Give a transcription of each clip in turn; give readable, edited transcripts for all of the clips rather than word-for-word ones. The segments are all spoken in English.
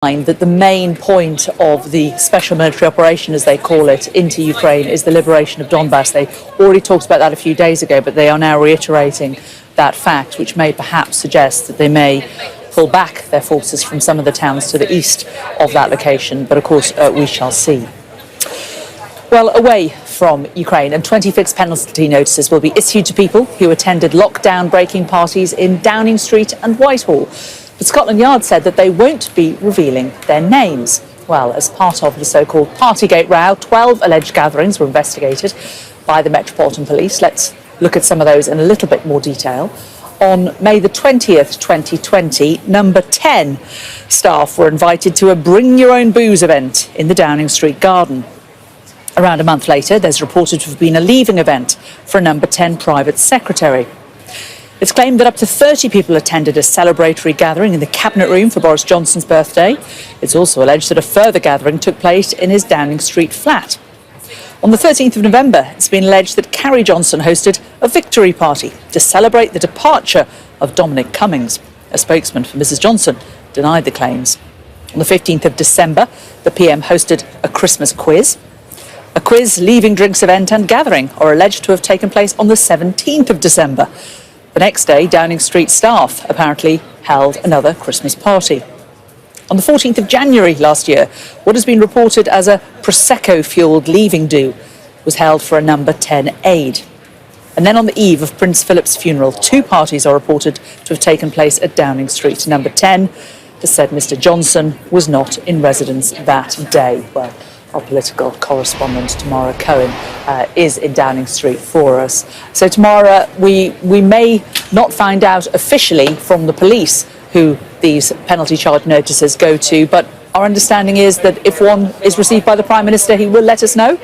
that the main point of the special military operation, as they call it, into Ukraine is the liberation of Donbass. They already talked about that a few days ago, but they are now reiterating that fact, which may perhaps suggest that they may pull back their forces from some of the towns to the east of that location. But of course, we shall see. Well, away from Ukraine, and 20 fixed penalty notices will be issued to people who attended lockdown-breaking parties in Downing Street and Whitehall. But Scotland Yard said that they won't be revealing their names. Well, as part of the so-called Partygate row, 12 alleged gatherings were investigated by the Metropolitan Police. Let's look at some of those in a little bit more detail. On May the 20th, 2020, number 10 staff were invited to a Bring Your Own Booze event in the Downing Street garden. Around a month later, there's reported to have been a leaving event for a number 10 private secretary. It's claimed that up to 30 people attended a celebratory gathering in the Cabinet Room for Boris Johnson's birthday. It's also alleged that a further gathering took place in his Downing Street flat. On the 13th of November, it's been alleged that Carrie Johnson hosted a victory party to celebrate the departure of Dominic Cummings. A spokesman for Mrs Johnson denied the claims. On the 15th of December, the PM hosted a Christmas quiz. A quiz, leaving drinks event and gathering are alleged to have taken place on the 17th of December. The next day, Downing Street staff apparently held another Christmas party. On the 14th of January last year, what has been reported as a Prosecco-fuelled leaving do was held for a number 10 aide. And then on the eve of Prince Philip's funeral, 2 parties are reported to have taken place at Downing Street. Number 10 has said Mr Johnson was not in residence that day. Well, our political correspondent, Tamara Cohen, is in Downing Street for us. So, Tamara, we may not find out officially from the police who these penalty charge notices go to, but our understanding is that if one is received by the Prime Minister, he will let us know?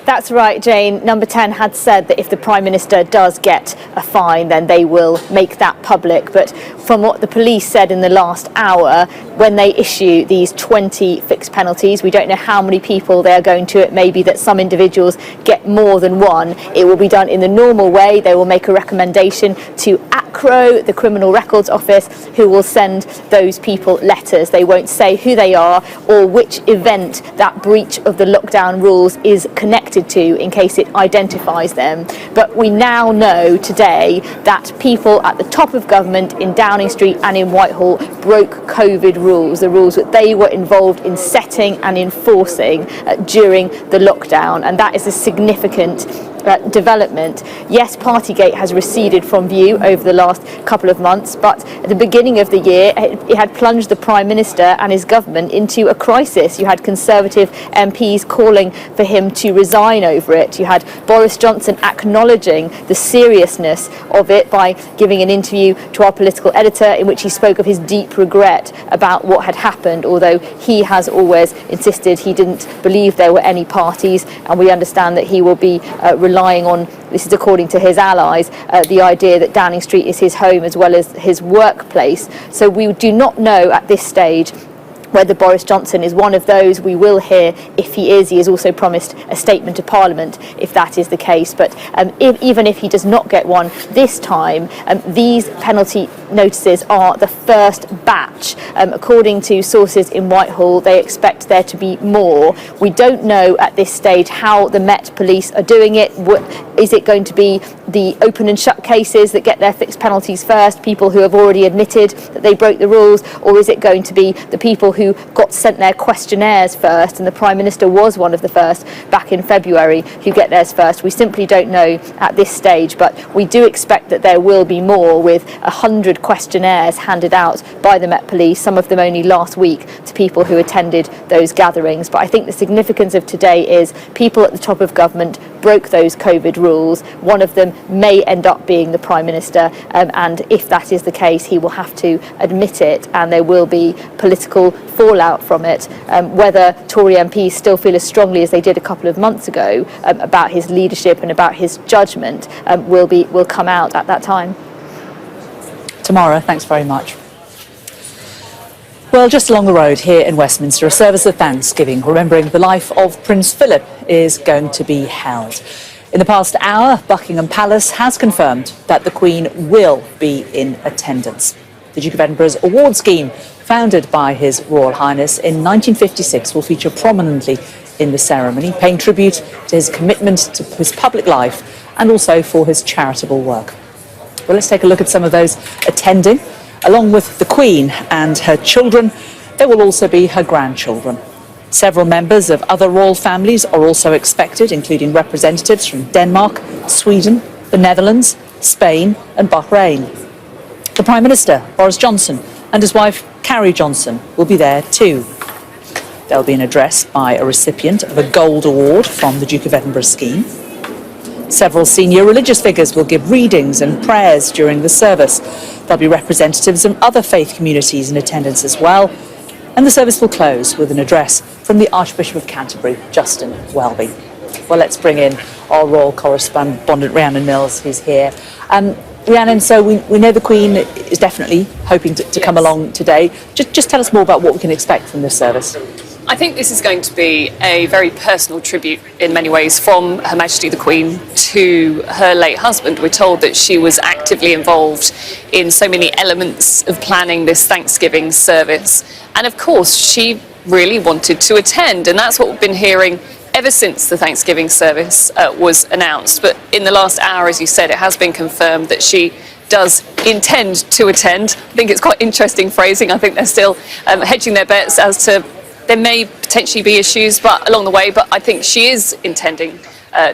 That's right, Jane. Number 10 had said that if the Prime Minister does get a fine, then they will make that public. But from what the police said in the last hour, when they issue these 20 fixed penalties, we don't know how many people they are going to. It may be that some individuals get more than one. It will be done in the normal way. They will make a recommendation to ACRO, the Criminal Records Office, who will send those people letters. They won't say who they are or which event that breach of the lockdown rules is connected to in case it identifies them. But we now know today that people at the top of government in Downing Street and in Whitehall broke COVID rules, the rules that they were involved in setting and enforcing during the lockdown, and that is a significant development. Yes, Partygate has receded from view over the last couple of months, but at the beginning of the year it had plunged the Prime Minister and his government into a crisis. You had Conservative MPs calling for him to resign over it. You had Boris Johnson acknowledging the seriousness of it by giving an interview to our political editor in which he spoke of his deep regret about what had happened, although he has always insisted he didn't believe there were any parties, and we understand that he will be relying on, this is according to his allies, the idea that Downing Street is his home as well as his workplace. So we do not know at this stage whether Boris Johnson is one of those. We will hear if he is. He has also promised a statement to Parliament if that is the case. But even if he does not get one this time, these penalty notices are the first batch. According to sources in Whitehall, they expect there to be more. We don't know at this stage how the Met Police are doing it. Is it going to be the open and shut cases that get their fixed penalties first, people who have already admitted that they broke the rules, or is it going to be the people who got sent their questionnaires first, and the Prime Minister was one of the first back in February who get theirs first? We simply don't know at this stage, but we do expect that there will be more, with 100 questionnaires handed out by the Met Police, some of them only last week, to people who attended those gatherings. But I think the significance of today is people at the top of government broke those COVID rules. One of them may end up being the Prime Minister, and if that is the case, he will have to admit it, and there will be political fallout from it. Whether Tory MPs still feel as strongly as they did a couple of months ago about his leadership and about his judgment will come out at that time. Tamara, thanks very much. Well, just along the road here in Westminster, a service of thanksgiving remembering the life of Prince Philip is going to be held. In the past hour, Buckingham Palace has confirmed that the Queen will be in attendance. The Duke of Edinburgh's award scheme, founded by His Royal Highness in 1956, will feature prominently in the ceremony, paying tribute to his commitment to his public life and also for his charitable work. Well, let's take a look at some of those attending. Along with the Queen and her children, there will also be her grandchildren. Several members of other royal families are also expected, including representatives from Denmark, Sweden, the Netherlands, Spain and Bahrain. The Prime Minister, Boris Johnson, and his wife, Carrie Johnson, will be there too. There'll be an address by a recipient of a Gold Award from the Duke of Edinburgh scheme. Several senior religious figures will give readings and prayers during the service. There'll be representatives of other faith communities in attendance as well. And the service will close with an address from the Archbishop of Canterbury, Justin Welby. Well, let's bring in our royal correspondent, Rhiannon Mills, who's here. Rhiannon, so we know the Queen is definitely hoping to come along today. Just tell us more about what we can expect from this service. I think this is going to be a very personal tribute in many ways from Her Majesty the Queen to her late husband. We're told that she was actively involved in so many elements of planning this Thanksgiving service. And of course, she really wanted to attend, and that's what we've been hearing ever since the Thanksgiving service was announced. But in the last hour, as you said, it has been confirmed that she does intend to attend. I think it's quite interesting phrasing. I think they're still hedging their bets as to there may potentially be issues along the way, but I think she is intending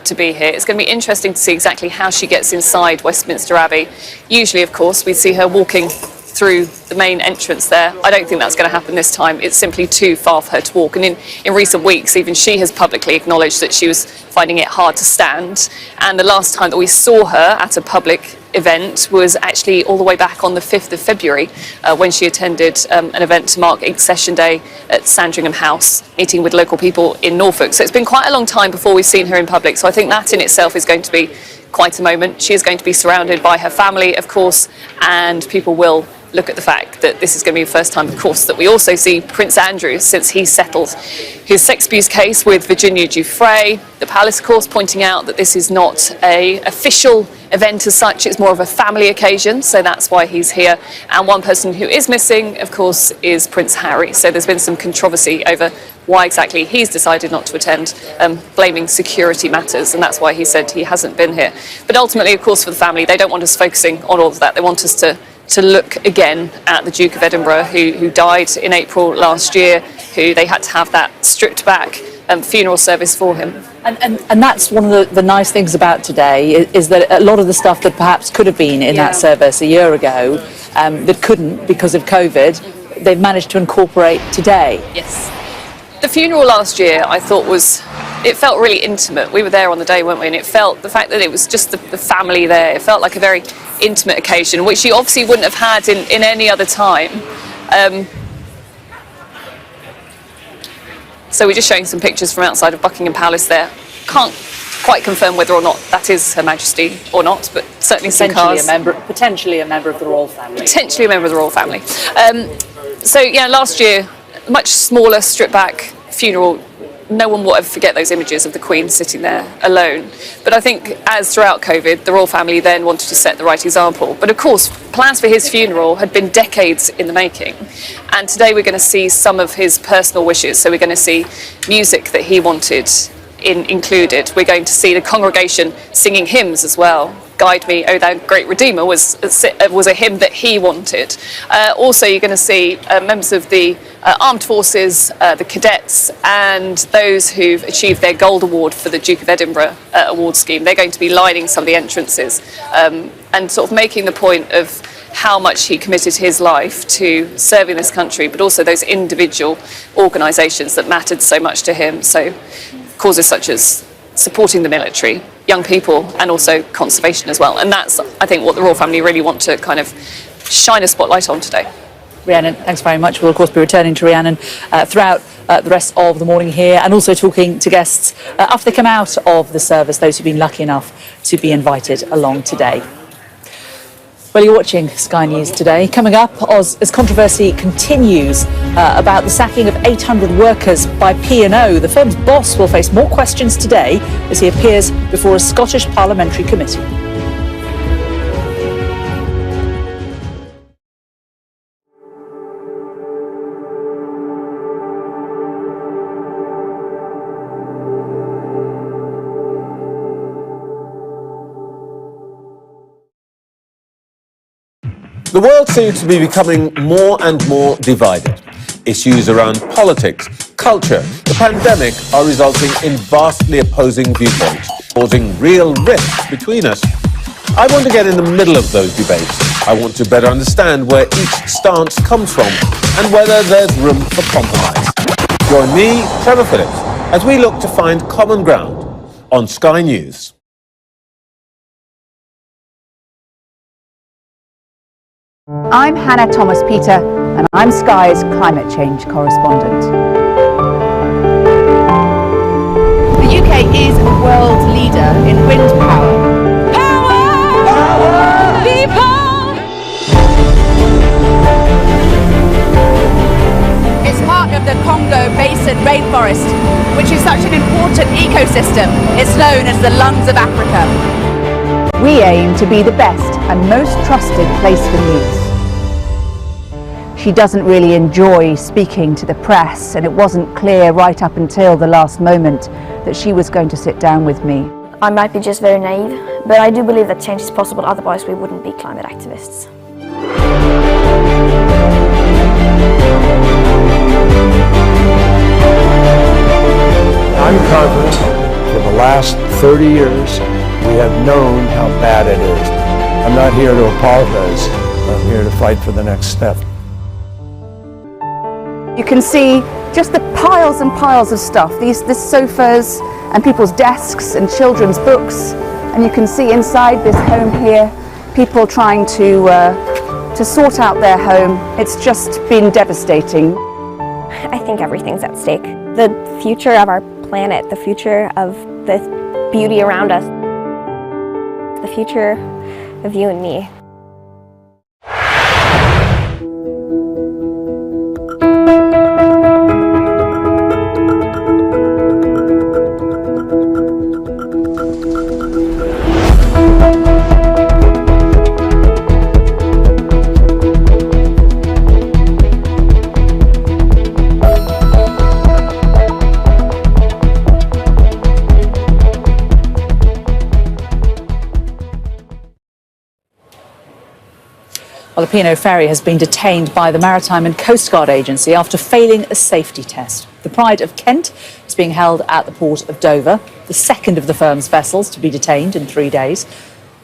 to be here. It's going to be interesting to see exactly how she gets inside Westminster Abbey. Usually, of course, we see her walking through the main entrance there. I don't think that's going to happen this time. It's simply too far for her to walk. And in recent weeks, even she has publicly acknowledged that she was finding it hard to stand. And the last time that we saw her at a public event was actually all the way back on the 5th of February when she attended an event to mark Accession Day at Sandringham House, meeting with local people in Norfolk. So it's been quite a long time before we've seen her in public. So I think that in itself is going to be quite a moment. She is going to be surrounded by her family, of course, and people will look at the fact that this is going to be the first time, of course, that we also see Prince Andrew since he settled his sex abuse case with Virginia Giuffre. The palace, of course, pointing out that this is not an official event as such, it's more of a family occasion, so that's why he's here. And one person who is missing, of course, is Prince Harry. So there's been some controversy over why exactly he's decided not to attend, blaming security matters, and that's why he said he hasn't been here. But ultimately, of course, for the family, they don't want us focusing on all of that. They want us to look again at the Duke of Edinburgh, who died in April last year, who they had to have that stripped back funeral service for him. And that's one of the nice things about today is that a lot of the stuff that perhaps could have been in that service a year ago that couldn't because of COVID, they've managed to incorporate today. Yes. The funeral last year, I thought it felt really intimate. We were there on the day, weren't we? And it felt, the fact that it was just the family there, it felt like a very intimate occasion, which you obviously wouldn't have had in any other time. So we're just showing some pictures from outside of Buckingham Palace there. Can't quite confirm whether or not that is Her Majesty or not, but certainly some cars. Potentially a member of the royal family. Potentially a member of the royal family. So yeah, last year, much smaller, stripped back funeral. No one will ever forget those images of the Queen sitting there alone. But I think as throughout COVID, the royal family then wanted to set the right example. But of course, plans for his funeral had been decades in the making. And today we're going to see some of his personal wishes. So we're going to see music that he wanted included. We're going to see the congregation singing hymns as well. Guide Me, O Thou Great Redeemer was a hymn that he wanted. Also, you're going to see members of the armed forces, the cadets, and those who've achieved their Gold Award for the Duke of Edinburgh award scheme. They're going to be lining some of the entrances and sort of making the point of how much he committed his life to serving this country, but also those individual organisations that mattered so much to him. So causes such as supporting the military, young people, and also conservation as well. And that's, I think, what the royal family really want to kind of shine a spotlight on today. Rhiannon, thanks very much. We'll, of course, be returning to Rhiannon throughout the rest of the morning here, and also talking to guests after they come out of the service, those who've been lucky enough to be invited along today. Well, you're watching Sky News today. Coming up, as controversy continues about the sacking of 800 workers by P&O, the firm's boss will face more questions today as he appears before a Scottish parliamentary committee. The world seems to be becoming more and more divided. Issues around politics, culture, the pandemic are resulting in vastly opposing viewpoints, causing real rifts between us. I want to get in the middle of those debates. I want to better understand where each stance comes from and whether there's room for compromise. Join me, Trevor Phillips, as we look to find common ground on Sky News. I'm Hannah Thomas-Peter, and I'm Sky's climate change correspondent. The UK is a world leader in wind power. Power! Power! People! It's part of the Congo Basin rainforest, which is such an important ecosystem. It's known as the lungs of Africa. We aim to be the best and most trusted place for news. She doesn't really enjoy speaking to the press, and it wasn't clear right up until the last moment that she was going to sit down with me. I might be just very naive, but I do believe that change is possible, otherwise we wouldn't be climate activists. I'm confident for the last 30 years we have known how bad it is. I'm not here to apologize. I'm here to fight for the next step. You can see just the piles and piles of stuff, these sofas and people's desks and children's books, and you can see inside this home here people trying to sort out their home. It's just been devastating. I think everything's at stake. The future of our planet, the future of the beauty around us, the future of you and me. Well, the P&O ferry has been detained by the Maritime and Coast Guard Agency after failing a safety test. The Pride of Kent is being held at the port of Dover, the second of the firm's vessels to be detained in 3 days.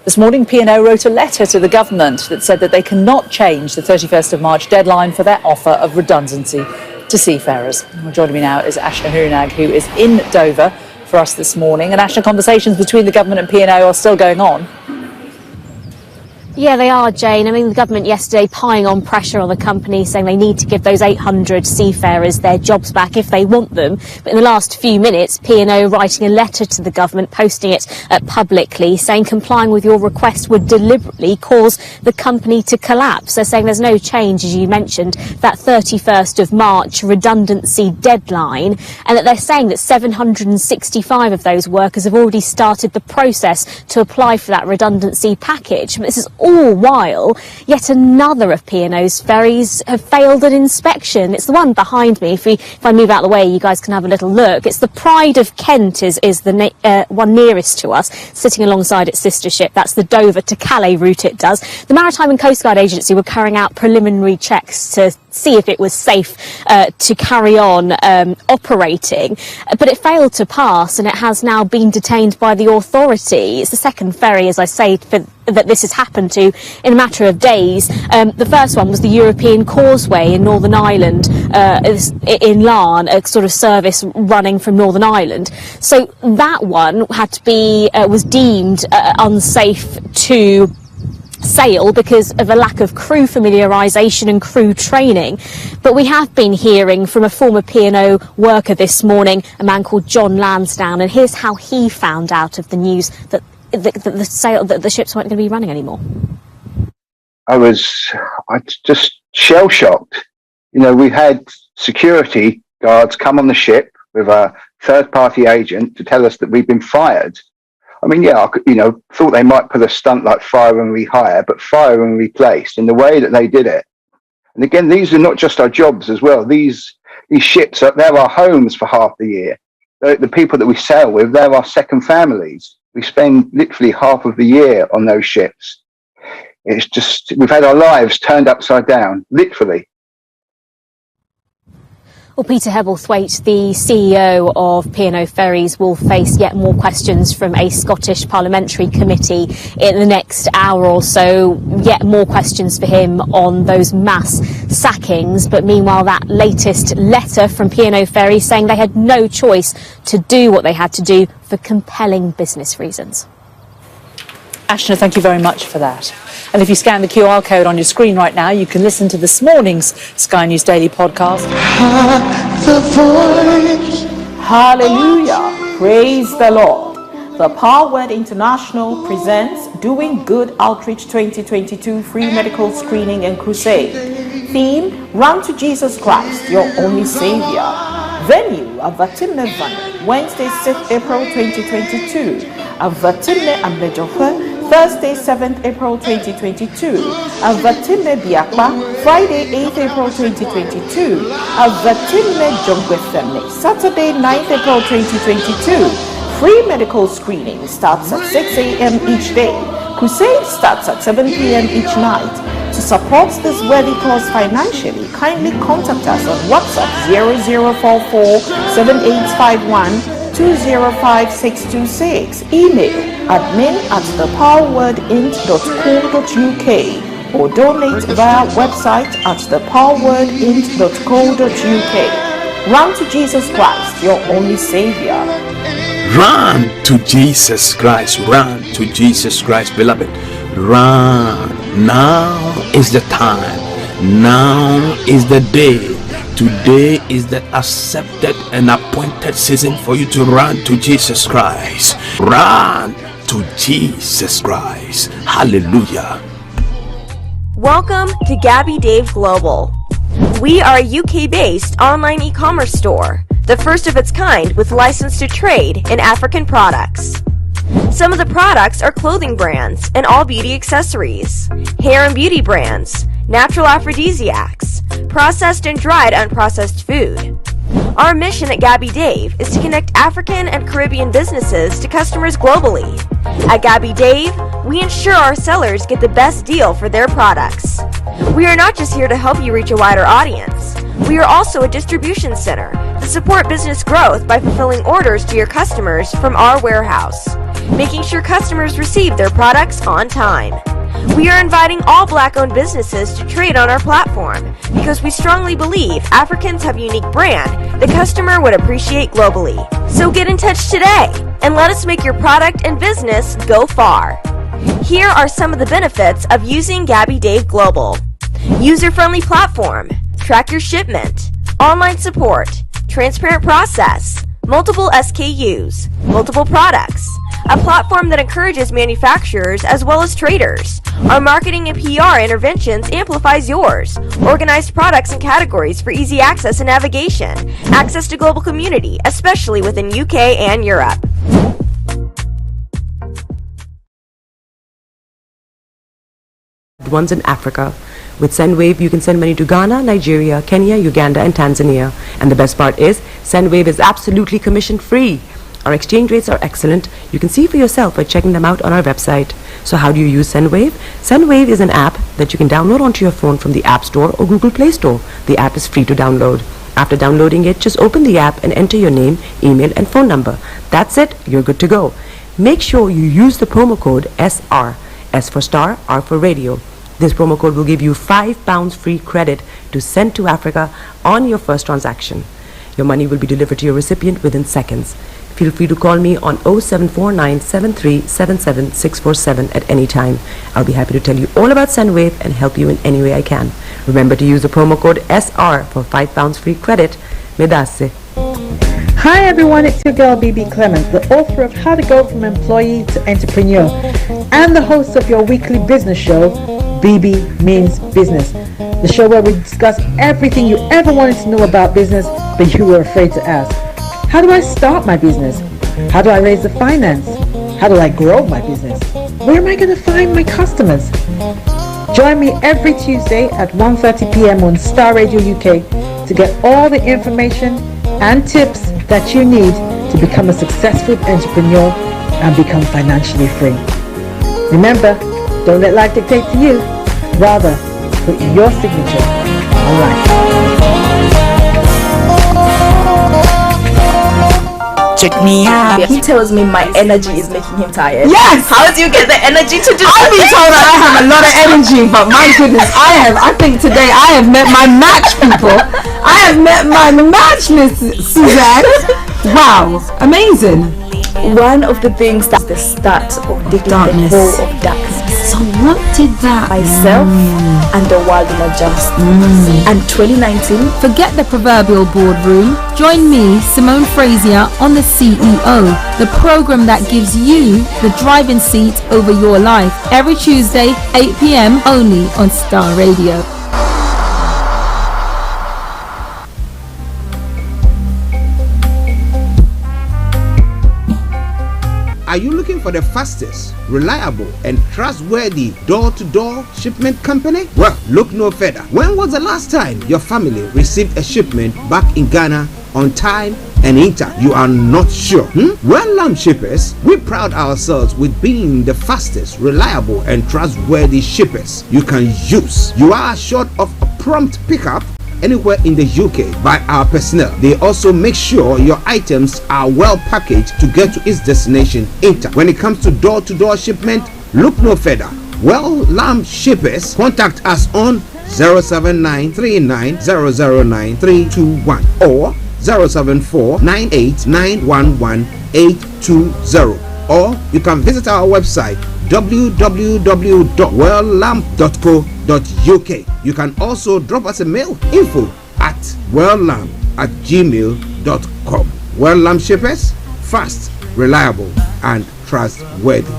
This morning, P&O wrote a letter to the government that said that they cannot change the 31st of March deadline for their offer of redundancy to seafarers. Well, joining me now is Ashna Hurinag, who is in Dover for us this morning. And Ashna, conversations between the government and P&O are still going on. Yeah, they are, Jane. I mean, the government yesterday piling on pressure on the company, saying they need to give those 800 seafarers their jobs back if they want them. But in the last few minutes, P&O writing a letter to the government, posting it publicly, saying complying with your request would deliberately cause the company to collapse. They're saying there's no change, as you mentioned, that 31st of March redundancy deadline, and that they're saying that 765 of those workers have already started the process to apply for that redundancy package. But this is all while yet another of P&O's ferries have failed an inspection. It's the one behind me. If I move out of the way, you guys can have a little look. It's the Pride of Kent is the one nearest to us, sitting alongside its sister ship. That's the Dover to Calais route it does. The Maritime and Coast Guard Agency were carrying out preliminary checks to see if it was safe to carry on operating, but it failed to pass, and it has now been detained by the authority. It's the second ferry, as I say, that this has happened to in a matter of days. The first one was the European Causeway in Northern Ireland, in Larne, a sort of service running from Northern Ireland. So that one had to be was deemed unsafe to sail because of a lack of crew familiarisation and crew training. But we have been hearing from a former P&O worker this morning, a man called John Lansdowne, and here's how he found out of the news that the ships weren't going to be running anymore. I just shell shocked. You know, we had security guards come on the ship with a third party agent to tell us that we've been fired. I mean, yeah, thought they might put a stunt like fire and rehire, but fire and replace in the way that they did it. And again, these are not just our jobs as well. These ships, they're our homes for half the year. The people that we sail with, they're our second families. We spend literally half of the year on those ships. It's just, we've had our lives turned upside down, literally. Well, Peter Hebblethwaite, the CEO of P&O Ferries, will face yet more questions from a Scottish parliamentary committee in the next hour or so. Yet more questions for him on those mass sackings. But meanwhile, that latest letter from P&O Ferries saying they had no choice to do what they had to do for compelling business reasons. Ashna, thank you very much for that. And if you scan the QR code on your screen right now, you can listen to this morning's Sky News Daily podcast. Hallelujah. Praise the Lord. The Power Word International presents Doing Good Outreach 2022 Free Medical Screening and Crusade. Theme, Run to Jesus Christ, Your Only Savior. Venue, Avatimne Van, Wednesday, 6th April 2022. Avatimne Ambejofe, Thursday, 7th April 2022. Avatimne Biakpa, Friday, 8th April 2022. Avatimne Jongwefemne, Saturday, 9th April 2022. Free medical screening starts at 6 a.m. each day. Crusade starts at 7 p.m. each night. To support this worthy cause financially, kindly contact us on WhatsApp 0044 7851 205626. Email admin@thepowerwordint.co.uk or donate via website at thepowerwordint.co.uk. Run to Jesus Christ, your only Savior. Run to Jesus Christ. Run to Jesus Christ, beloved. Run. Now is the time. Now is the day. Today is the accepted and appointed season for you to run to Jesus Christ. Run to Jesus Christ. Hallelujah. Welcome to Gabby Dave Global. We are a UK-based online e-commerce store, the first of its kind with license to trade in African products. Some of the products are clothing brands and all beauty accessories, hair and beauty brands, natural aphrodisiacs, processed and dried unprocessed food. Our mission at Gabby Dave is to connect African and Caribbean businesses to customers globally. At Gabby Dave, we ensure our sellers get the best deal for their products. We are not just here to help you reach a wider audience. We are also a distribution center to support business growth by fulfilling orders to your customers from our warehouse, making sure customers receive their products on time. We are inviting all Black-owned businesses to trade on our platform because we strongly believe Africans have a unique brand the customer would appreciate globally. So get in touch today and let us make your product and business go far. Here are some of the benefits of using Gabby Dave Global. User-friendly platform, track your shipment, online support, transparent process, multiple SKUs, multiple products, a platform that encourages manufacturers as well as traders. Our marketing and PR interventions amplifies yours. Organized products and categories for easy access and navigation. Access to global community, especially within UK and Europe. Ones in Africa. With SendWave, you can send money to Ghana, Nigeria, Kenya, Uganda, and Tanzania. And the best part is, SendWave is absolutely commission-free. Our exchange rates are excellent. You can see for yourself by checking them out on our website. So how do you use SendWave? SendWave is an app that you can download onto your phone from the App Store or Google Play Store. The app is free to download. After downloading it, just open the app and enter your name, email, and phone number. That's it. You're good to go. Make sure you use the promo code SR. S for Starr, R for Radio. This promo code will give you £5 free credit to send to Africa on your first transaction. Your money will be delivered to your recipient within seconds. Feel free to call me on 0749 7377 647 at any time. I'll be happy to tell you all about SendWave and help you in any way I can. Remember to use the promo code SR for £5 free credit. Medasse. Hi everyone, it's your girl BB Clement, the author of How to Go From Employee to Entrepreneur and the host of your weekly business show, BB Means Business. The show where we discuss everything you ever wanted to know about business but you were afraid to ask. How do I start my business? How do I raise the finance? How do I grow my business? Where am I going to find my customers? Join me every Tuesday at 1:30 p.m. on Star Radio UK to get all the information and tips that you need to become a successful entrepreneur and become financially free. Remember, Don't let life dictate to you. Rather, put your signature on life. Check me out. He tells me my energy is making him tired. Yes! How do you get the energy to do I've been told that I have a lot of energy, but my goodness, I think today I have met my match, people. I have met my match, Miss Suzanne. Wow, amazing. One of the things that's the start of the darkness. The whole of darkness. So what did that myself and the world in adjustment. And 2019. Forget the proverbial boardroom. Join me, Simone Frazier, on the CEO, the program that gives you the driving seat over your life. Every Tuesday, 8 p.m. only on Starr Radio. Are you looking for the fastest, reliable, and trustworthy door-to-door shipment company? Well, look no further. When was the last time your family received a shipment back in Ghana on time and in time? You are not sure? Well, Lamb Shippers, we pride ourselves with being the fastest, reliable, and trustworthy shippers you can use. You are assured of a prompt pickup anywhere in the UK by our personnel. They also make sure your items are well packaged to get to its destination in time. When it comes to door-to-door shipment, look no further. Well, Lamb Shippers, contact us on 07939009321 or 07498911820, or you can visit our website www.welllamp.co.uk. You can also drop us a mail, info@welllamp@gmail.com. Well Lamp Shippers, fast, reliable, and trustworthy.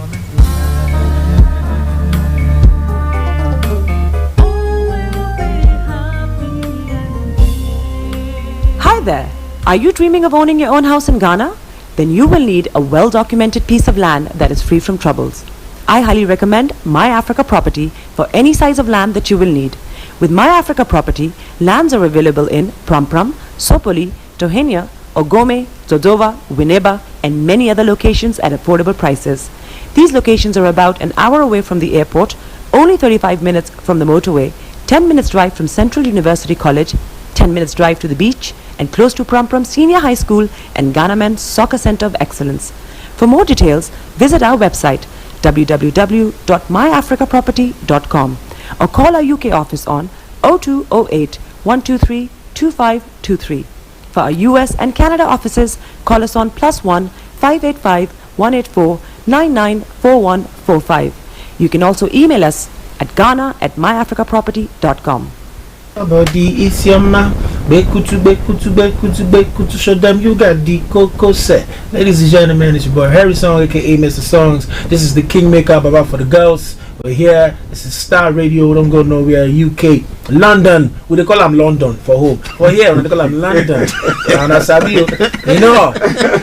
Hi there. Are you dreaming of owning your own house in Ghana? Then you will need a well-documented piece of land that is free from troubles. I highly recommend My Africa Property for any size of land that you will need. With My Africa Property, lands are available in Pram, Sopoli, Tohenia, Ogome, Dodova, Winneba, and many other locations at affordable prices. These locations are about an hour away from the airport, only 35 minutes from the motorway, 10 minutes drive from Central University College, 10 minutes drive to the beach, and close to Pram Senior High School and Ghana Men's Soccer Center of Excellence. For more details, visit our website www.myafricaproperty.com or call our UK office on 0208 123 2523. For our US and Canada offices, call us on +1 585 184 994145. You can also email us at ghana@myafricaproperty.com. Body is your ma. Bekutu, show them you got the cocoa set. Ladies and gentlemen, it's your boy Harrison, aka Mr. Songs. This is the Kingmaker Baba for the girls. We're here. This is Starr Radio. Don't go nowhere. UK, London. We call them London for home. We're here. We call them London. And I sabi you know,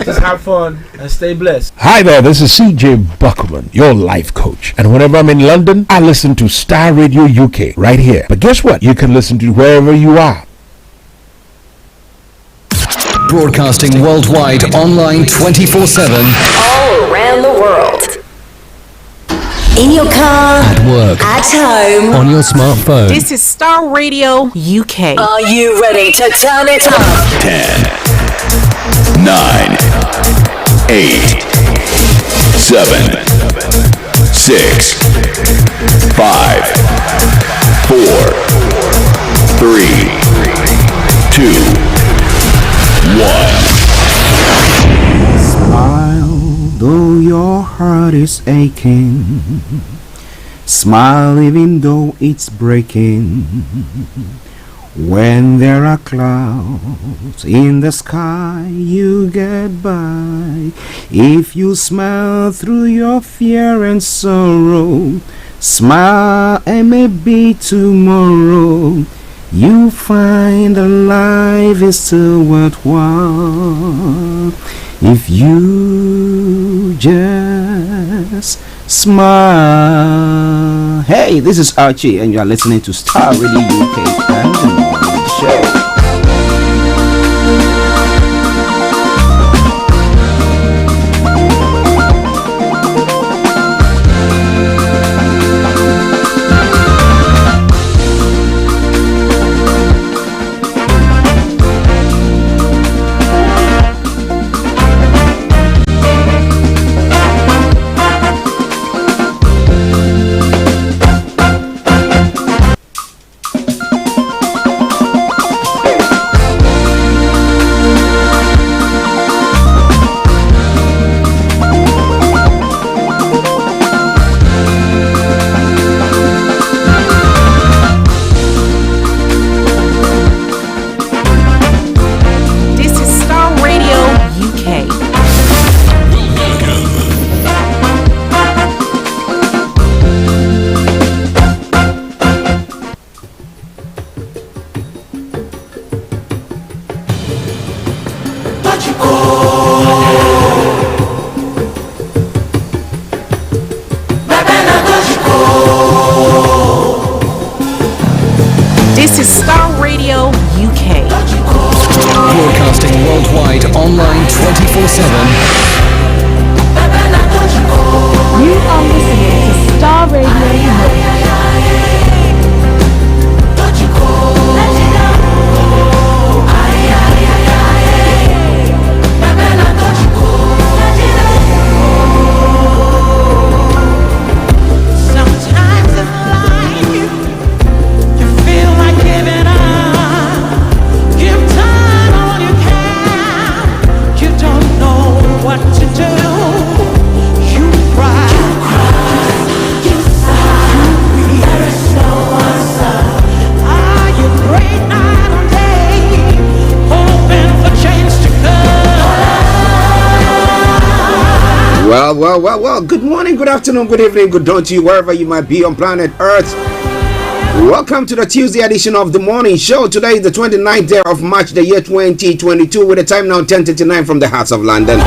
just have fun and stay blessed. Hi there, this is CJ Buckman, your life coach. And whenever I'm in London, I listen to Starr Radio UK right here. But guess what? You can listen to wherever you are. Broadcasting worldwide, online 24/7. All around the world. In your car, At work, at home, on your smartphone. This is Starr Radio UK. Are you ready to turn it up? 10, 9, 8, 7, 6, 5, 4, 3, 2, 1. Smile, though your heart is aching. Smile even though it's breaking. When there are clouds in the sky, you get by. If you smile through your fear and sorrow, smile and maybe tomorrow you find that life is still worthwhile. If you just smile. Hey, this is Archie and you are listening to Starr Radio UK and the Morning Show. This is Starr Radio UK. Broadcasting worldwide, online 24/7. You are listening to Starr Radio Well, good morning, good afternoon, good evening, good dawn to you, wherever you might be on planet Earth. Welcome to the Tuesday edition of the morning show. Today is the 29th day of March, the year 2022, with the time now 10:39 from the heart of London.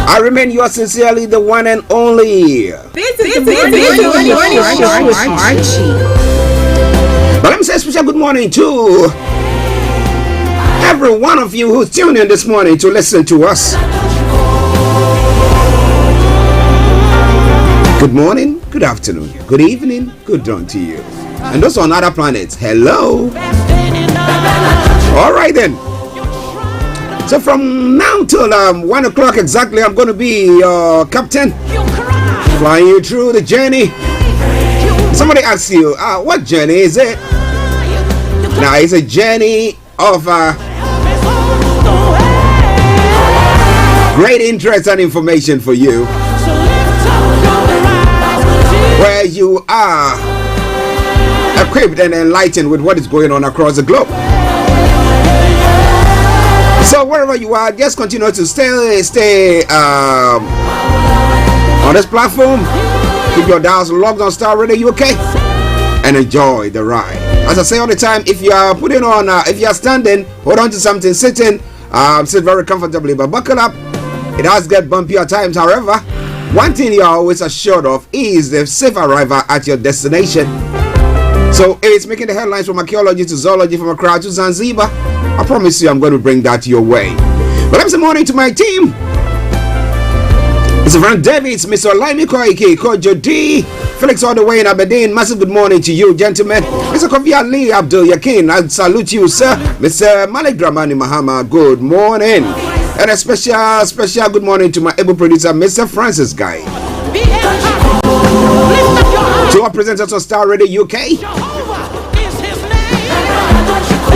I remain yours sincerely, the one and only. This is the morning show with Archie. But let me say a special good morning to every one of you who's tuned in this morning to listen to us. Good morning, good afternoon, good evening, good dawn to you. And those on other planets, hello. All right then. So from now till 1 o'clock exactly, I'm going to be your captain, flying you through the journey. Somebody asks you, what journey is it? Now, it's a journey of great interest and information for you, where you are equipped and enlightened with what is going on across the globe. So wherever you are, just continue to stay on this platform. Keep your dials logged on Starr Radio UK and enjoy the ride. As I say all the time, if you are putting on, if you are standing, hold on to something. Sitting, sit very comfortably, but buckle up. It has get bumpy at times. However, one thing you are always assured of is the safe arrival at your destination. So it's making the headlines from archaeology to zoology, from Accra to Zanzibar. I promise you I'm going to bring that your way. But I'm saying morning to my team. Mr. Frank Davids, Mr. Olayomi Kojo D, Felix all the way in Aberdeen. Massive good morning to you, gentlemen. Mr. Kofi Ali Abdul Yakin, I salute you, sir. Mr. Malik Dramani Mahama, good morning. And a special good morning to my able producer, Mr. Francis Guy. To our presenters on Starr Radio UK,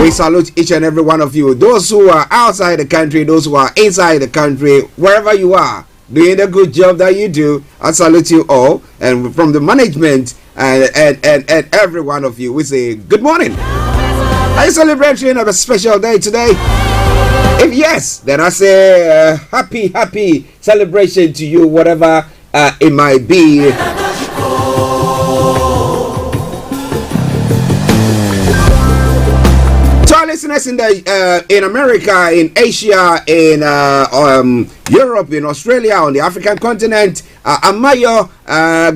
we salute each and every one of you. Those who are outside the country, those who are inside the country, wherever you are, doing the good job that you do, I salute you all. And from the management and every one of you, we say good morning. Are you celebrating a special day today? If yes, then I say happy celebration to you, whatever it might be. To our listeners in America, in Asia, in Europe, in Australia, on the African continent, Amayo,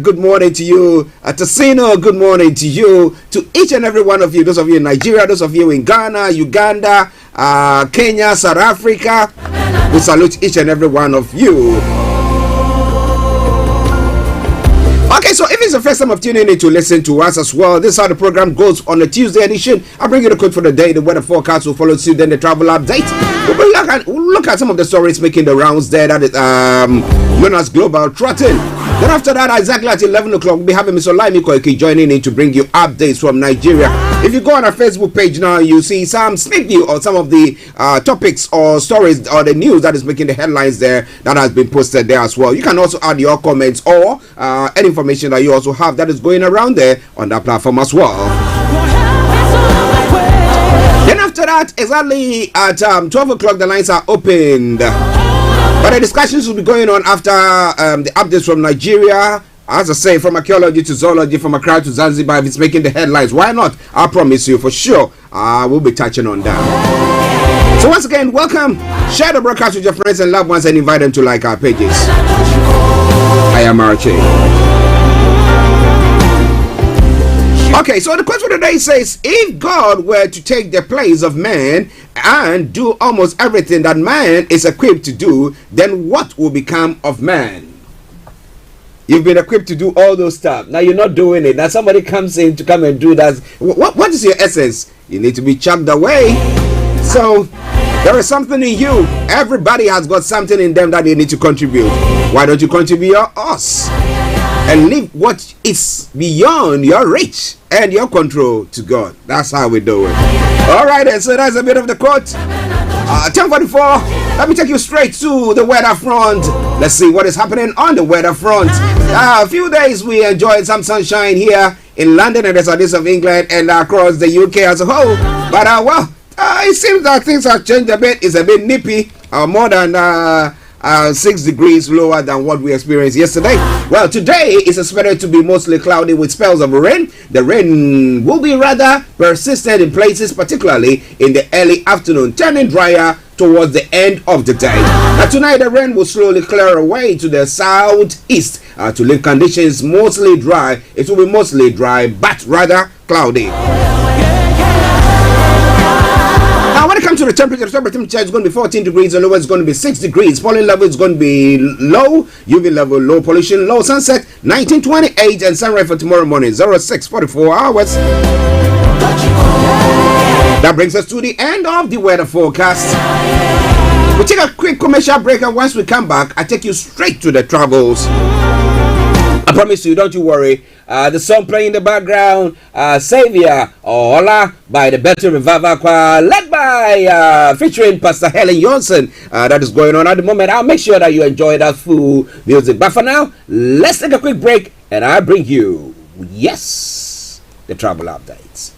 good morning to you. Tassino, good morning to you. To each and every one of you, those of you in Nigeria, those of you in Ghana, Uganda, Kenya, South Africa, we salute each and every one of you. Okay, so if it's the first time of tuning in to listen to us as well, this is how the program goes on the Tuesday edition. I'll bring you the code for the day, the weather forecast will follow suit, then the travel update. We'll look at some of the stories making the rounds there, that is known as Global Trotting. Then after that, exactly at 11 o'clock, we'll be having Mr. Olayomi joining in to bring you updates from Nigeria. If you go on our Facebook page now, you see some sneak view of some of the topics or stories or the news that is making the headlines there that has been posted there as well. You can also add your comments or any information that you also have that is going around there on that platform as well. Then after that, exactly at 12 o'clock, the lines are opened. But the discussions will be going on after the updates from Nigeria. As I say, from archaeology to zoology, from Accra to Zanzibar, if it's making the headlines, why not? I promise you for sure, we'll be touching on that. So once again, welcome. Share the broadcast with your friends and loved ones and invite them to like our pages. I am Archie. Okay, so the question today says, if God were to take the place of man and do almost everything that man is equipped to do, then what will become of man? You've been equipped to do all those stuff. Now you're not doing it. Now somebody comes in to come and do that. What is your essence? You need to be chucked away. So there is something in you. Everybody has got something in them that they need to contribute. Why don't you contribute us and leave what is beyond your reach and your control to God? That's how we do it. All right, and so that's a bit of the quote. 10:44. Let me take you straight to the weather front. Let's see what is happening on the weather front. A few days we enjoyed some sunshine here in London and the southeast of England and across the UK as a whole. But it seems that things have changed a bit. It's a bit nippy, more than 6 degrees lower than what we experienced yesterday. Well, today is expected to be mostly cloudy with spells of rain. The rain will be rather persistent in places, particularly in the early afternoon, turning drier towards the end of the day. Now tonight the rain will slowly clear away to the southeast to leave conditions mostly dry. It will be mostly dry but rather cloudy. Now when it comes to the temperature is going to be 14 degrees, the lowest is going to be 6 degrees, pollen level is going to be low, UV level low, pollution low, sunset 19:28 and sunrise for tomorrow morning 06:44 hours. That brings us to the end of the weather forecast. We'll take a quick commercial break, and once we come back, I take you straight to the travels. I promise you, don't you worry. The song playing in the background, Savior or Ola by the Better Revival Choir, led by featuring Pastor Helen Johnson. That is going on at the moment. I'll make sure that you enjoy that full music. But for now, let's take a quick break, and I'll bring you, the travel updates.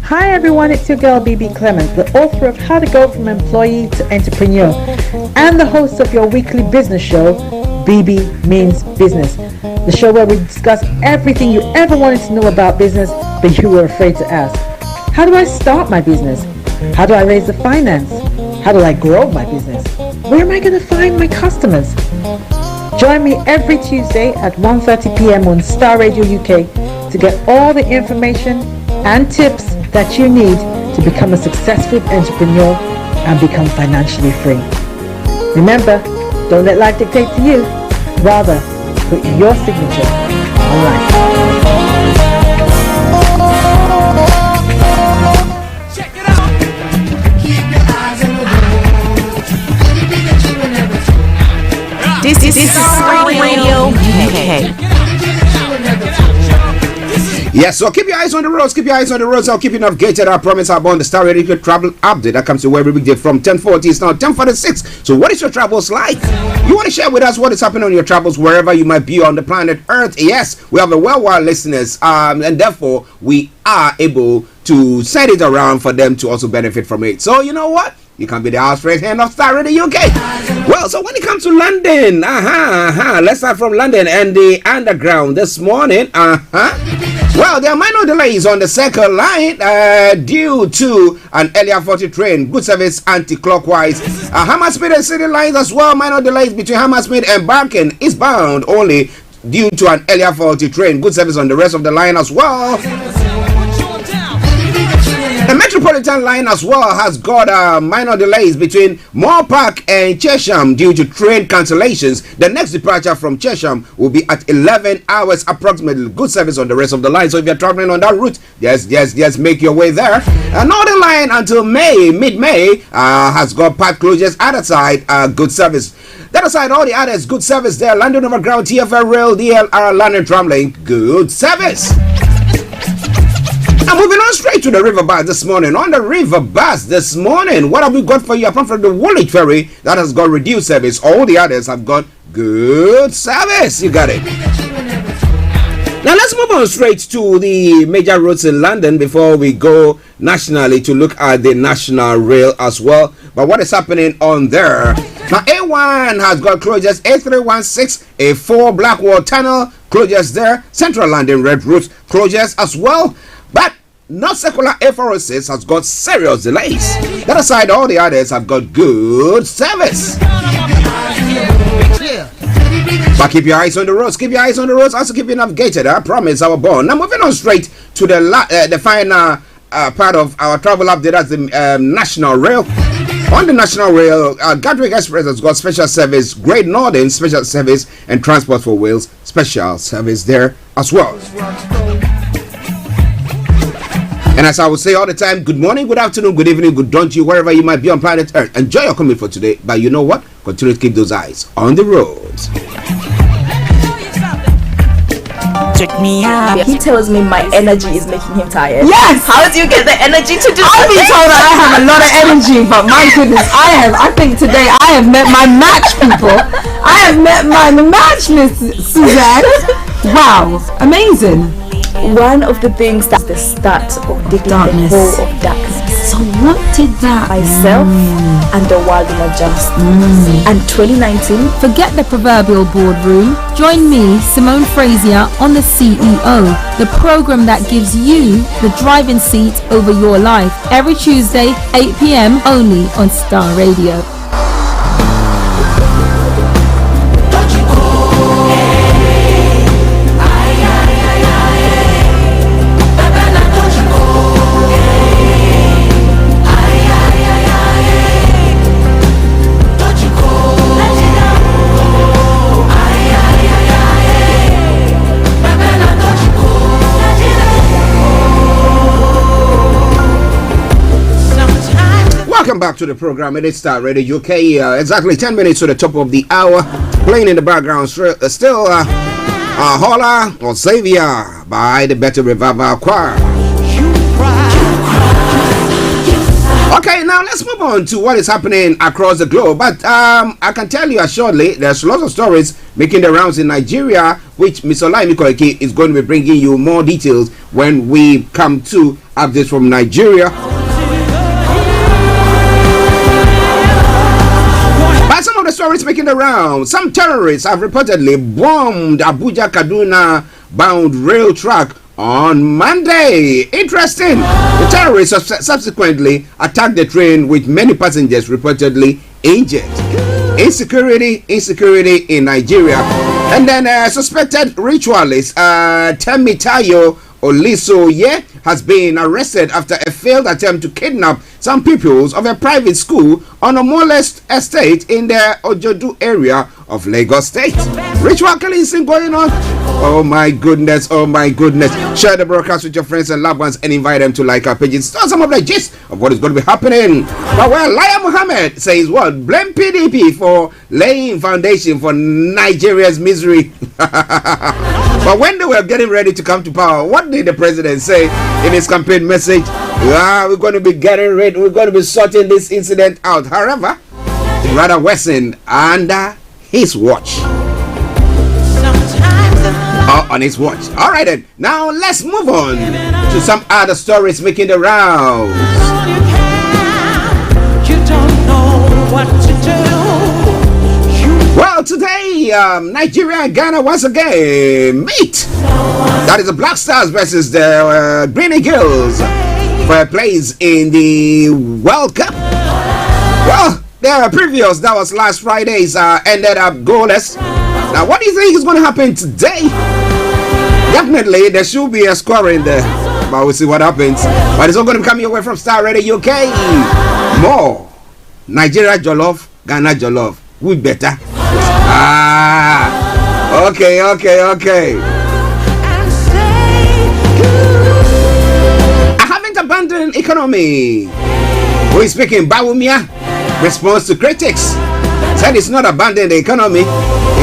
Hi everyone, it's your girl BB Clement, the author of How to Go From Employee to Entrepreneur and the host of your weekly business show, BB Means Business, the show where we discuss everything you ever wanted to know about business but you were afraid to ask. How do I start my business? How do I raise the finance? How do I grow my business? Where am I going to find my customers? Join me every Tuesday at 1:30 p.m. on Starr Radio UK to get all the information and tips that you need to become a successful entrepreneur and become financially free. Remember, don't let life dictate to you. Rather, put your signature on life. This is Radio UK. Yes, so keep your eyes on the roads, I'll keep you updated. I promise I'm on the Star Radio travel update that comes to every weekday from 10:40. It's now 10:46. So what is your travels like? You want to share with us what is happening on your travels wherever you might be on the planet Earth? Yes, we have a worldwide listeners, and therefore we are able to send it around for them to also benefit from it. So you know what? You can be the house-raised hand of Starr in the UK. Well, so when it comes to London, let's start from London and the underground this morning. Well, there are minor delays on the Circle line due to an earlier 40 train. Good service anti-clockwise. Hammersmith and City lines as well. Minor delays between Hammersmith and Barking eastbound only due to an earlier 40 train. Good service on the rest of the line as well. The Metropolitan line as well has got minor delays between Moore Park and Chesham due to train cancellations. The next departure from Chesham will be at 11 hours approximately. Good service on the rest of the line. So if you're traveling on that route, just make your way there. Northern line until mid-May, has got part closures. Other side, good service. That aside, all the others, good service there. London Overground, TFL Rail, DLR, London Tramlink, good service. Now moving on straight to the river bus this morning. On the river bus this morning, what have we got for you apart from the Woolwich ferry that has got reduced service? All the others have got good service. You got it. Now let's move on straight to the major roads in London before we go nationally to look at the National Rail as well. But what is happening on there? Now A1 has got closures. A316, A4 Blackwall Tunnel closures there. Central London Red Route closures as well. But non-secular A406 has got serious delays. That aside, all the others have got good service. But keep your eyes on the roads. Keep your eyes on the roads. Also keep you navigated. I promise, our bond. Now moving on straight to the final part of our travel update. That's the National Rail. On the National Rail, Gatwick Express has got special service. Great Northern special service, and Transport for Wales special service there as well. And as I would say all the time, good morning, good afternoon, good evening, good dawn to you, wherever you might be on planet Earth. Enjoy your commute for today. But you know what? Continue to keep those eyes on the roads. Check me out. He tells me my energy is making him tired. Yes! How do you get the energy to do I've been told that I have a lot of energy, but my goodness, I think today I have met my match, people. I have met my match, Miss Suzanne. Wow, amazing. One of the things that the start of digging Darkness. the hole of darkness. So what did that? Myself and the world in just. And 2019. Forget the proverbial boardroom. Join me, Simone Frazier, on the CEO, the program that gives you the driving seat over your life. Every Tuesday, 8 p.m. only on Starr Radio. Welcome back to the program. It is Starr Radio UK. Exactly 10 minutes to the top of the hour. Playing in the background, still Holla or Savior by the Better Revival Choir. Okay, now let's move on to what is happening across the globe. But I can tell you assuredly, there's lots of stories making the rounds in Nigeria, which Ms. Olayomi is going to be bringing you more details when we come to updates from Nigeria. Some of the stories making the round. Some terrorists have reportedly bombed Abuja Kaduna bound rail track on Monday. Interesting. The terrorists subsequently attacked the train with many passengers reportedly injured. Insecurity in Nigeria. And then suspected ritualist Temitayo Olisoye has been arrested after a failed attempt to kidnap some pupils of a private school on a molest estate in the Ojodu area of Lagos State. Ritual cleansing going on. Oh my goodness, oh my goodness. Share the broadcast with your friends and loved ones and invite them to like our pages. Start some of the gist of what is going to be happening. But well, Laya Muhammad says what? Blame PDP for laying foundation for Nigeria's misery. But when they were getting ready to come to power, what did the president say in his campaign message? We're going to be getting ready, we're going to be sorting this incident out. However, it rather worsened under his watch. On his watch. All right then. Now let's move on to some other stories making the rounds. Well, today, Nigeria and Ghana once again meet. That is the Black Stars versus the Green Eagles for a place in the World Cup. Well, the previous, that was last Friday's, ended up goalless. Now, what do you think is going to happen today? Definitely, there should be a scoring there. But we'll see what happens. But it's all going to be coming away from Starr Radio UK. More Nigeria Jollof, Ghana Jollof. We better. Okay. I haven't abandoned economy. Who is speaking? Bawumia. Response to critics. Said it's not abandoning the economy.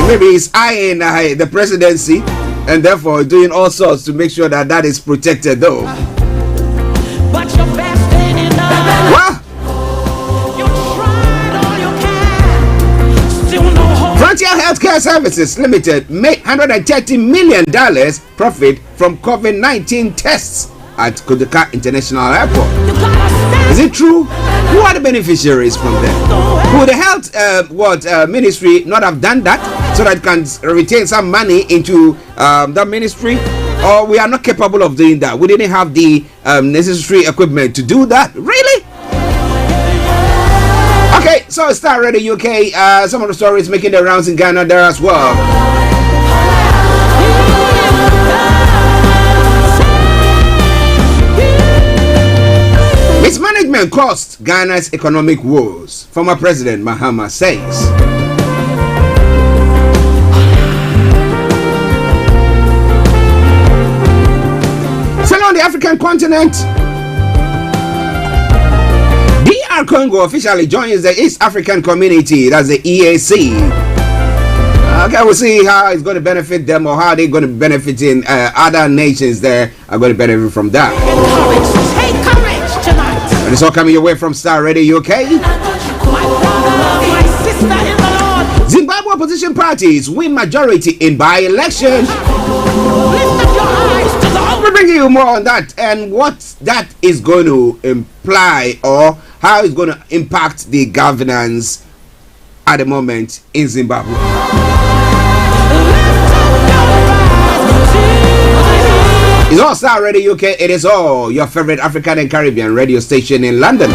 Maybe it's eyeing the presidency and therefore doing all sorts to make sure that that is protected though. Well, Frontier Healthcare Services Limited made $130 million profit from COVID-19 tests at Kojo International Airport. Is it true? Who are the beneficiaries from there? Would the health ministry not have done that so that it can retain some money into that ministry? or we are not capable of doing that. We didn't have the necessary equipment to do that. Really? Okay, so Starr Radio UK. Some of the stories making the rounds in Ghana there as well. Mismanagement cost Ghana's economic woes, former President Mahama says. Still on the African continent, DR Congo officially joins the East African Community, that's the EAC. Okay, we'll see how it's going to benefit them or how they're going to be benefiting other nations there are going to benefit from that. Take courage tonight. And it's all coming your way from Starr Radio UK. My sister in the Lord. Zimbabwe opposition parties win majority in by-election. We'll bring you more on that and what that is going to imply or how it's going to impact the governance at the moment in Zimbabwe. It's all Starr Radio UK. It is all your favorite African and Caribbean radio station in London.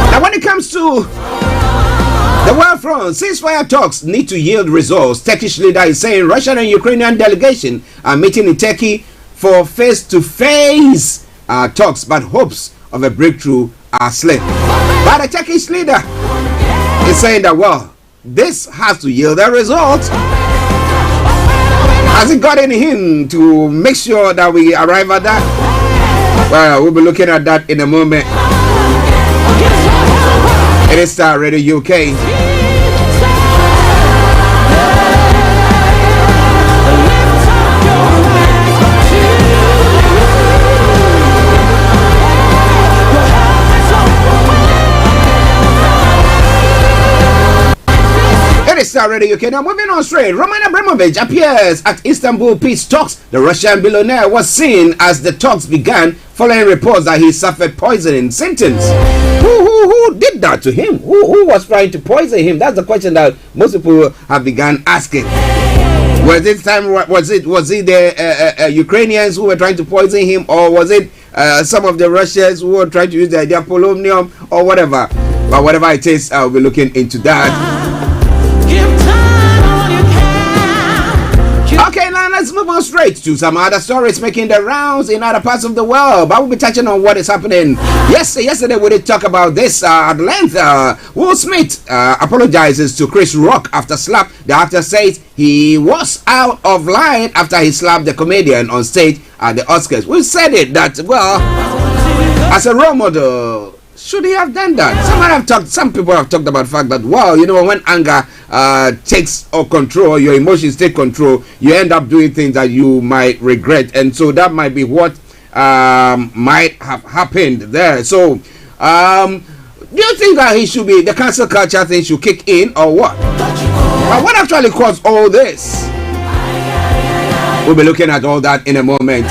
Now, when it comes to the war front, ceasefire talks need to yield results. Turkish leader is saying Russian and Ukrainian delegation are meeting in Turkey for face-to-face talks, but hopes of a breakthrough are slim. But the Turkish leader is saying that, well, this has to yield a result. Has it got in him to make sure that we arrive at that? Well, we'll be looking at that in a moment. It is Starr Radio UK. Starr Radio UK. Now moving on straight, Roman Abramovich appears at Istanbul peace talks. The Russian billionaire was seen as the talks began following reports that he suffered poisoning symptoms. Who did that to him? Who was trying to poison him? That's the question that most people have begun asking. Was it the Ukrainians who were trying to poison him, or was it some of the Russians who were trying to use their polonium or whatever? But whatever it is, I'll be looking into that. Okay, now let's move on straight to some other stories making the rounds in other parts of the world. But we'll be touching on what is happening. Yesterday we did talk about this at length. Will Smith apologizes to Chris Rock after slap. The actor says he was out of line after he slapped the comedian on stage at the Oscars. We said it that, well, as a role model, should he have done that? Some people have talked about the fact that, well, you know, when anger takes control, your emotions take control, you end up doing things that you might regret, and so that might be what might have happened there. So, do you think that the cancel culture thing should kick in, or what? What actually caused all this? We'll be looking at all that in a moment.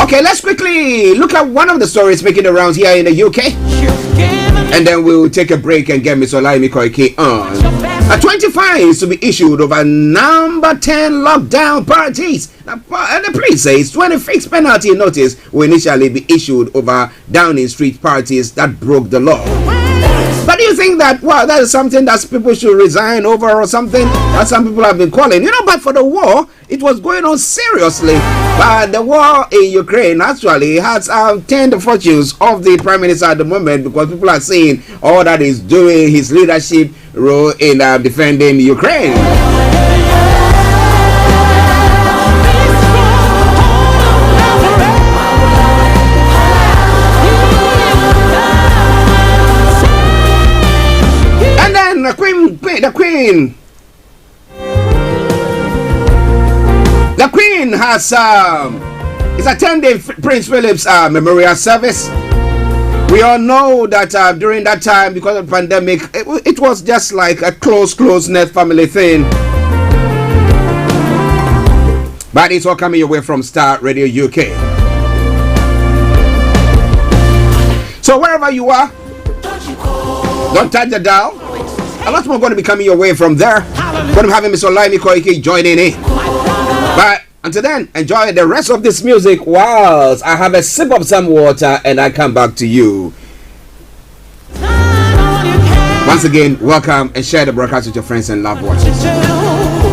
Okay, let's quickly look at one of the stories making the rounds here in the UK. And then we'll take a break and get Miss Olayomi on. 20 fines to be issued over number 10 lockdown parties. And the police says 20 fixed penalty notice will initially be issued over Downing Street parties that broke the law. But do you think that, well, that is something that people should resign over or something? That some people have been calling. You know, but for the war, it was going on seriously. But the war in Ukraine actually has turned the fortunes of the Prime Minister at the moment, because people are seeing all that he's doing, his leadership role in defending Ukraine. The Queen has is attending Prince Philip's memorial service. We all know that during that time, because of the pandemic, it was just like a close-knit family thing. But it's all coming away from Starr Radio UK. So wherever you are, don't touch the dial. A lot more going to be coming your way from there. But I'm having Mr. Olayomi joining in. But until then, enjoy the rest of this music whilst I have a sip of some water and I come back to you. Once again, welcome and share the broadcast with your friends and loved ones. Hold on,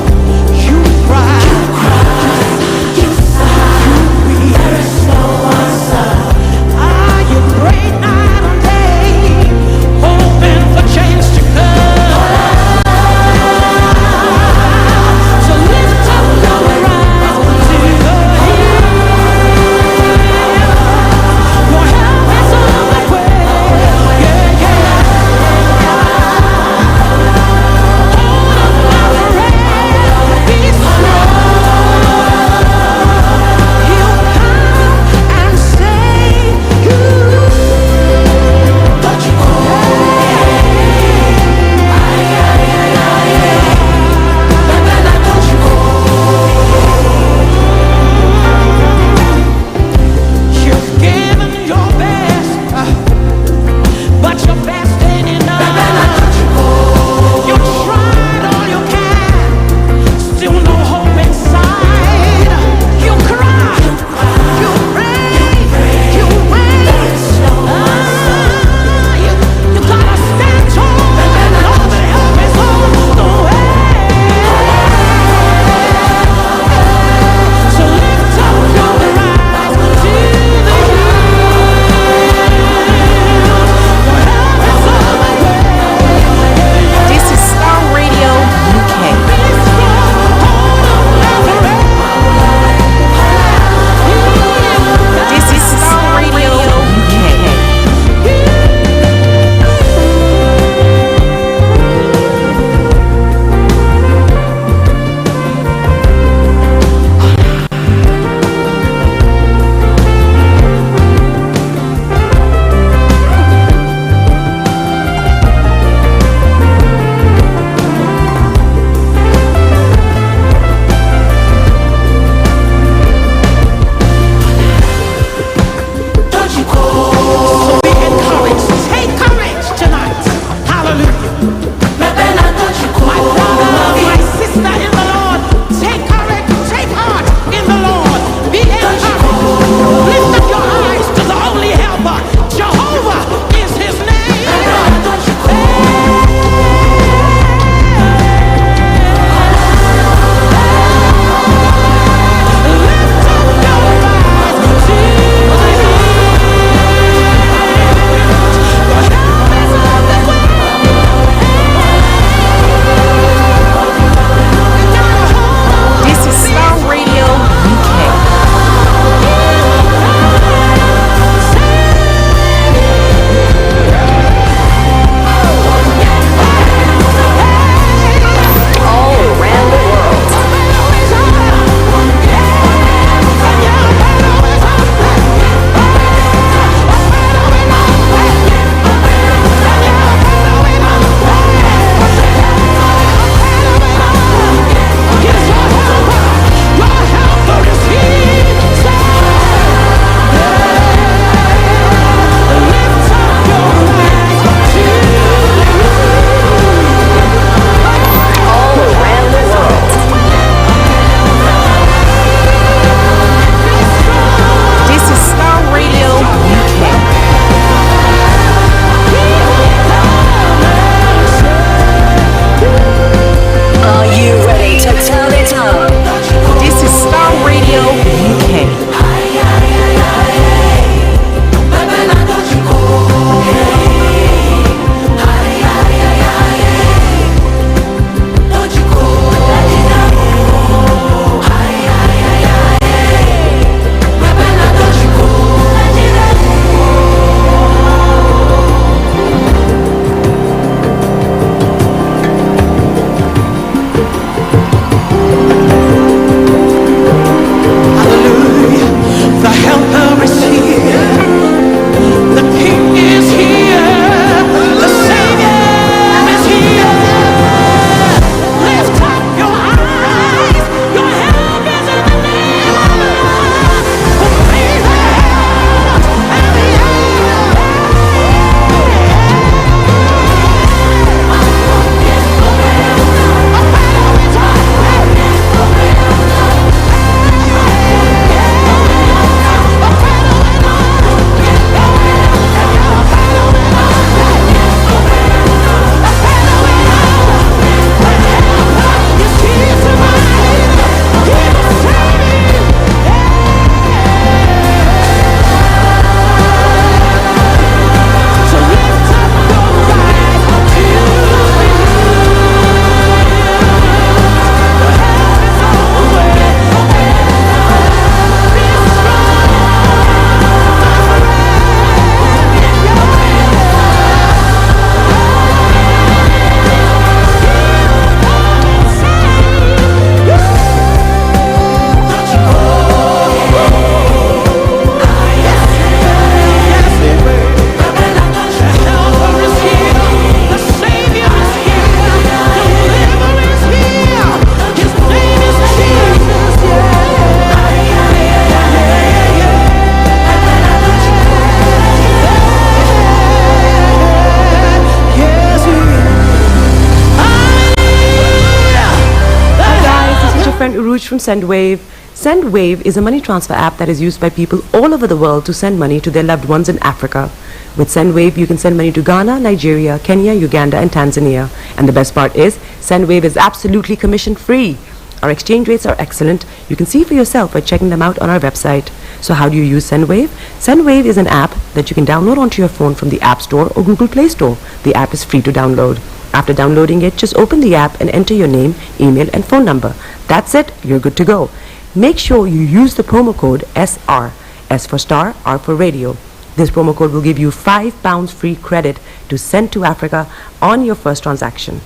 from SendWave. SendWave is a money transfer app that is used by people all over the world to send money to their loved ones in Africa. With SendWave, you can send money to Ghana, Nigeria, Kenya, Uganda, and Tanzania. And the best part is, SendWave is absolutely commission-free. Our exchange rates are excellent. You can see for yourself by checking them out on our website. So how do you use SendWave? SendWave is an app that you can download onto your phone from the App Store or Google Play Store. The app is free to download. After downloading it, just open the app and enter your name, email, and phone number. That's it. You're good to go. Make sure you use the promo code SR. S for Starr, R for Radio. This promo code will give you £5 free credit to send to Africa on your first transaction.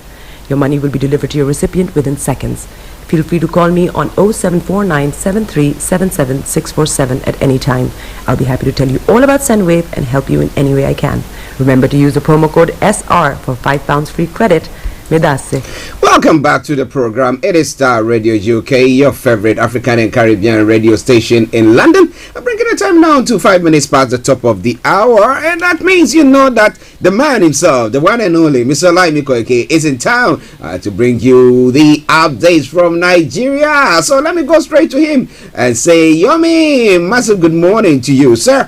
Your money will be delivered to your recipient within seconds. Feel free to call me on 0749 7377 647 at any time. I'll be happy to tell you all about SendWave and help you in any way I can. Remember to use the promo code SR for £5 free credit. Welcome back to the program. It is Starr Radio UK, your favorite African and Caribbean radio station in London. I'm bringing the time now to 5 minutes past the top of the hour, and that means you know that the man himself, the one and only Mr. Olayomi Koike, is in town to bring you the updates from Nigeria. So let me go straight to him and say, Yomi, massive good morning to you, sir.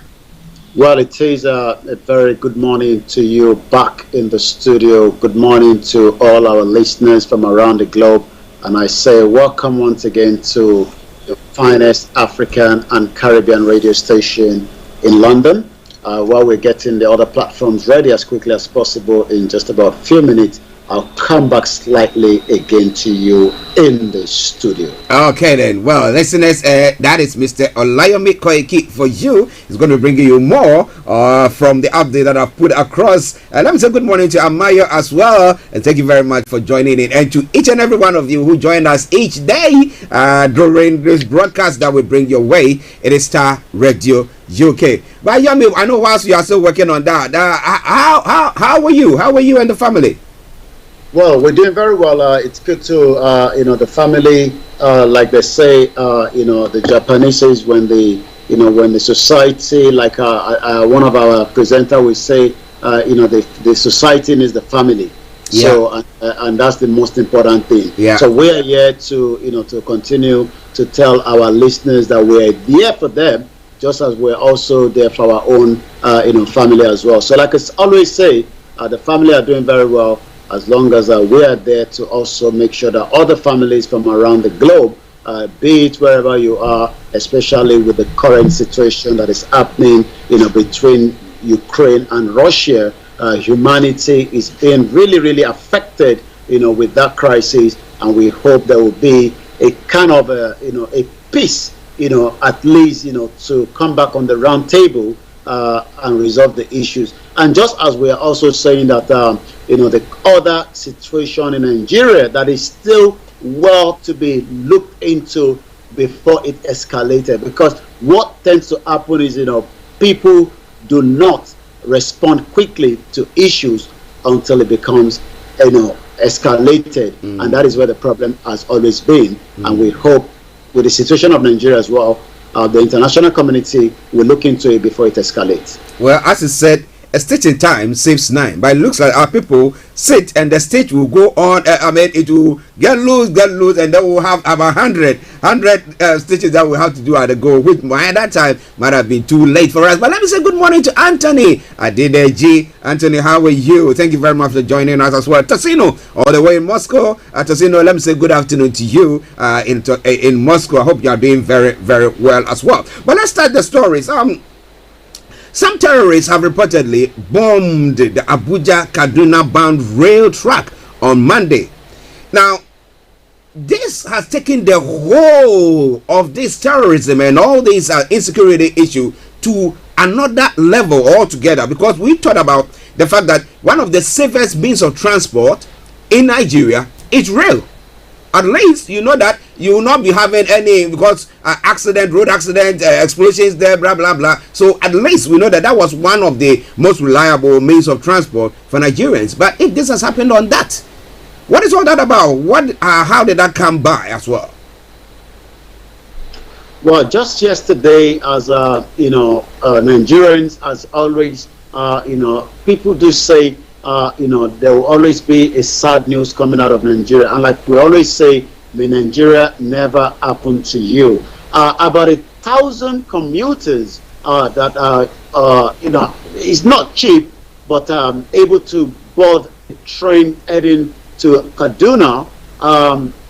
Well, it is a very good morning to you back in the studio. Good morning to all our listeners from around the globe. And I say welcome once again to the finest African and Caribbean radio station in London. While we're getting the other platforms ready as quickly as possible in just about a few minutes, I'll come back slightly again to you in the studio. Okay then. Well, listeners, that is Mr. Olayomi Koike for you. He's going to bring you more from the update that I've put across. Let me say good morning to Amaya as well. And thank you very much for joining in. And to each and every one of you who join us each day during this broadcast that we bring your way. It is Starr Radio UK. But Yomi, I know whilst you are still working on that, how are you? How are you and the family? Well, we're doing very well. It's good to, the family, like they say, the Japanese says when the society, like one of our presenters will say, the society is the family. Yeah. So, and that's the most important thing. Yeah. So we are here to, to continue to tell our listeners that we're there for them, just as we're also there for our own, family as well. So like I always say, the family are doing very well, as long as we are there to also make sure that other families from around the globe, be it wherever you are, especially with the current situation that is happening, between Ukraine and Russia, humanity is being really, really affected, with that crisis, and we hope there will be a kind of, a peace, at least, to come back on the round table and resolve the issues. And just as we are also saying that, the other situation in Nigeria that is still well to be looked into before it escalated. Because what tends to happen is, people do not respond quickly to issues until it becomes, escalated. And that is where the problem has always been. And we hope with the situation of Nigeria as well, the international community will look into it before it escalates. Well, as you said, a stitch in time saves 9. But it looks like our people sit and the stitch will go on. It will get loose, and then we'll have about 100 stitches that we'll have to do at the goal, which by that time might have been too late for us. But let me say good morning to Anthony. Anthony, how are you? Thank you very much for joining us as well. Tassino, all the way in Moscow. Tassino, let me say good afternoon to you in Moscow. I hope you are doing very, very well as well. But let's start the stories. Some terrorists have reportedly bombed the Abuja-Kaduna bound rail track on Monday. Now, this has taken the whole of this terrorism and all these insecurity issue to another level altogether, because we talked about the fact that one of the safest means of transport in Nigeria is rail. At least you know that you will not be having any, because road accident, explosions there, blah blah blah. So at least we know that that was one of the most reliable means of transport for Nigerians. But if this has happened on that, what is all that about? How did that come by as well? Well, just yesterday, as Nigerians, as always, people do say, there will always be a sad news coming out of Nigeria. And like we always say, may Nigeria never happen to you. About 1,000 commuters that are, it's not cheap, but able to board a train heading to Kaduna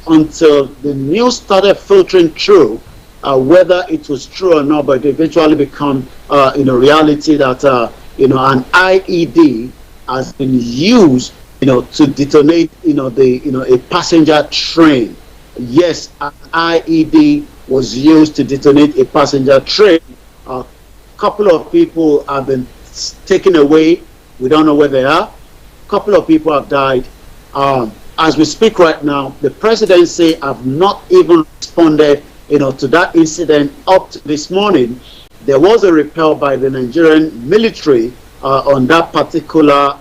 until the news started filtering through. Whether it was true or not, but it eventually become reality that an IED has been used to detonate a passenger train. Yes, an IED was used to detonate a passenger train. A couple of people have been taken away. We don't know where they are. A couple of people have died. As we speak right now, the presidency have not even responded to that incident up to this morning. There was a repel by the Nigerian military on that particular,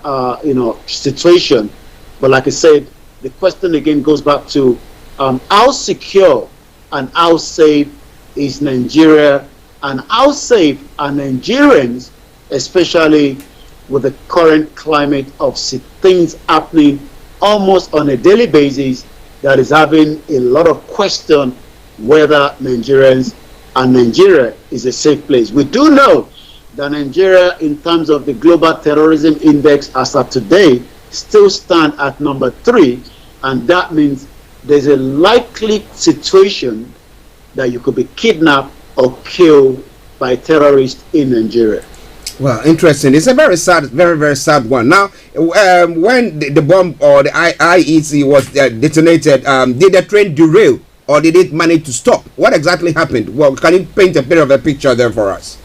situation. But like I said, the question again goes back to how secure and how safe is Nigeria, and how safe are Nigerians, especially with the current climate of things happening almost on a daily basis that is having a lot of question whether Nigerians and Nigeria is a safe place. We do know that Nigeria, in terms of the global terrorism index as of today, still stand at number 3, and that means there's a likely situation that you could be kidnapped or killed by terrorists in Nigeria. Well, interesting. It's a very sad, very, very sad one. Now, when the bomb or the IEC was detonated, did the train derail or did it manage to stop? What exactly happened? Well, can you paint a bit of a picture there for us?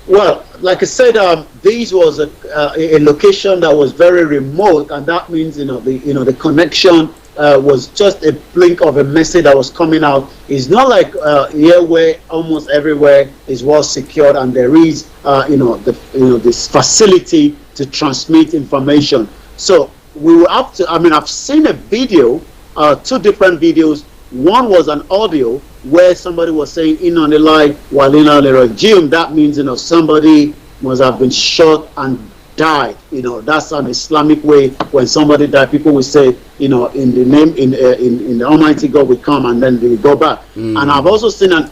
Well, like I said, this was a location that was very remote, and that means the connection was just a blink of a message that was coming out. It's not like here where almost everywhere is well secured and there is this facility to transmit information. So we were up to. I mean, I've seen a video, 2 different videos. One was an audio where somebody was saying in on the line while in on the regime. That means somebody must have been shot and died. That's an Islamic way. When somebody died, people will say, in the name in the Almighty God we come, and then they will go back. And I've also seen a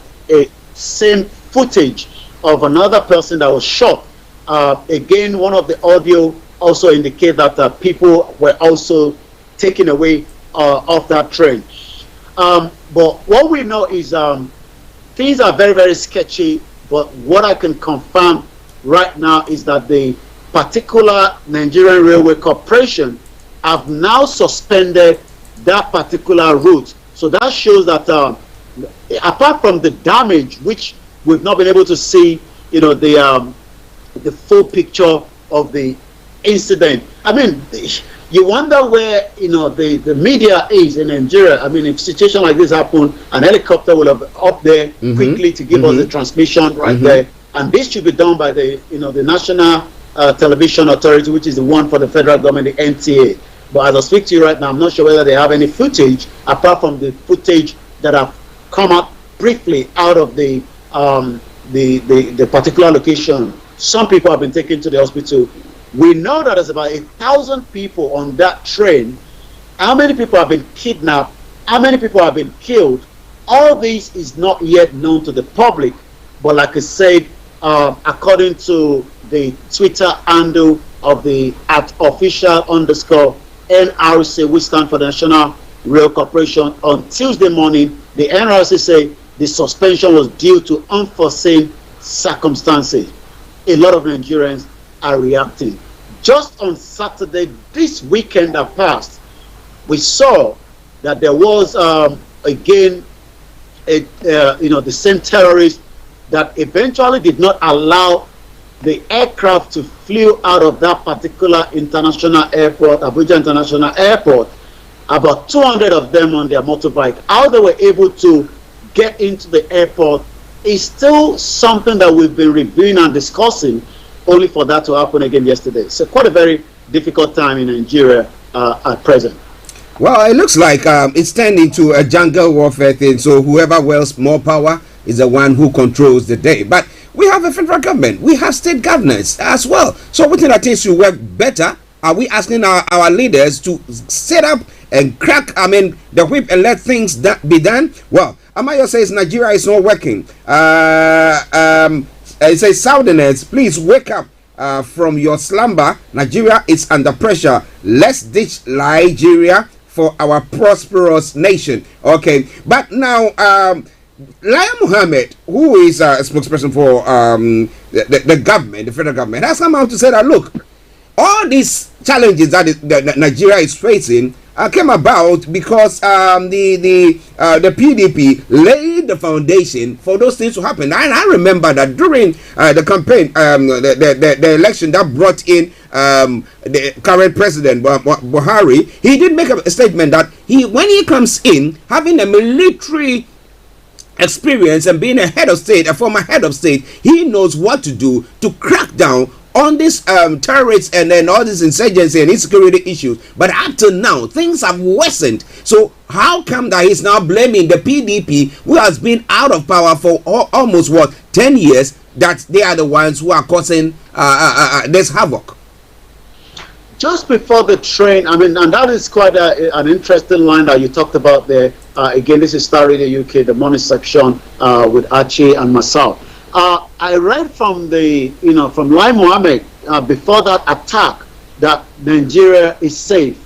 same footage of another person that was shot. Again, one of the audio also indicate that people were also taken away off that train. But what we know is things are very, very sketchy. But what I can confirm right now is that the particular Nigerian Railway Corporation have now suspended that particular route. So that shows that apart from the damage, which we've not been able to see, the full picture of the incident. I mean, you wonder where the media is in Nigeria. I mean, if a situation like this happened, an helicopter will have up there quickly to give us the transmission right there, and this should be done by the the National Television Authority, which is the one for the federal government, the NTA. But as I speak to you right now, I'm not sure whether they have any footage apart from the footage that have come up briefly out of the particular location. Some people have been taken to the hospital. We know that there's about 1,000 people on that train. How many people have been kidnapped? How many people have been killed? All this is not yet known to the public. But like I said, according to the Twitter handle of the @official_NRC, which stands for the National Rail Corporation, on Tuesday morning, the NRC said the suspension was due to unforeseen circumstances. A lot of Nigerians are reacting. Just on Saturday, this weekend that passed, we saw that there was again the same terrorist that eventually did not allow the aircraft to flew out of that particular international airport, Abuja International Airport. About 200 of them on their motorbike. How they were able to get into the airport is still something that we've been reviewing and discussing, only for that to happen again yesterday. So quite a very difficult time in Nigeria at present. Well, it looks like it's turned into a jungle warfare thing. So whoever wields more power is the one who controls the day. But we have a federal government. We have state governors as well. So we think that things should work better. Are we asking our leaders to set up and crack, the whip and let things be done? Well, Amayo says Nigeria is not working. It says Southerners, please wake up from your slumber. Nigeria is under pressure. Let's ditch Nigeria for our prosperous nation. Okay, but now Lai Mohammed, who is a spokesperson for the government, the federal government, has come out to say that, look, all these challenges that Nigeria is facing came about because the PDP laid the foundation for those things to happen. And I remember that during the campaign, the election that brought in the current president Buhari, he did make a statement that when he comes in, having a military experience and being a former head of state, he knows what to do to crack down on these terrorists and then all this insurgency and insecurity issues. But up to now, things have worsened. So how come that he's now blaming the PDP, who has been out of power for almost 10 years, that they are the ones who are causing this havoc? Just before the train, and that is quite an interesting line that you talked about there. Again, this is Starr Radio UK, the morning section with Archie and myself. I read from from Lai Mohammed before that attack that Nigeria is safe,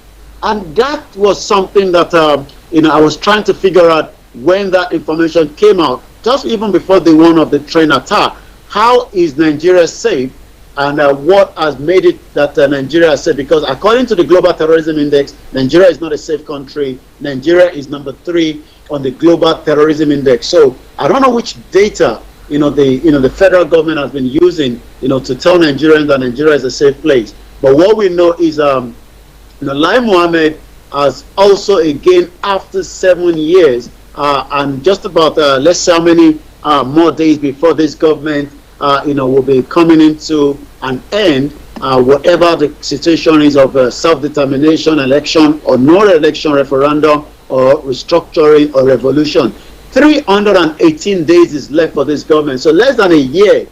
and that was something that I was trying to figure out when that information came out, just even before the one of the train attack. How is Nigeria safe, and what has made it that Nigeria is safe? Because according to the Global Terrorism Index, Nigeria is not a safe country. Nigeria is number 3 on the Global Terrorism Index. So I don't know which data the federal government has been using, to tell Nigerians that Nigeria is a safe place. But what we know is, Lai Mohammed has also, again, after 7 years, and just about, let's say how many more days before this government, will be coming into an end, whatever the situation is of self-determination election or no election referendum or restructuring or revolution. 318 days is left for this government, so less than a year,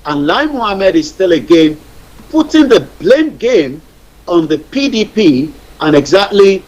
and Lai Mohammed is still again putting the blame game on the PDP and exactly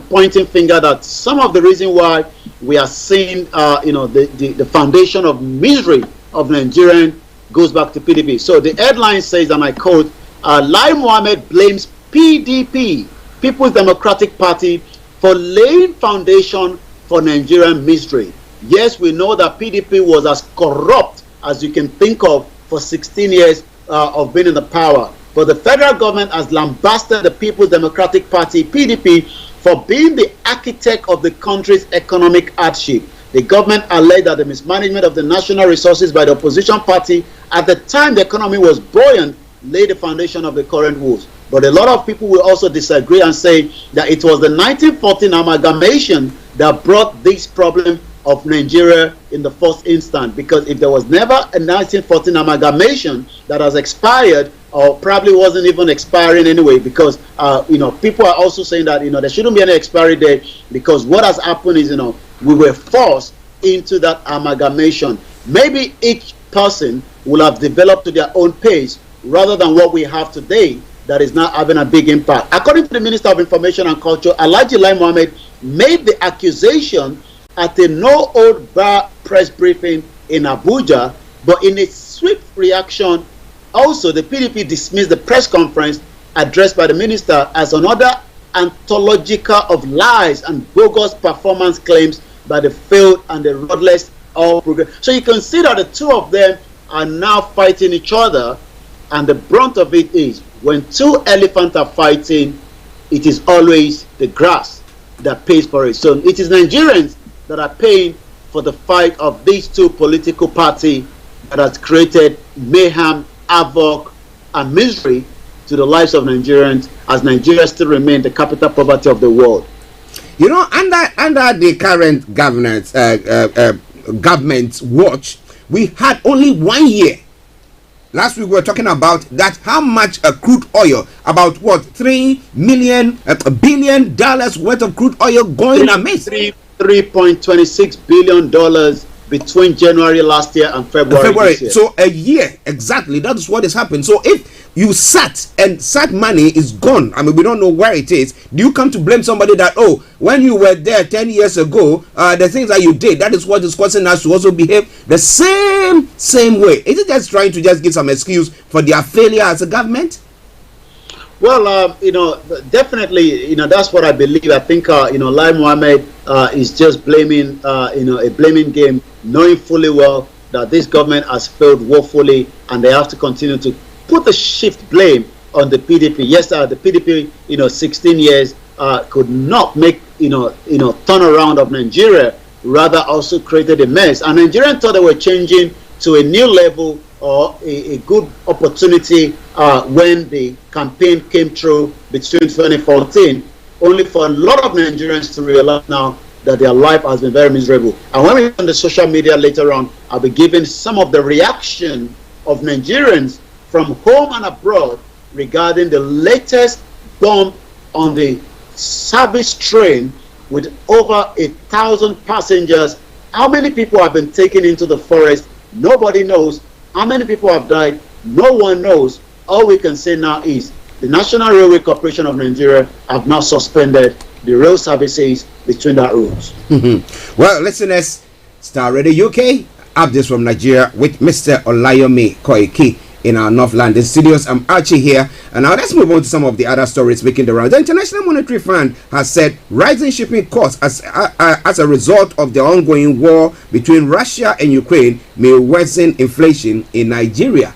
pointing finger that some of the reason why we are seeing the foundation of misery of Nigerian goes back to PDP. So the headline says, and I quote, Lai Mohammed blames PDP, People's Democratic Party, for laying foundation for Nigerian misery. Yes, we know that PDP was as corrupt as you can think of for 16 years of being in the power. But the federal government has lambasted the People's Democratic Party, PDP, for being the architect of the country's economic hardship. The government alleged that the mismanagement of the national resources by the opposition party at the time the economy was buoyant laid the foundation of the current woes. But a lot of people will also disagree and say that it was the 1914 amalgamation that brought this problem of Nigeria in the first instance. Because if there was never a 1914 amalgamation that has expired, or probably wasn't even expiring anyway, because people are also saying that there shouldn't be any expiry date, because what has happened is we were forced into that amalgamation. Maybe each person will have developed to their own pace rather than what we have today that is not having a big impact. According to the Minister of Information and Culture, Alhaji Lai Mohammed made the accusation at a no-hold-bar press briefing in Abuja, but in a swift reaction, also the PDP dismissed the press conference addressed by the minister as another anthological of lies and bogus performance claims by the failed and the ruthless all program. So you can see that the two of them are now fighting each other, and the brunt of it is when two elephants are fighting, it is always the grass that pays for it. So it is Nigerians that are paying for the fight of these two political parties that has created mayhem, havoc, and misery to the lives of Nigerians, as Nigeria still remains the capital poverty of the world. Under the current government's watch, we had only 1 year. Last week we were talking about that, how much crude oil, about what, $3 billion worth of crude oil going amiss. $3.26 billion between January last year and February this year. So a year, exactly. That is what has happened. So if you sat and sat money is gone, I mean, we don't know where it is, do you come to blame somebody that, oh, when you were there 10 years ago, the things that you did, that is what is causing us to also behave the same way? Is it just trying to just give some excuse for their failure as a government? Well, definitely, that's what I believe. I think, Lai Mohammed is just blaming, a blaming game, knowing fully well that this government has failed woefully, and they have to continue to put the shift blame on the PDP. Yes, the PDP, 16 years could not make, turnaround of Nigeria, rather also created a mess. And Nigerians thought they were changing to a new level or a good opportunity when the campaign came through between 2014, only for a lot of Nigerians to realize now that their life has been very miserable. And when we're on the social media later on, I'll be giving some of the reaction of Nigerians from home and abroad regarding the latest bomb on the service train with over 1,000 passengers. How many people have been taken into the forest? Nobody knows. How many people have died? No one knows. All we can say now is the National Railway Corporation of Nigeria have now suspended the rail services between that routes. Well, listeners, Star Radio UK, updates from Nigeria with Mr. Olayomi Koiki in our North London studios. I'm Archie here, and now let's move on to some of the other stories making the round. The International Monetary Fund has said rising shipping costs as a result of the ongoing war between Russia and Ukraine may worsen inflation in Nigeria.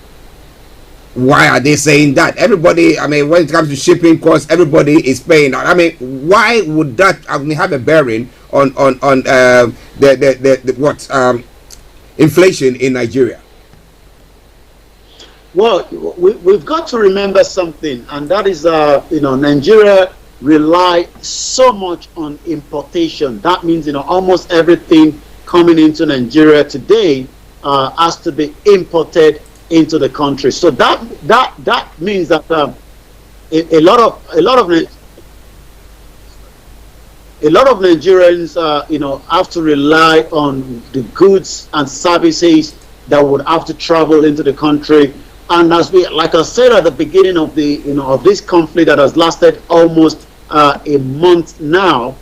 Why are they saying that? Everybody, I mean, when it comes to shipping costs, everybody is paying. I mean, why would that have a bearing on inflation in Nigeria? Well, we've got to remember something, and that is, Nigeria rely so much on importation. That means, almost everything coming into Nigeria today has to be imported into the country. So that means that a lot of Nigerians, have to rely on the goods and services that would have to travel into the country. And as like I said at the beginning of the of this conflict that has lasted almost a month now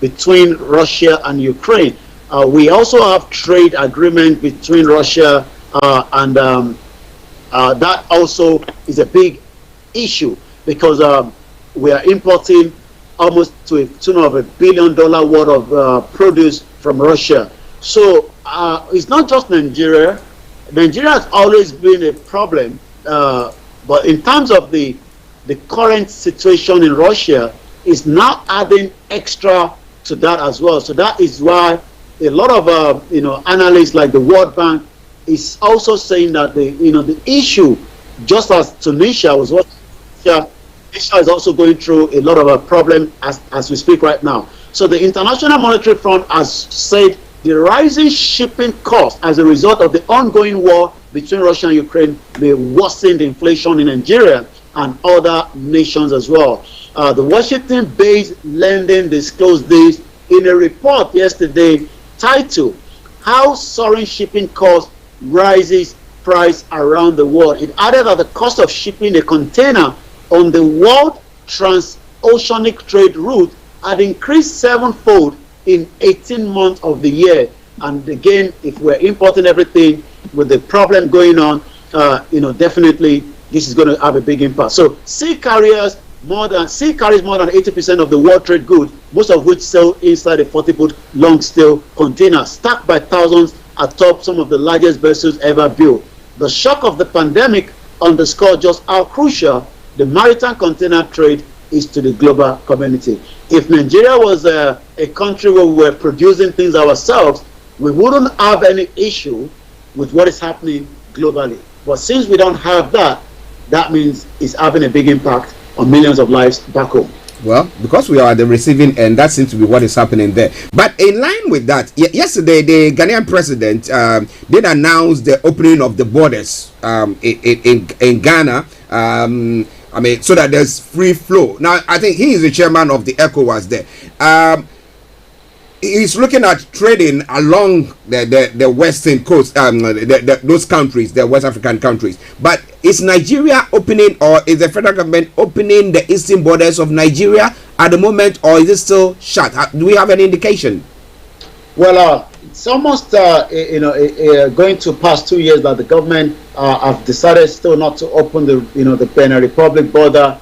between Russia and Ukraine, we also have trade agreement between Russia and that also is a big issue because we are importing almost to a tune of $1 billion worth of produce from Russia. So it's not just Nigeria. Nigeria has always been a problem, but in terms of the current situation in Russia, is now adding extra to that as well. So that is why a lot of analysts like the World Bank is also saying that the issue, just as Tunisia was what Tunisia is also going through a lot of a problem as we speak right now. So the International Monetary Fund has said the rising shipping costs as a result of the ongoing war between Russia and Ukraine may worsen the inflation in Nigeria and other nations as well. The Washington-based lending disclosed this in a report yesterday titled "How Soaring Shipping Costs Rises Price Around the World." It added that the cost of shipping a container on the world transoceanic trade route had increased sevenfold in 18 months of the year. And again, if we're importing everything with the problem going on, definitely this is going to have a big impact. So sea carries more than 80% of the world trade goods, most of which sail inside a 40-foot long steel container, stacked by thousands atop some of the largest vessels ever built. The shock of the pandemic underscored just how crucial the maritime container trade is to the global community. If Nigeria was a country where we were producing things ourselves, we wouldn't have any issue with what is happening globally. But since we don't have that, that means it's having a big impact on millions of lives back home. Well, because we are at the receiving end, that seems to be what is happening there. But in line with that, yesterday the Ghanaian president did announce the opening of the borders in Ghana. So that there's free flow. Now, I think he is the chairman of the ECOWAS there. he's looking at trading along the western coast, those countries, the West African countries. But is Nigeria opening, or is the federal government opening the eastern borders of Nigeria at the moment, or is it still shut? Do we have any indication? Well, it's almost going to pass 2 years that the government have decided still not to open the Benin Republic border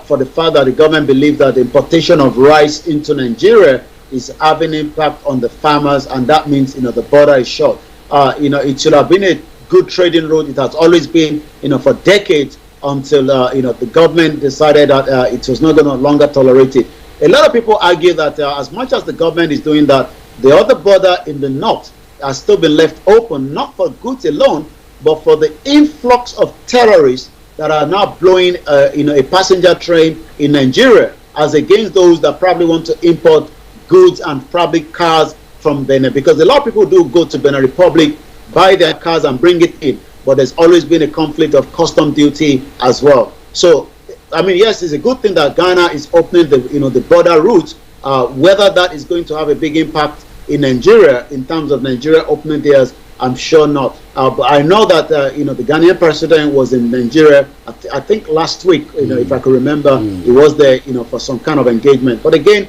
for the fact that the government believes that the importation of rice into Nigeria is having impact on the farmers, and that means the border is shut. It should have been a good trading route. It has always been for decades until the government decided that it was not going to longer tolerate it. A lot of people argue that as much as the government is doing that, the other border in the north has still been left open, not for goods alone, but for the influx of terrorists that are now blowing a passenger train in Nigeria, as against those that probably want to import goods and probably cars from Benin, because a lot of people do go to Benin Republic, buy their cars and bring it in, but there's always been a conflict of custom duty as well. So I mean, yes, it's a good thing that Ghana is opening the border route. Whether that is going to have a big impact in Nigeria in terms of Nigeria opening theirs, I'm sure not. But I know that the Ghanaian president was in Nigeria. I think last week, if I could remember, he was there, for some kind of engagement. But again,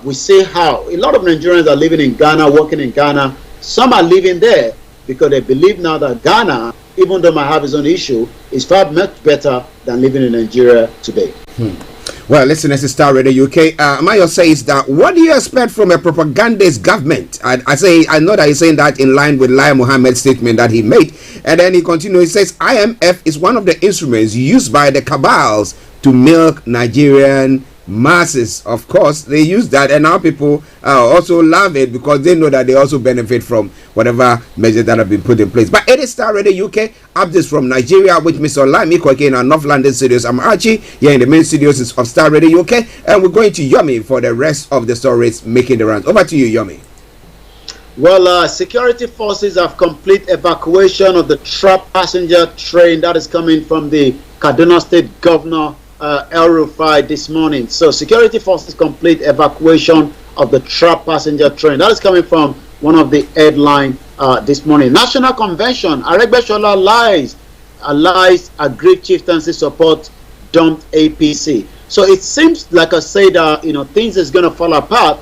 we see how a lot of Nigerians are living in Ghana, working in Ghana. Some are living there because they believe now that Ghana, even though might have its own issue, is far much better than living in Nigeria today. Well, listen, this is Starr Radio UK. Mayo says that, what do you expect from a propagandist government? I know that he's saying that in line with Lai Mohammed's statement that he made. And then he continues, he says, IMF is one of the instruments used by the cabals to milk Nigerian masses. Of course, they use that, and now people also love it because they know that they also benefit from whatever measures that have been put in place. But it is Starr Radio UK, updates from Nigeria, with Mr. Olayomi Kojo in our North London studios. I'm Archie, here in the main studios of Starr Radio UK, and we're going to Yomi for the rest of the stories making the rounds. Over to you, Yomi. Well, security forces have complete evacuation of the trapped passenger train that is coming from the Kaduna State Governor El Rufai this morning. So security forces complete evacuation of the trapped passenger train. That is coming from one of the headline this morning. National Convention, Aregbesola allies agreed chieftaincy support dumped APC. So it seems like I said, things is going to fall apart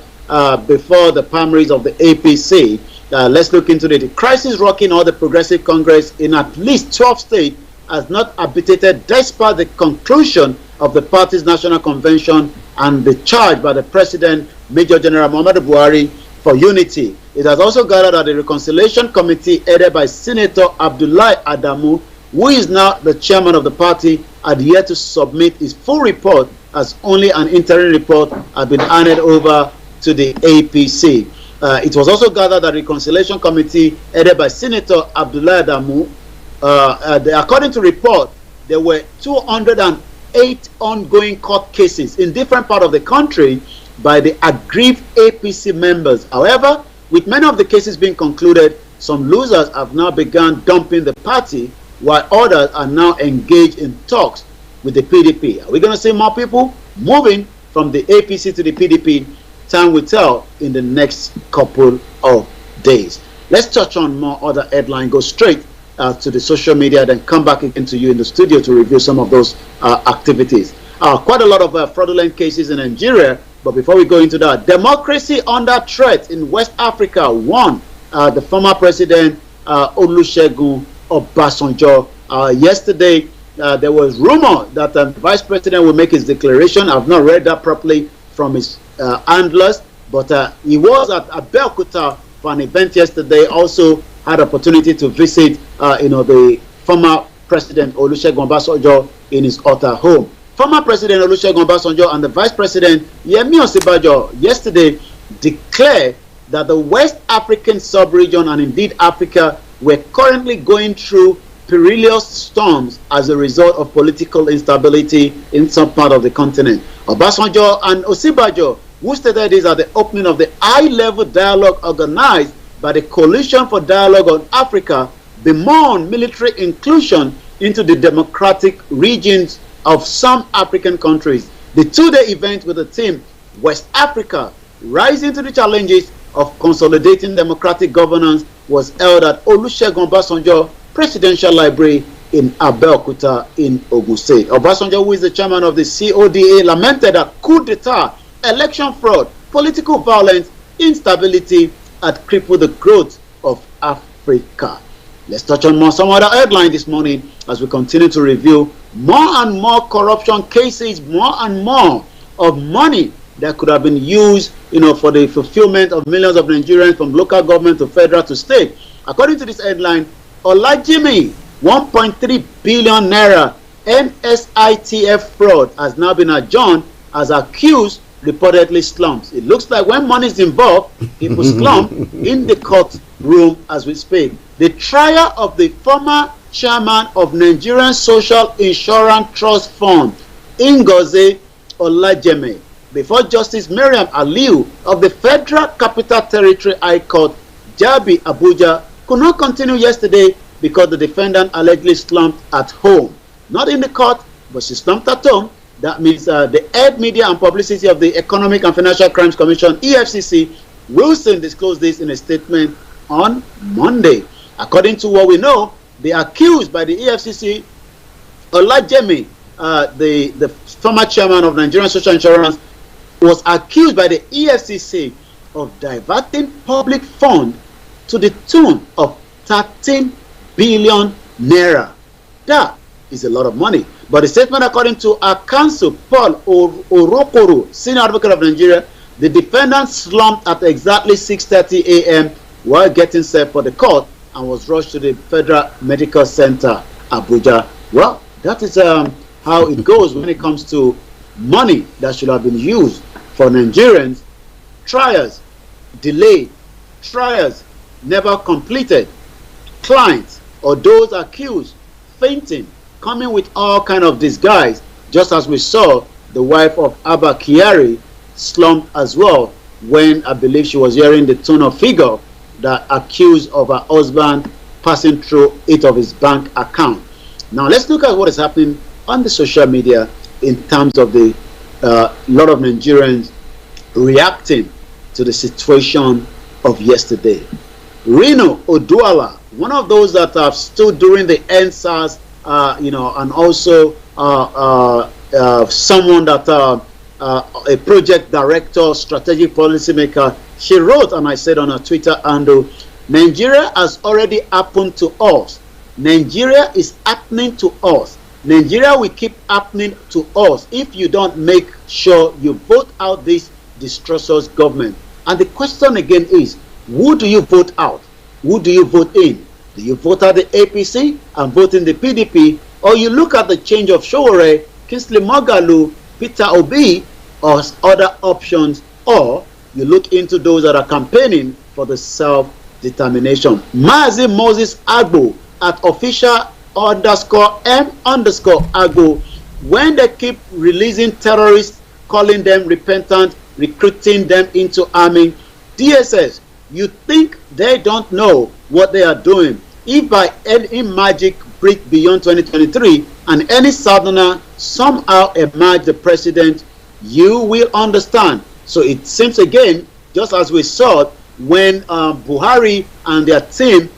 before the primaries of the APC. Let's look into the crisis rocking all the Progressive Congress in at least 12 states has not abated despite the conclusion of the party's national convention and the charge by the president, Major General Muhammadu Buhari, for unity. It has also gathered that the reconciliation committee headed by Senator Abdullahi Adamu, who is now the chairman of the party, had yet to submit his full report, as only an interim report had been handed over to the APC. It was also gathered that the reconciliation committee headed by Senator Abdullahi Adamu, according to report, there were 208 ongoing court cases in different parts of the country by the aggrieved APC members. However, with many of the cases being concluded, some losers have now begun dumping the party, while others are now engaged in talks with the PDP. Are we going to see more people moving from the APC to the PDP? Time will tell in the next couple of days. Let's touch on more other headlines. Go straight to the social media, then come back again to you in the studio to review some of those activities. Quite a lot of fraudulent cases in Nigeria, but before we go into that, democracy under threat in West Africa. One, the former president Olusegun Obasanjo. Yesterday, there was rumor that the vice president will make his declaration. I've not read that properly from his handlers, but he was at Abeokuta for an event yesterday. Also had opportunity to visit the former president Olusegun Obasanjo in his utter home. Former president Olusegun Obasanjo and the vice president Yemi Osinbajo yesterday declared that the West African sub-region and indeed Africa were currently going through perilous storms as a result of political instability in some part of the continent. Obasanjo and Osinbajo, who stated this at the opening of the high-level dialogue organized by the Coalition for Dialogue on Africa, bemoaned military inclusion into the democratic regions of some African countries. The two-day event with the theme West Africa, rising to the challenges of consolidating democratic governance was held at Olusegun Obasanjo Presidential Library in Abeokuta in Ogun State. Obasanjo, who is the chairman of the CODA, lamented that coup d'etat, election fraud, political violence, instability had crippled the growth of Africa. Let's touch on some other headline this morning as we continue to review more and more corruption cases, more and more of money that could have been used, for the fulfillment of millions of Nigerians from local government to federal to state. According to this headline, Olayomi, 1.3 billion naira NSITF fraud has now been adjourned as accused reportedly slumps. It looks like when money is involved, people slump in the courtroom as we speak. The trial of the former chairman of Nigerian Social Insurance Trust Fund, Ngozi Olayomi, before Justice Mariam Aliu of the Federal Capital Territory High Court, Jabi, Abuja, could not continue yesterday because the defendant allegedly slumped at home. Not in the court, but she slumped at home. That means the head media and publicity of the Economic and Financial Crimes Commission, EFCC, will soon disclose this in a statement on Monday. According to what we know, the accused by the EFCC, Olayomi, the former chairman of Nigerian Social Insurance, was accused by the EFCC of diverting public funds to the tune of 13 billion naira. That is a lot of money. But the statement, according to our counsel, Paul Orokoro, senior advocate of Nigeria, the defendant slumped at exactly 6:30 a.m. while getting set for the court and was rushed to the Federal Medical Center, Abuja. Well, that is how it goes when it comes to money that should have been used for Nigerians. Trials delayed, trials never completed, clients or those accused fainting, coming with all kind of disguise, just as we saw the wife of Abba Kyari slumped as well when I believe she was hearing the tone of figure that accused of her husband passing through it of his bank account. Now let's look at what is happening on the social media in terms of the lot of Nigerians reacting to the situation of yesterday. Reno Oduala, one of those that have stood during the NSAS, and also someone that a project director, strategic policymaker, she wrote, and I said on her Twitter handle, Nigeria has already happened to us. Nigeria is happening to us. Nigeria will keep happening to us if you don't make sure you vote out this disastrous government. And the question again is, who do you vote out? Who do you vote in? Do you vote out the APC and vote in the PDP? Or you look at the change of Showore, Kingsley Moghalu, Peter Obi, or other options, or you look into those that are campaigning for the self-determination. Mazi Moses Agbo at official_M_Agbo, when they keep releasing terrorists, calling them repentant, recruiting them into army, DSS, you think they don't know what they are doing? If by any magic break beyond 2023 and any southerner somehow emerge the president, you will understand. So it seems again, just as we saw when Buhari and their team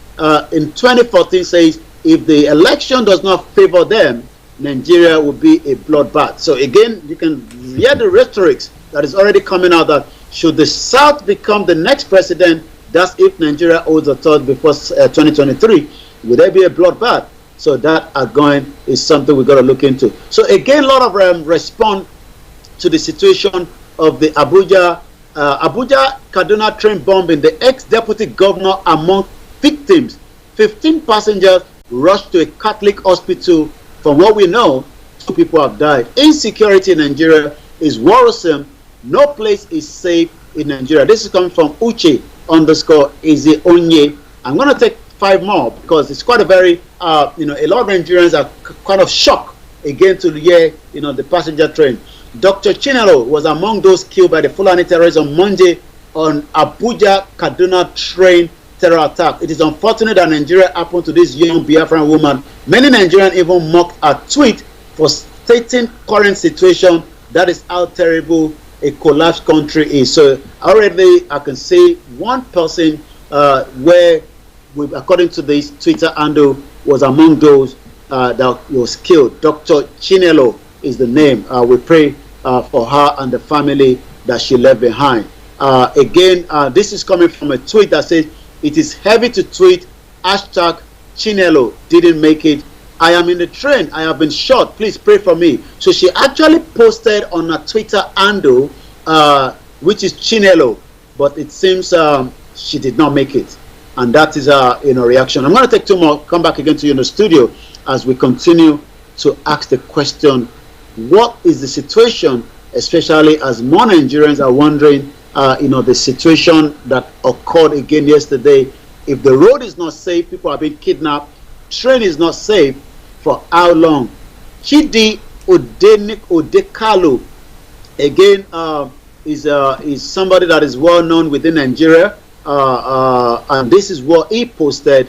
in 2014 says, if the election does not favor them, Nigeria will be a bloodbath. So again, you can hear the rhetoric that is already coming out that should the South become the next president, that's if Nigeria holds the third before 2023, will there be a bloodbath? So that again is something we got to look into. So again, a lot of respond to the situation of the Abuja Kaduna train bombing. The ex-deputy governor among victims, 15 passengers rushed to a Catholic hospital. From what we know, 2 people have died. Insecurity in Nigeria is worrisome. No place is safe in Nigeria. This is coming from Uche_Eze-Onye. I'm going to take 5 more because it's quite a very, a lot of Nigerians are kind of shocked again to hear, the passenger train. Dr. Chinelo was among those killed by the Fulani terrorists on Monday on Abuja Kaduna train terror attack. It is unfortunate that Nigeria happened to this young Biafran woman. Many Nigerians even mocked a tweet for stating current situation. That is how terrible a collapsed country is. So already I can see one person where, according to this Twitter handle, was among those that was killed. Dr. Chinelo is the name. We pray for her and the family that she left behind. Again, this is coming from a tweet that says, it is heavy to tweet, hashtag Chinelo didn't make it. I am in the train. I have been shot. Please pray for me. So she actually posted on a Twitter handle, which is Chinelo, but it seems she did not make it. And that is a reaction. I'm going to take two more, come back again to you in the studio as we continue to ask the question, what is the situation, especially as more Nigerians are wondering, the situation that occurred again yesterday. If the road is not safe, people are being kidnapped, train is not safe, for how long? Chidi Odekalu, again, is somebody that is well known within Nigeria, and this is what he posted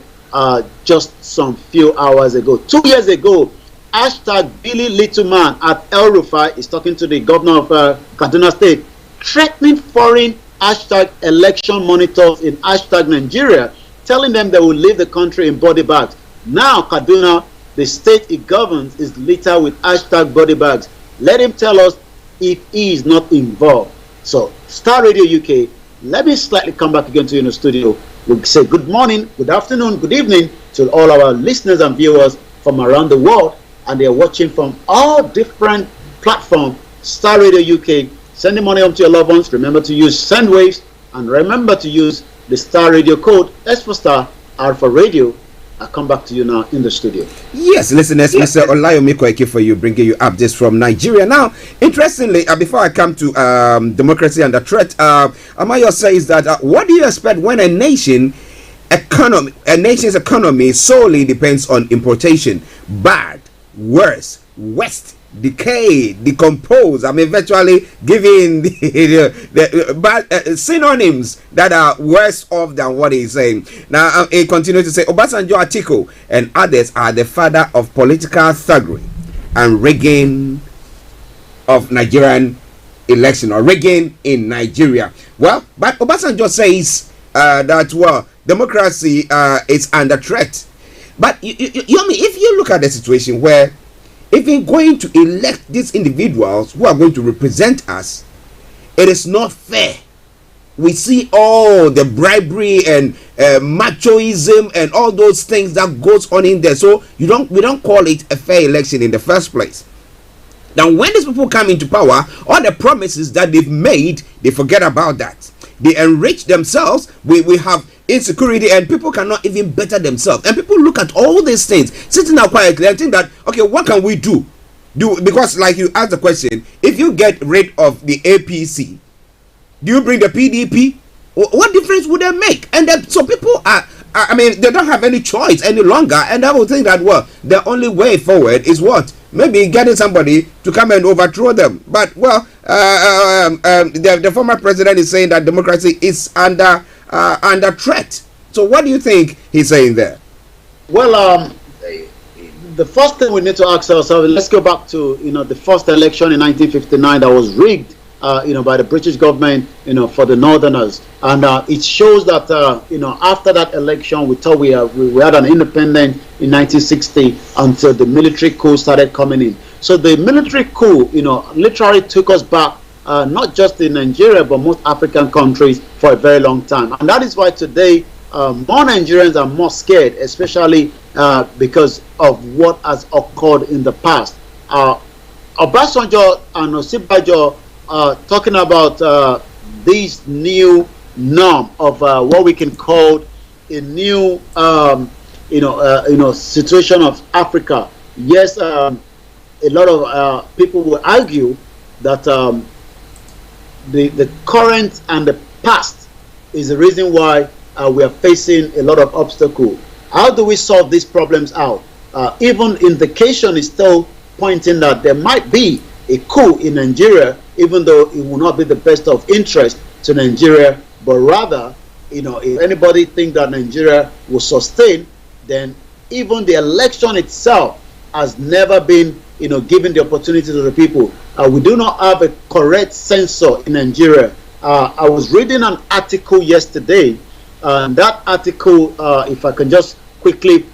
just some few hours ago. 2 years ago, hashtag Billy Littleman at El Rufai is talking to the governor of Kaduna State, threatening foreign hashtag election monitors in hashtag Nigeria, telling them they will leave the country in body bags. Now Kaduna, the state it governs, is littered with hashtag body bags. Let him tell us if he is not involved. So, Star Radio UK, let me slightly come back again to you in the studio. We'll say good morning, good afternoon, good evening to all our listeners and viewers from around the world, and they're watching from all different platforms. Star Radio UK, sending money home to your loved ones. Remember to use Sendwaves, and remember to use the Star Radio code, S for Star, R for Radio. I'll come back to you now in the studio. Yes, listeners, Mr. Olayomi Koiki for you, bringing you updates from Nigeria. Now, interestingly, before I come to democracy and the threat, Amayo says that what do you expect when a nation's economy solely depends on importation? Bad, worse, West, decay, decompose. I'm virtually giving the bad synonyms that are worse off than what he's saying. Now, he continues to say, Obasanjo, Atiku, and others are the father of political thuggery and rigging of Nigerian election, or rigging in Nigeria. Well, but Obasanjo says that, democracy is under threat. But, if you look at the situation where if we're going to elect these individuals who are going to represent us, it is not fair. We see all the bribery and machoism and all those things that goes on in there. So we don't call it a fair election in the first place. Now, when these people come into power, all the promises that they've made, they forget about that. They enrich themselves. We have insecurity, and people cannot even better themselves. And people look at all these things, sitting down quietly and think that, okay, what can we do? Because, like you asked the question, if you get rid of the APC, do you bring the PDP? What difference would they make? And then, so people they don't have any choice any longer, and I would think that, the only way forward is what? Maybe getting somebody to come and overthrow them. But, the former president is saying that democracy is under threat. So what do you think he's saying there? Well, the first thing we need to ask ourselves, let's go back to the first election in 1959 that was rigged by the British government for the Northerners, and it shows that after that election we thought we had an independence in 1960 until the military coup started coming in. So the military coup literally took us back, not just in Nigeria but most African countries, for a very long time. And that is why today more Nigerians are more scared, especially because of what has occurred in the past. Obasanjo and Osibajo talking about this new norm of what we can call a new situation of Africa. Yes, a lot of people will argue that the current and the past is the reason why we are facing a lot of obstacles. How do we solve these problems out? Even indication is still pointing that there might be a coup in Nigeria, even though it will not be the best of interest to Nigeria, but rather, if anybody thinks that Nigeria will sustain, then even the election itself has never been, given the opportunity to the people. We do not have a correct census in Nigeria. I was reading an article yesterday, and that article, if I can just quickly,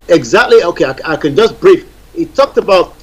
exactly, okay, I can just brief. It talked about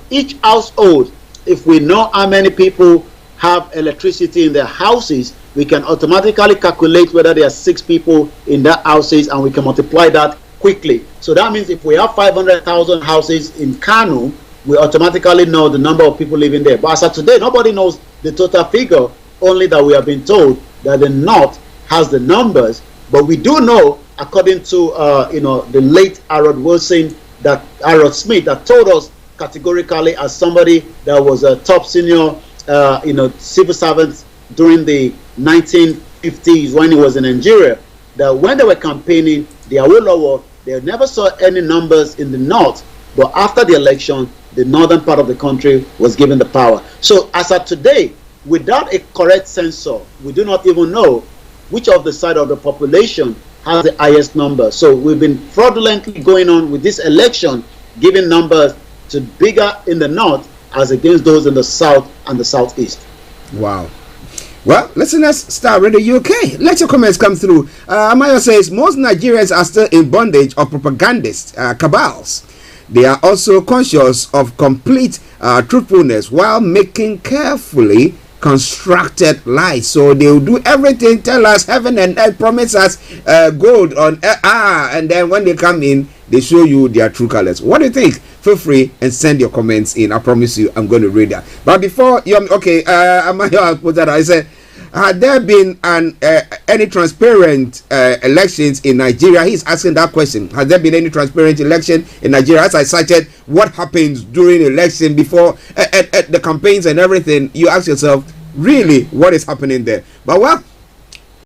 each household. If we know how many people have electricity in their houses, we can automatically calculate whether there are 6 people in that houses, and we can multiply that quickly. So that means if we have 500,000 houses in Kano, we automatically know the number of people living there. But as of today, nobody knows the total figure, only that we have been told that the North has the numbers. But we do know, according to the late Harold Smith, that told us categorically, as somebody that was a top senior civil servant during the 1950s when he was in Nigeria, that when they were campaigning the Awolowo, they never saw any numbers in the North, but after the election, the northern part of the country was given the power. So as of today, without a correct census, we do not even know which of the side of the population has the highest number. So we've been fraudulently going on with this election, giving numbers to bigger in the North as against those in the South and the Southeast. Wow. Well, listeners, Starr Radio UK, let your comments come through. Amaya says, most Nigerians are still in bondage of propagandist cabals. They are also conscious of complete truthfulness while making carefully constructed lies. So they will do everything, tell us heaven and earth, promise us gold on and then when they come in, they show you their true colors. What do you think? Feel free and send your comments in. I promise you I'm going to read that. But before I'll put that out. I said, had there been any transparent elections in Nigeria? He's asking that question. Has there been any transparent election in Nigeria? As I cited, what happens during election before at the campaigns and everything? You ask yourself, really, what is happening there? But well,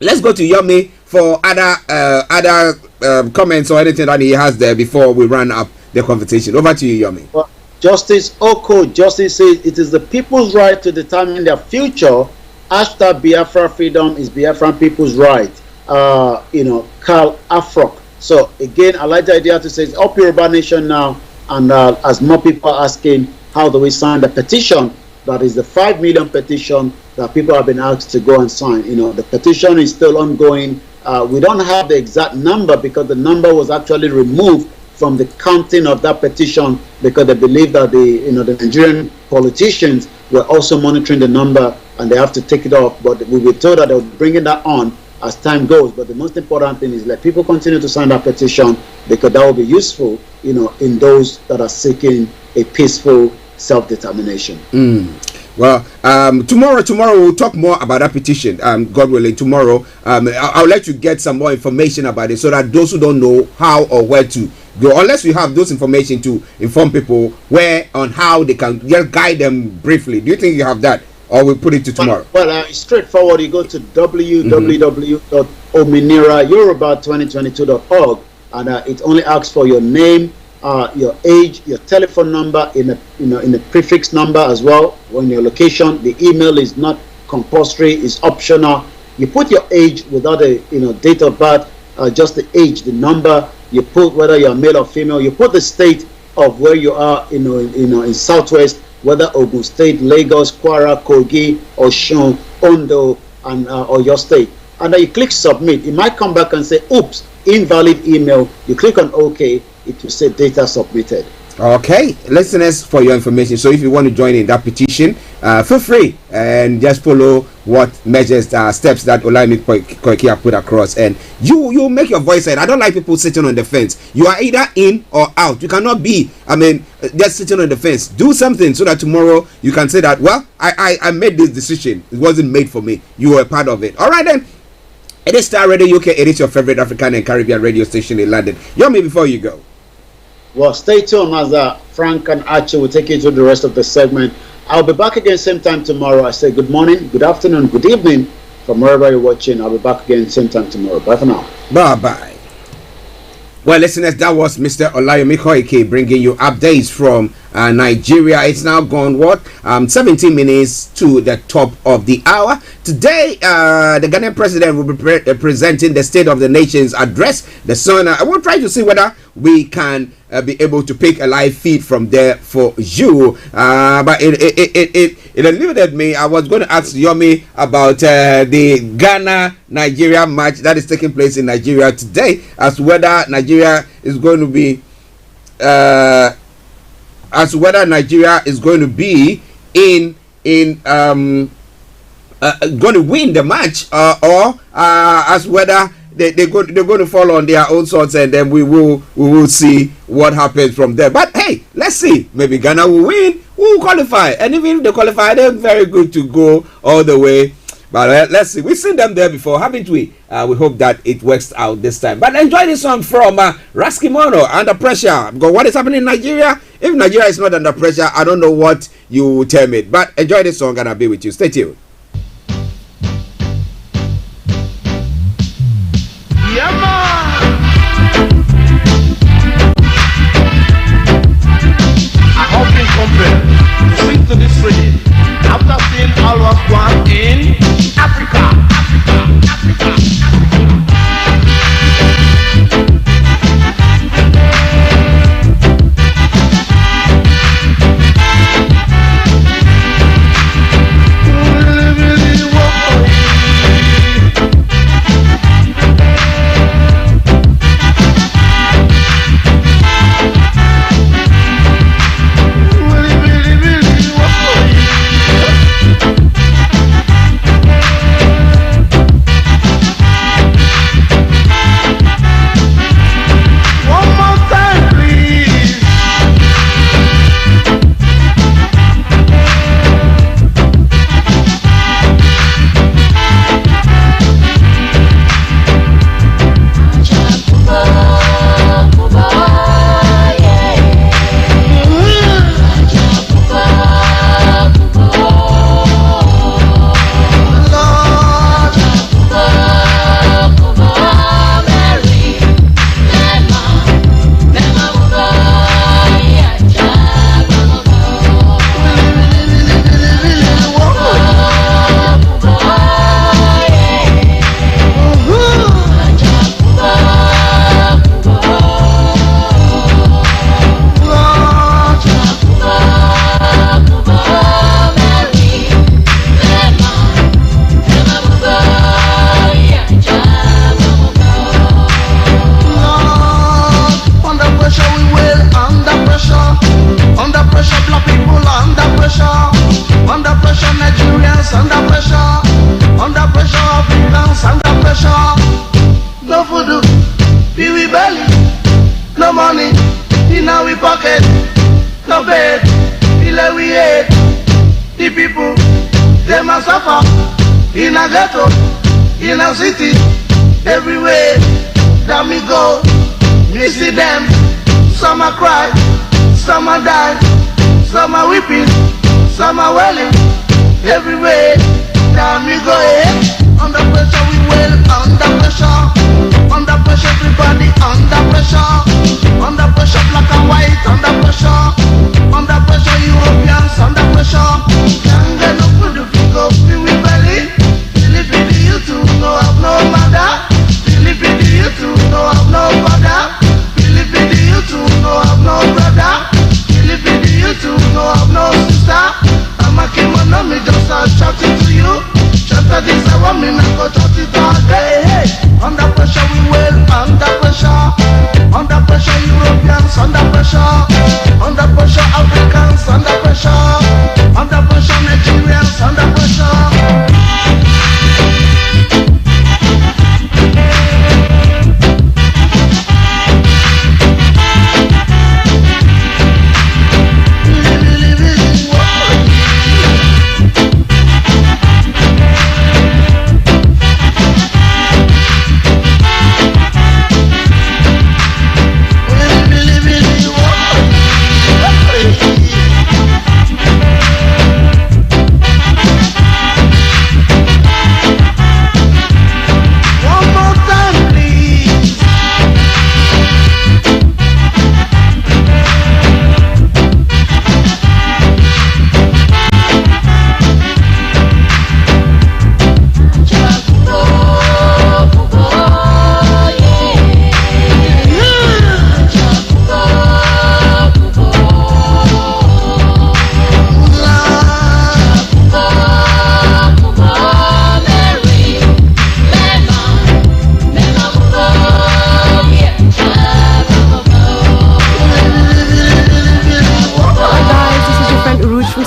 let's go to Yomi for other comments or anything that he has there before we run up the conversation. Over to you, Yomi. Well, Justice says it is the people's right to determine their future. After Biafra freedom is Biafran people's right. Carl Afrok. So again, I like the idea to say it's up Yoruba Nation now, and as more people are asking, how do we sign the petition? That is the 5 million petition that people have been asked to go and sign. The petition is still ongoing. We don't have the exact number because the number was actually removed from the counting of that petition because they believe that the Nigerian politicians were also monitoring the number and they have to take it off. But we were told that they were bringing that on as time goes. But the most important thing is let people continue to sign that petition because that will be useful, in those that are seeking a peaceful self-determination. Well, tomorrow we'll talk more about that petition. God willing, tomorrow I'll let you get some more information about it so that those who don't know how or where to go, unless you have those information to inform people where on how they can just guide them briefly. Do you think you have that, or we'll put it to tomorrow? Well, it's straightforward. You go to www.ominirayoruba2022.org and it only asks for your name, your age, your telephone number in a prefix number as well. When your location, the email is not compulsory, it's optional. You put your age without a date of birth, just the age, the number. You put whether you're male or female. You put the state of where you are, in Southwest, whether Ogun State, Lagos, Kwara, Kogi, Osun, Ondo, and or your state. And then you click submit. It might come back and say, "Oops, invalid email." You click on OK. It will say data submitted. Okay, listeners, for your information. So if you want to join in that petition, feel free and just follow what measures, steps that Olayomi Koiki put across, and you make your voice heard. I don't like people sitting on the fence. You are either in or out. You cannot be, just sitting on the fence. Do something so that tomorrow you can say that, well, I made this decision. It wasn't made for me. You were a part of it. All right then. It is Starr Radio UK. It is your favorite African and Caribbean radio station in London. Yomi, before you go. Well, stay tuned as Frank and Archie will take you through the rest of the segment. I'll be back again same time tomorrow. I say good morning, good afternoon, good evening from wherever you're watching. I'll be back again same time tomorrow. Bye for now. Bye-bye. Well, listeners, that was Mr. Olayomi Koiki bringing you updates from Nigeria. It's now gone 17 minutes to the top of the hour. Today, the Ghanaian president will be presenting the State of the Nation's address. The Sun. I will try to see whether we can be able to pick a live feed from there for you. But it eluded me. I was going to ask Yomi about the Ghana-Nigeria match that is taking place in Nigeria today, as whether Nigeria is going to be going to win the match, or as whether they're going to fall on their own swords, and then we will see what happens from there. But hey, let's see. Maybe Ghana will win, will qualify, and even if they qualify, they're very good to go all the way. But let's see. We've seen them there before, haven't we? We hope that it works out this time. But enjoy this song from Raskimono, Under Pressure. Because what is happening in Nigeria? If Nigeria is not under pressure, I don't know what you will tell me. But enjoy this song and I'll be with you. Stay tuned. Yeah, man. I have been compelled to sing to this rhythm after seeing all was gone in Africa.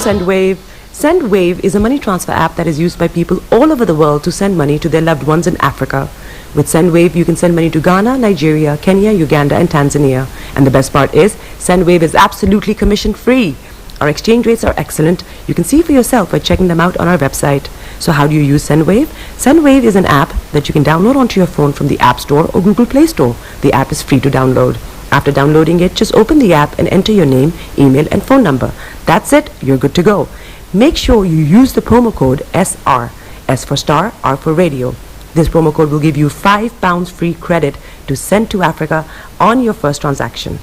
SendWave? SendWave is a money transfer app that is used by people all over the world to send money to their loved ones in Africa. With SendWave, you can send money to Ghana, Nigeria, Kenya, Uganda, and Tanzania. And the best part is, SendWave is absolutely commission-free. Our exchange rates are excellent. You can see for yourself by checking them out on our website. So how do you use SendWave? SendWave is an app that you can download onto your phone from the App Store or Google Play Store. The app is free to download. After downloading it, just open the app and enter your name, email, and phone number. That's it. You're good to go. Make sure you use the promo code SR. S for Star, R for Radio. This promo code will give you £5 free credit to send to Africa on your first transaction.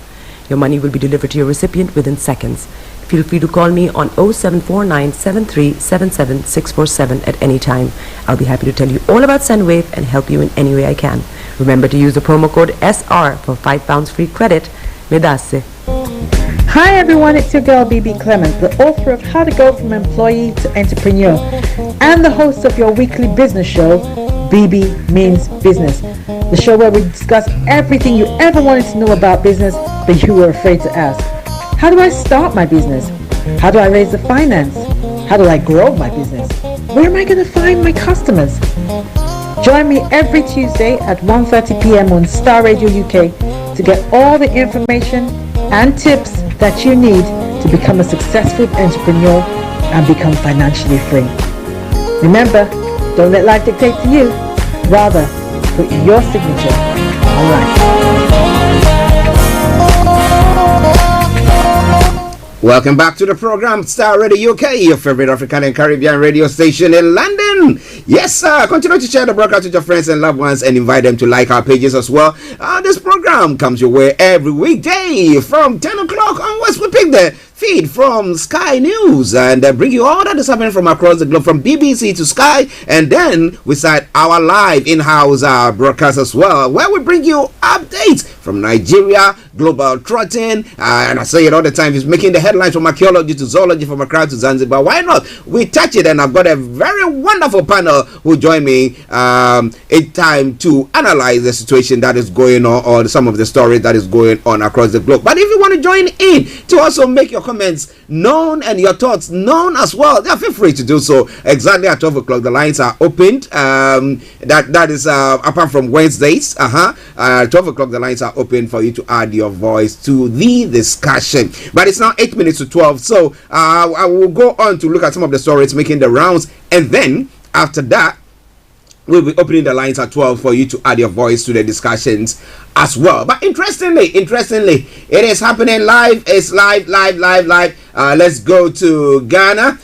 Your money will be delivered to your recipient within seconds. Feel free to call me on 0749 7377 647 at any time. I'll be happy to tell you all about SendWave and help you in any way I can. Remember to use the promo code SR for £5 free credit. Medasse. Hi everyone, it's your girl BB Clement, the author of How to Go From Employee to Entrepreneur and the host of your weekly business show, BB Means Business. The show where we discuss everything you ever wanted to know about business but you were afraid to ask. How do I start my business? How do I raise the finance? How do I grow my business? Where am I going to find my customers? Join me every Tuesday at 1:30 p.m. on Starr Radio UK to get all the information and tips that you need to become a successful entrepreneur and become financially free. Remember, don't let life dictate to you. Rather, put your signature on life. Welcome back to the program, Star Radio UK, your favorite African and Caribbean radio station in London. Yes, sir. Continue to share the broadcast with your friends and loved ones and invite them to like our pages as well. This program comes your way every weekday from 10 o'clock onwards. We pick the feed from Sky News and bring you all that is happening from across the globe, from BBC to Sky, and then we start our live in-house broadcast as well, where we bring you updates from Nigeria, global trotting, and I say it all the time, it's making the headlines from archaeology to zoology, from Accra to Zanzibar. Why not? We touch it, and I've got a very wonderful panel who join me in time to analyze the situation that is going on, or some of the stories that is going on across the globe. But if you want to join in to also make your comments known and your thoughts known as well, then feel free to do so. Exactly at 12 o'clock the lines are opened. That is apart from Wednesdays. 12 o'clock the lines are open for you to add your voice to the discussion. But it's now 8 minutes to 12, so I will go on to look at some of the stories making the rounds, and then after that we'll be opening the lines at 12 for you to add your voice to the discussions as well. But interestingly, it is happening live. It's live. Let's go to Ghana,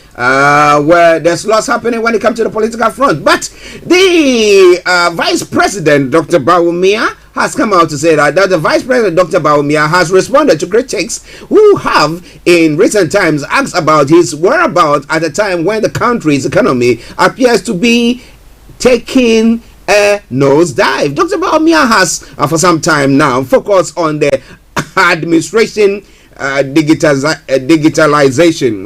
where there's lots happening when it comes to the political front. But the Vice President, Dr. Bawumia, has come out to say that the Vice President, Dr. Bawumia, has responded to critics who have in recent times asked about his whereabouts at a time when the country's economy appears to be taking a nosedive. Dr. Bawumia has, for some time now, focused on the administration digitalization.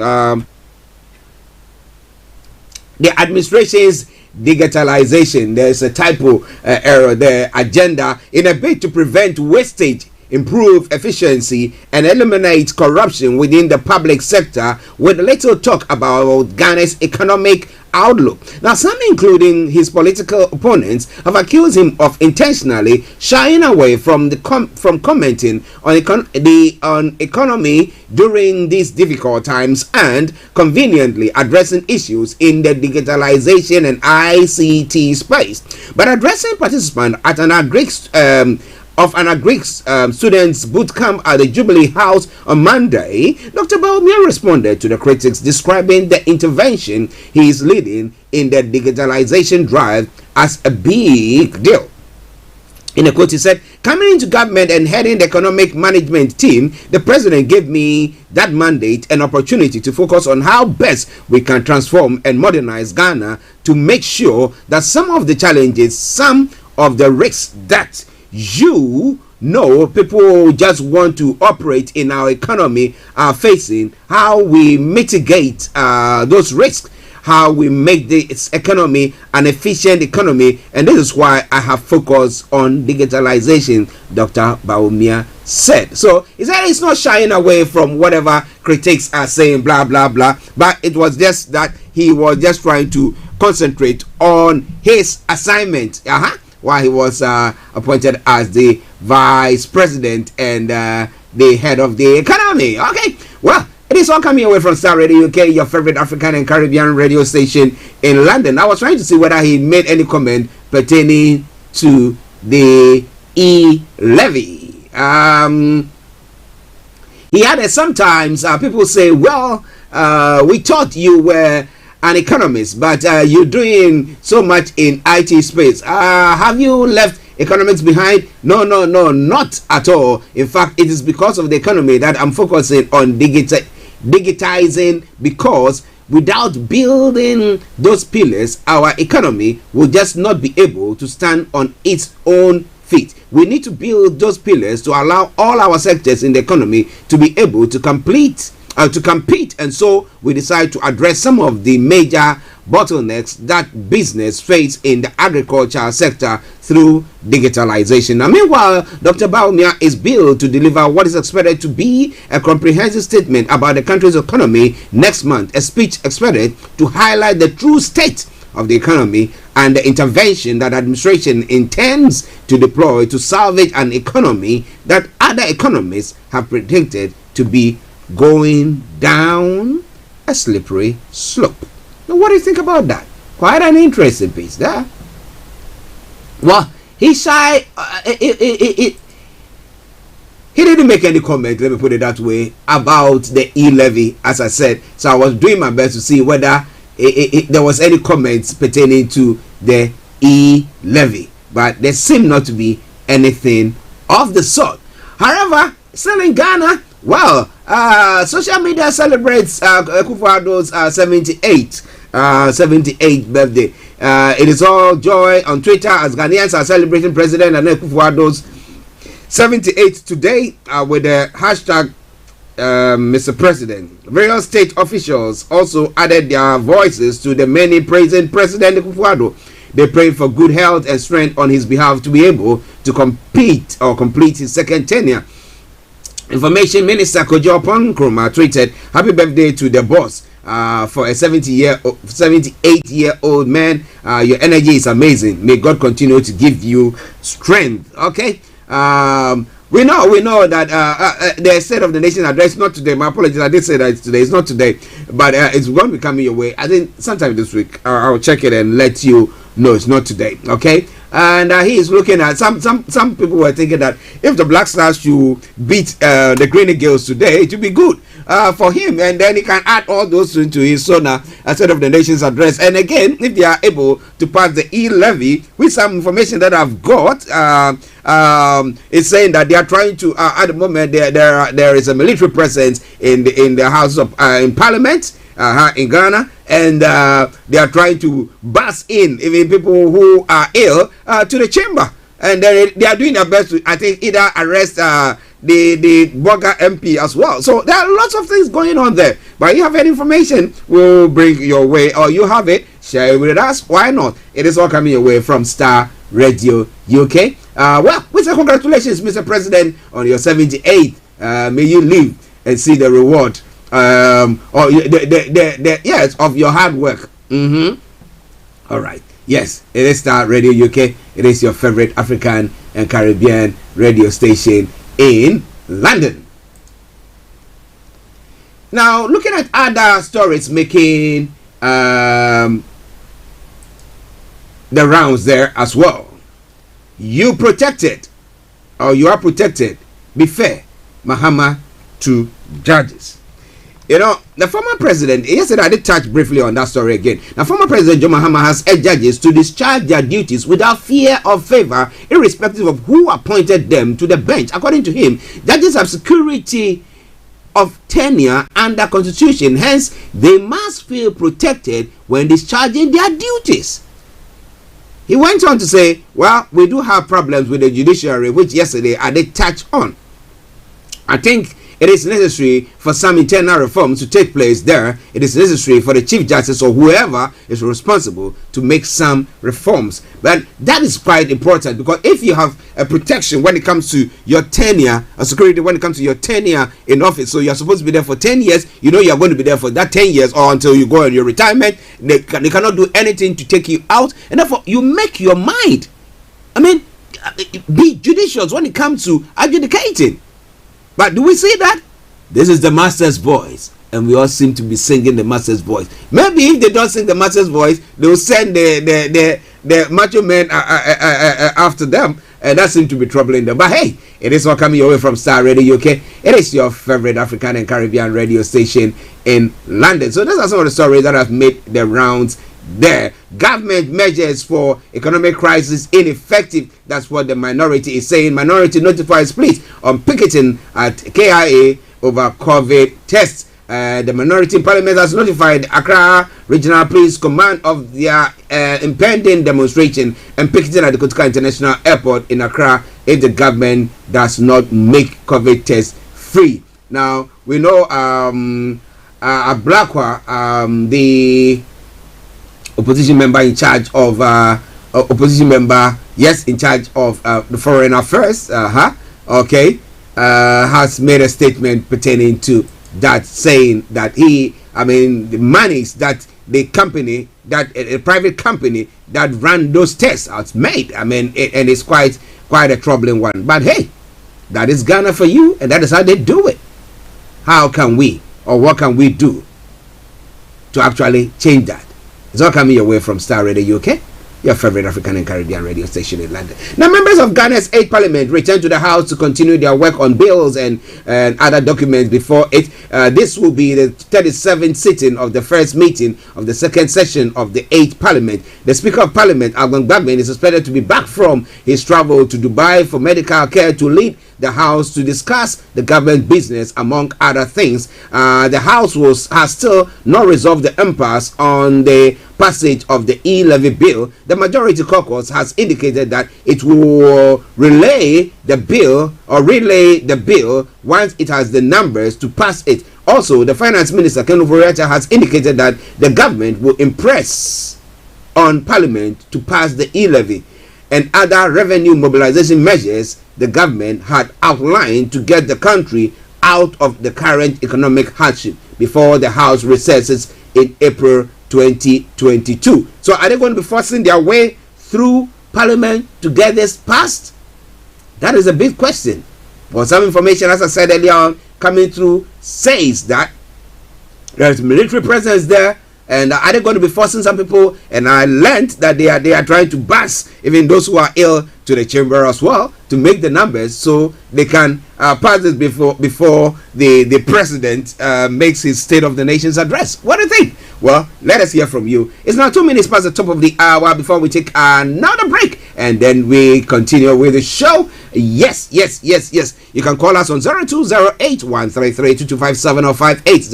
The administration's digitalization. There's a typo error there. Agenda in a bid to prevent wastage, improve efficiency, and eliminate corruption within the public sector, with little talk about Ghana's economic outlook. Now, some, including his political opponents, have accused him of intentionally shying away from commenting on economy during these difficult times and conveniently addressing issues in the digitalization and ICT space. But addressing participants at an agric students boot camp at the Jubilee House on Monday, Dr. Bawumia responded to the critics, describing the intervention he is leading in the digitalization drive as a big deal. In a quote, he said, "Coming into government and heading the economic management team, the president gave me that mandate and opportunity to focus on how best we can transform and modernize Ghana to make sure that some of the challenges, some of the risks that people just want to operate in our economy are facing, how we mitigate those risks how we make this economy an efficient economy, and this is why I have focused on digitalization, Dr. Bawumia said. So he said it's not shying away from whatever critics are saying, blah blah blah, but it was just that he was just trying to concentrate on his assignment while he was appointed as the vice president and the head of the economy. Okay, well, it is all coming away from Starr Radio UK, your favorite African and Caribbean radio station in London. I was trying to see whether he made any comment pertaining to the e-levy. He added, sometimes people say, well, we thought you were an economist, but you're doing so much in IT space. Have you left economics behind? No, not at all. In fact, it is because of the economy that I'm focusing on digitizing, because without building those pillars, our economy will just not be able to stand on its own feet. We need to build those pillars to allow all our sectors in the economy to be able to compete, and so we decide to address some of the major bottlenecks that business face in the agriculture sector through digitalization. Now, meanwhile, Dr. Bawumia is billed to deliver what is expected to be a comprehensive statement about the country's economy next month, a speech expected to highlight the true state of the economy and the intervention that administration intends to deploy to salvage an economy that other economists have predicted to be going down a slippery slope. Now, what do you think about that? Quite an interesting piece there. Well, he didn't make any comment, let me put it that way, about the e-levy, as I said. So I was doing my best to see whether there was any comments pertaining to the e-levy, but there seemed not to be anything of the sort. However, still in Ghana, well, social media celebrates Akufo-Addo's 78th birthday. It is all joy on Twitter as Ghanaians are celebrating President Akufo-Addo's 78th today with the hashtag Mr. President. Various state officials also added their voices to the many praising President Akufo-Addo. They prayed for good health and strength on his behalf to be able to complete his second tenure. Information Minister Kojo tweeted, "Happy birthday to the boss for a 78-year-old man. Your energy is amazing. May God continue to give you strength." Okay. We know that the State of the Nation address, not today. My apologies, I did say that it's today. It's not today, but it's going to be coming your way. I think sometime this week. I'll check it and let you know it's not today. Okay. And he is looking at some people were thinking that if the Black Stars should beat the Green Eagles today, it would be good for him, and then he can add all those into his State of the Nation's address. And again, if they are able to pass the e-levy, with some information that I've got, it's saying that they are trying to at the moment there is a military presence in the House of in Parliament in Ghana, and they are trying to bus in even people who are ill to the chamber, and they are doing their best to, I think, either arrest the Boga MP as well. So there are lots of things going on there, but you have any information, we'll bring your way, or you have it, share it with us. Why not? It is all coming away from Starr Radio UK. Well, we say congratulations, Mr. President, on your 78th. May you live and see the reward or yes, of your hard work. All right. Yes, it is Starr Radio UK. It is your favorite African and Caribbean radio station in London. Now, looking at other stories making the rounds there as well. You are protected. Be fair, Mahama to judges. You know, the former president, yesterday I did touch briefly on that story again. Now, former President John Mahama has urged judges to discharge their duties without fear or favor, irrespective of who appointed them to the bench. According to him, judges have security of tenure under Constitution, hence they must feel protected when discharging their duties. He went on to say, well, we do have problems with the judiciary, which yesterday I did touch on. I think it is necessary for some internal reforms to take place there. It is necessary for the Chief Justice or whoever is responsible to make some reforms. But that is quite important, because if you have a protection when it comes to your tenure, a security when it comes to your tenure in office, so you're supposed to be there for 10 years, you know you're going to be there for that 10 years or until you go on your retirement. They cannot do anything to take you out, and therefore you make your mind. I mean, be judicious when it comes to adjudicating. But do we see that? This is the master's voice, and we all seem to be singing the master's voice. Maybe if they don't sing the master's voice, they will send the macho men after them, and that seems to be troubling them. But hey, it is all coming your way from Starr Radio UK. It is your favorite African and Caribbean radio station in London. So these are some of the stories that have made the rounds there. Government measures for economic crisis ineffective. That's what the minority is saying. Minority notifies police on picketing at KIA over COVID tests. The minority in parliament has notified Accra Regional Police Command of their impending demonstration and picketing at the Kotuka International Airport in Accra if the government does not make COVID tests free. Now, we know at Blackwell, the opposition member in charge of in charge of the foreign affairs, has made a statement pertaining to that, saying that the monies that the company, that a private company that ran those tests has made, and it's quite a troubling one. But hey, that is Ghana for you, and that is how they do it. How can we, or what can we do to actually change that? It's all coming your way from Starr Radio UK, your favorite African and Caribbean radio station in London. Now, members of Ghana's 8th Parliament return to the House to continue their work on bills and other documents before it. This will be the 37th sitting of the first meeting of the second session of the 8th Parliament. The Speaker of Parliament, Agbon Gbagben, is expected to be back from his travel to Dubai for medical care to lead the House to discuss the government business, among other things. The House has still not resolved the impasse on the passage of the e-levy bill. The majority caucus has indicated that it will relay the bill once it has the numbers to pass it. Also, the Finance Minister, Ken Ofori-Atta, has indicated that the government will impress on Parliament to pass the e-levy and other revenue mobilization measures the government had outlined to get the country out of the current economic hardship before the House recesses in April 2022. So are they going to be forcing their way through Parliament to get this passed? That is a big question. But some information, as I said earlier on, coming through says that there's military presence there. And are they going to be forcing some people? And I learned that they are trying to bus even those who are ill to the chamber as well, to make the numbers so they can pass this before the president makes his State of the Nation's address. What do you think? Well, let us hear from you. It's now 2 minutes past the top of the hour before we take another break, and then we continue with the show. Yes. You can call us on 0208-133-2257 or 58,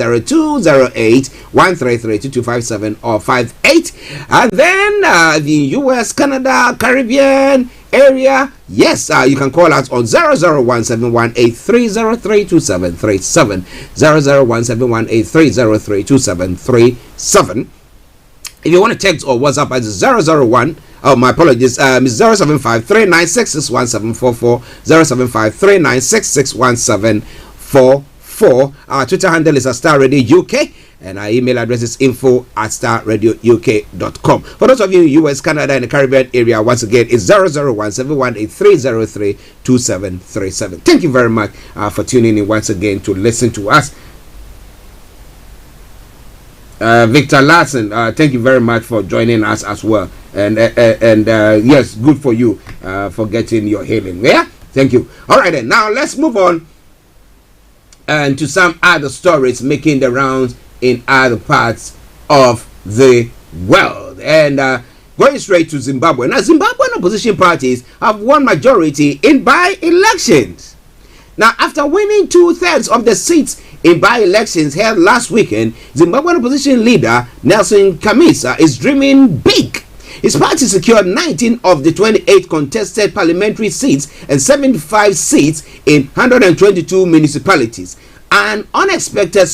0208-133-2257 or 58. And then the US, Canada, Caribbean area, yes, you can call us on 0017183032737, 0017183032737. If you want to text or WhatsApp, it's 001. Oh, my apologies. 075-396-61744, 075-396-61744. Our Twitter handle is Starr Radio UK, and our email address is info@starradiouk.com. For those of you in US, Canada, and the Caribbean area, once again, it's 0017183032737. Thank you very much for tuning in once again to listen to us. Victor Larson, thank you very much for joining us as well. And yes, good for you for getting your healing. Yeah, thank you. All right, then. Now let's move on and to some other stories making the rounds in other parts of the world. And going straight to Zimbabwe. Now, Zimbabwean opposition parties have won majority in by-elections. Now, after winning 2/3 of the seats in by-elections held last weekend, Zimbabwean opposition leader Nelson Chamisa is dreaming big. His party secured 19 of the 28 contested parliamentary seats and 75 seats in 122 municipalities. an unexpected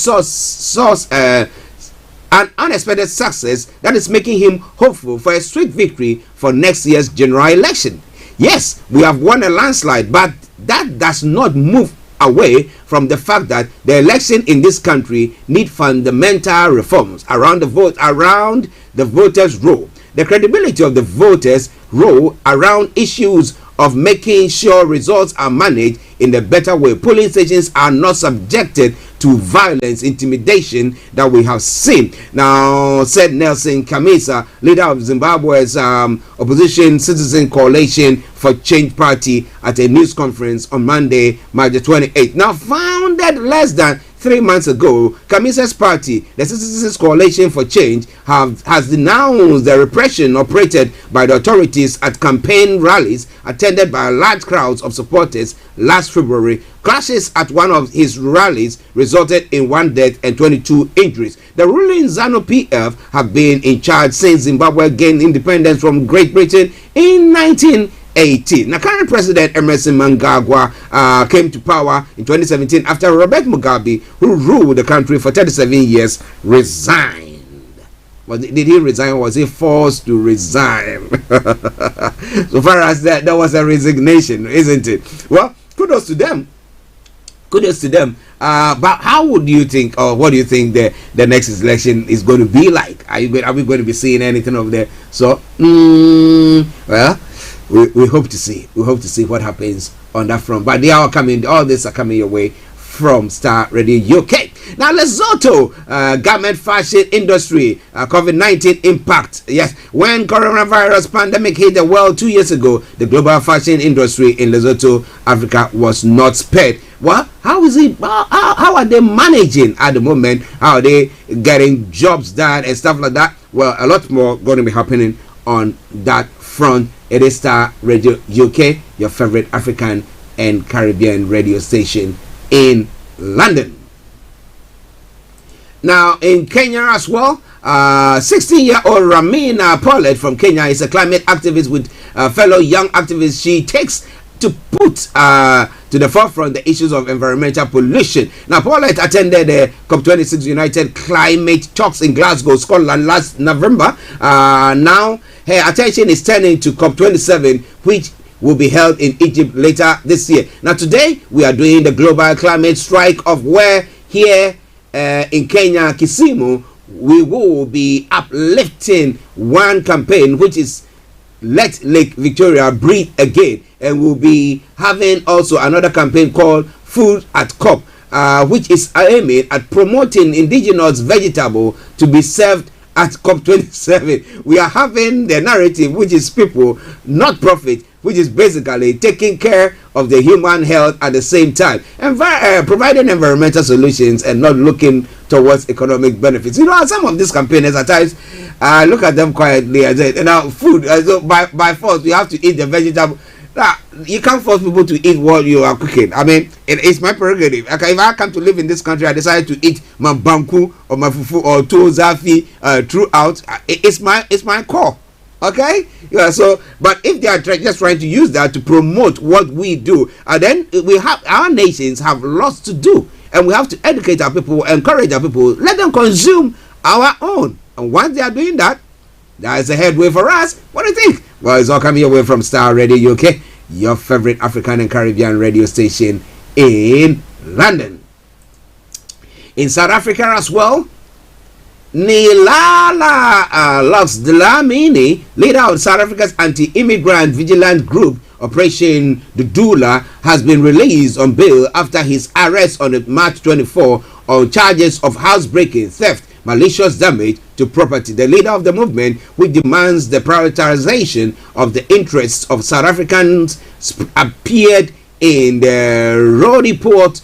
an unexpected success that is making him hopeful for a swift victory for next year's general election. Yes, we have won a landslide, but that does not move away from the fact that the election in this country need fundamental reforms around the voters' role. The credibility of the voters' role around issues of making sure results are managed in a better way. Polling stations are not subjected to violence, intimidation that we have seen. Now, said Nelson Chamisa, leader of Zimbabwe's opposition Citizen Coalition for Change Party, at a news conference on Monday, March 28th. Now, founded less than 3 months ago, Chamisa's party, the Citizens Coalition for Change, has denounced the repression operated by the authorities at campaign rallies attended by large crowds of supporters last February. Clashes at one of his rallies resulted in 1 death and 22 injuries. The ruling ZANU-PF have been in charge since Zimbabwe gained independence from Great Britain in 1918. Now, current President Emerson Mnangagwa came to power in 2017 after Robert Mugabe, who ruled the country for 37 years, resigned. Well, did he resign, or was he forced to resign? So far as that was a resignation, isn't it? Well, kudos to them. Kudos to them. But how would you think, or what do you think the next election is going to be like? Are we going to be seeing anything of there? So, well, we hope to see. We hope to see what happens on that front. But they are coming. All this are coming your way from Starr Radio UK. Now, Lesotho garment fashion industry COVID-19 impact. Yes, when coronavirus pandemic hit the world 2 years ago, the global fashion industry in Lesotho, Africa, was not spared. Well, how is it? How are they managing at the moment? How are they getting jobs done and stuff like that? Well, a lot more going to be happening on that front. It is Starr Radio UK, your favorite African and Caribbean radio station in London. Now, in Kenya as well, 16-year-old Ramina Paulette from Kenya is a climate activist with fellow young activists. She takes to put to the forefront the issues of environmental pollution. Now, Paulette attended the COP26 United Climate Talks in Glasgow, Scotland last November. Now, her attention is turning to COP27, which will be held in Egypt later this year. Now, today we are doing the global climate strike of where here in Kenya, Kisumu, we will be uplifting one campaign, which is Let Lake Victoria Breathe Again, and we'll be having also another campaign called Food at COP, which is aiming at promoting indigenous vegetable to be served at COP27. We are having the narrative, which is people, not profit, which is basically taking care of the human health at the same time, and providing environmental solutions and not looking towards economic benefits. You know, some of these campaigners at times, look at them quietly and say, now food, so by force, we have to eat the vegetable. Now, you can't force people to eat what you are cooking. I mean, it's my prerogative. Okay, if I come to live in this country, I decide to eat my banku or my fufu or tuozafi throughout. It's my call. Okay, yeah. So, but if they are just trying to use that to promote what we do, and then our nations have lots to do, and we have to educate our people, encourage our people, let them consume our own. And once they are doing that, that is a headway for us. What do you think? Well, it's all coming your way from Starr Radio UK, your favorite African and Caribbean radio station in London. In South Africa as well, Nilala Lux Dlamini, leader of South Africa's anti-immigrant vigilant group Operation Dudula, has been released on bail after his arrest on March 24 on charges of housebreaking, theft, malicious damage to property. The leader of the movement, which demands the prioritization of the interests of South Africans, appeared in the Roodepoort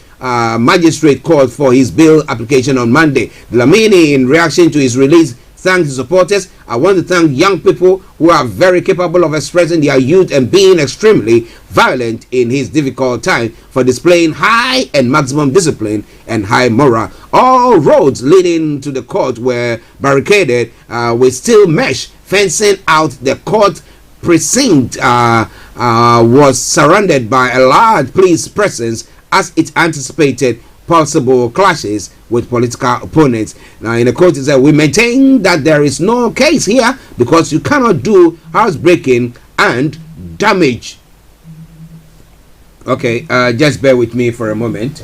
magistrate court for his bail application on Monday. Dlamini, in reaction to his release, thanked his supporters. I want to thank young people who are very capable of expressing their youth and being extremely violent in his difficult time for displaying high and maximum discipline and high morale. All roads leading to the court were barricaded with steel mesh fencing out the court precinct. Was surrounded by a large police presence as it anticipated possible clashes with political opponents. Now, in the court, it said, we maintain that there is no case here because you cannot do housebreaking and damage. Okay, just bear with me for a moment.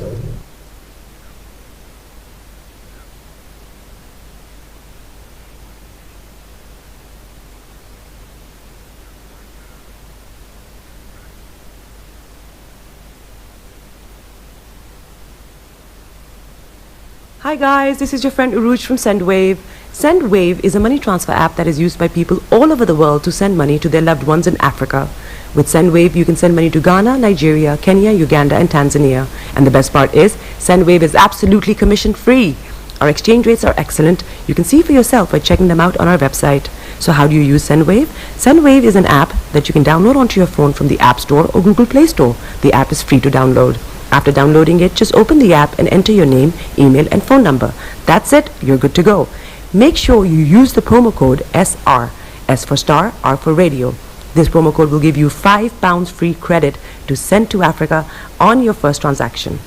Hi guys, this is your friend Uruj from SendWave. SendWave is a money transfer app that is used by people all over the world to send money to their loved ones in Africa. With SendWave, you can send money to Ghana, Nigeria, Kenya, Uganda, and Tanzania. And the best part is, SendWave is absolutely commission free. Our exchange rates are excellent. You can see for yourself by checking them out on our website. So how do you use SendWave? SendWave is an app that you can download onto your phone from the App Store or Google Play Store. The app is free to download. After downloading it, just open the app and enter your name, email, and phone number. That's it, you're good to go. Make sure you use the promo code SR, S for Star, R for Radio. This promo code will give you £5 free credit to send to Africa on your first transaction.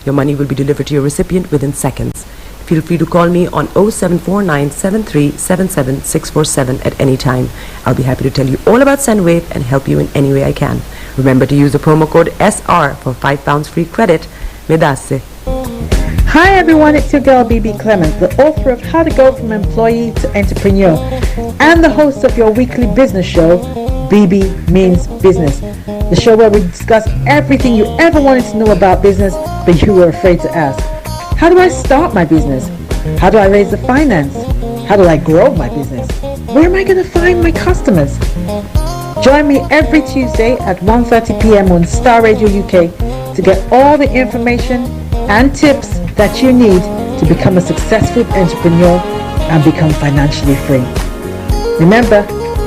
Your money will be delivered to your recipient within seconds. Feel free to call me on 0749 7377 647 at any time. I'll be happy to tell you all about SendWave and help you in any way I can. Remember to use the promo code SR for £5 free credit. Medasse. Hi everyone, it's your girl BB Clement, the author of How to Go From Employee to Entrepreneur and the host of your weekly business show, BB Means Business. The show where we discuss everything you ever wanted to know about business but you were afraid to ask. How do I start my business? How do I raise the finance? How do I grow my business? Where am I going to find my customers? Join me every Tuesday at 1:30 p.m. on Starr Radio UK to get all the information and tips that you need to become a successful entrepreneur and become financially free. Remember,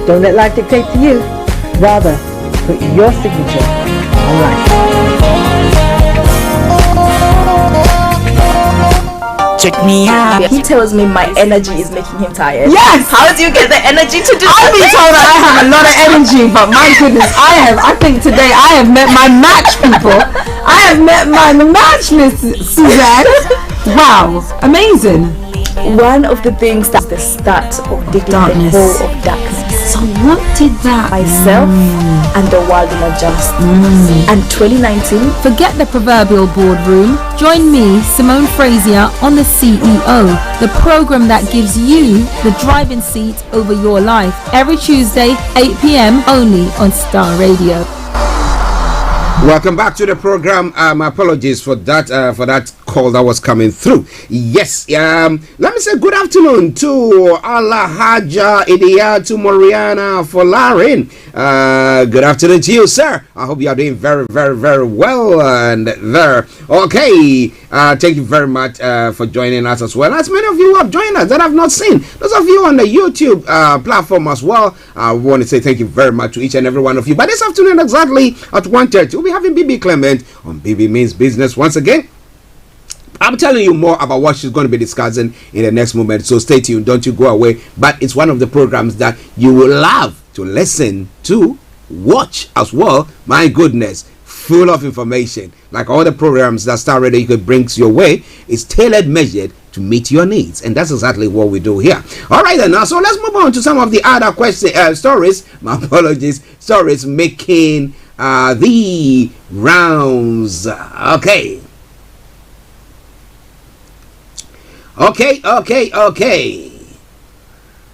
don't let life dictate to you. Rather, put your signature on life. Check me out. He tells me my energy is making him tired. Yes! How do you get the energy to do I've been told that I have a lot of energy, but my goodness, I think today I have met my match, people. I have met my match, Miss Suzanne. Wow, amazing. One of the things that the start of the Darkness. whole of darkness. So what did that Myself and the world in adjustment. And 2019. Forget the proverbial boardroom. Join me, Simone Frazier, on the CEO, the program that gives you the driving seat over your life. Every Tuesday, 8 p.m. only on Starr Radio. Welcome back to the program. My apologies for that call that was coming through. Yes, let me say good afternoon to Alahaja Idiyatu Moriana Folarin. Good afternoon to you, sir. I hope you are doing very, very, very well. And there, okay. Thank you very much for joining us as well. As many of you have joined us that I've not seen, those of you on the YouTube platform as well, I want to say thank you very much to each and every one of you. But this afternoon, exactly at 1:30, we'll be having BB Clement on BB Means Business once again. I'm telling you more about what she's going to be discussing in the next moment, so stay tuned, don't you go away. But it's one of the programs that you will love to listen to, watch as well. My goodness, full of information. Like all the programs that Starr Radio brings your way, is tailor measured to meet your needs, and that's exactly what we do here. All right then, now so let's move on to some of the other stories. My apologies, stories making the rounds. Okay.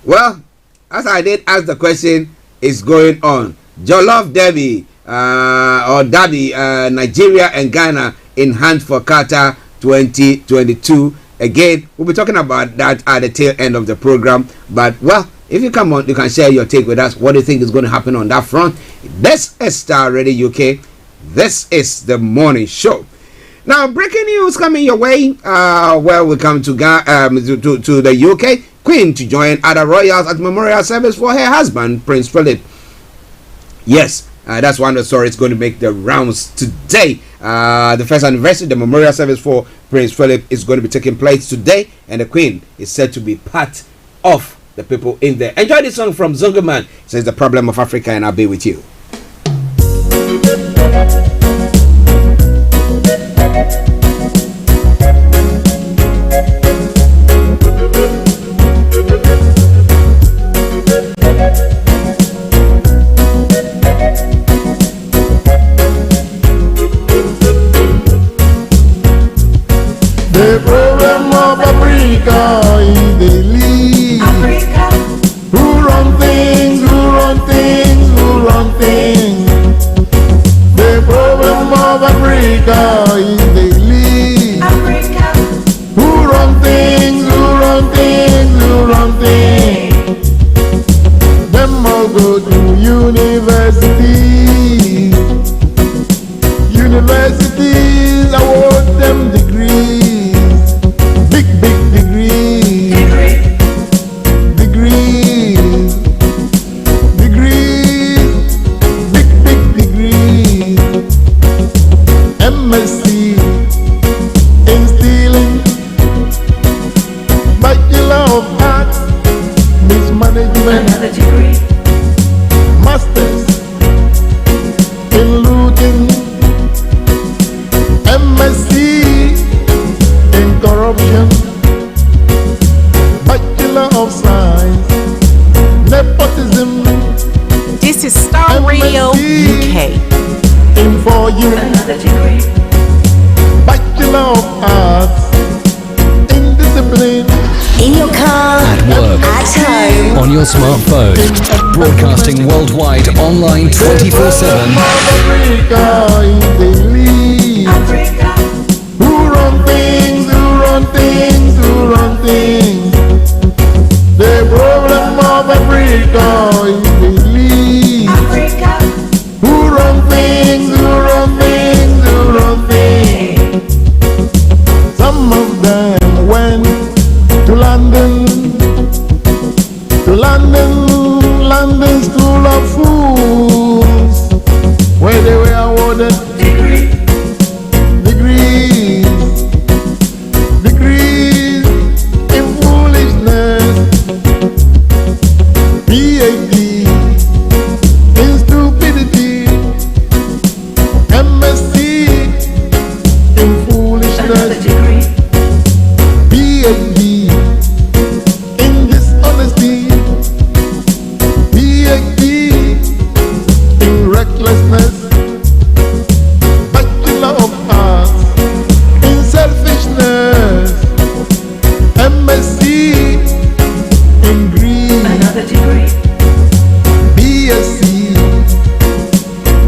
Well, as I did ask the question, is going on. Jollof Derby or Derby, Nigeria and Ghana in hand for Qatar 2022. Again, we'll be talking about that at the tail end of the program. But well, if you come on, you can share your take with us. What do you think is going to happen on that front? This is Starr Radio UK. This is the morning show. Now, breaking news coming your way. Well, we come to the UK. Queen to join other royals at memorial service for her husband, Prince Philip. Yes, that's one of the stories going to make the rounds today. The first anniversary, the memorial service for Prince Philip is going to be taking place today, and the Queen is said to be part of the people in there. Enjoy this song from Zungaman. It says The Problem of Africa, and I'll be with you. of Africa is the lead. Who run things, who run things, who run things. The problem of Africa is the lead. Who run things, who run things, who run things. Them all go to university. Universities award them degrees, big degrees, degrees, degrees, big degrees. MSc in stealing, Bachelor of Arts, mismanagement, another degree, Masters in looting, MSc in corruption, Bachelor of Science, nepotism. This is Starr Radio UK. In 4 years, another degree, Bachelor of Arts in discipline. In your car, at work, at home, on your smartphone, broadcasting worldwide, online 24/7. Africa is the lead. Who run things, who run things, who run things. The problem of Africa is the lead. Who run things, who run things, who run things. Some of them went to London, London School of Fools, where they were awarded degrees, degrees in foolishness, PhD in stupidity, MSc in foolishness, PhD in dishonesty, PhD in recklessness, Bachelor of Arts in selfishness, MSc in greed, another degree, BSc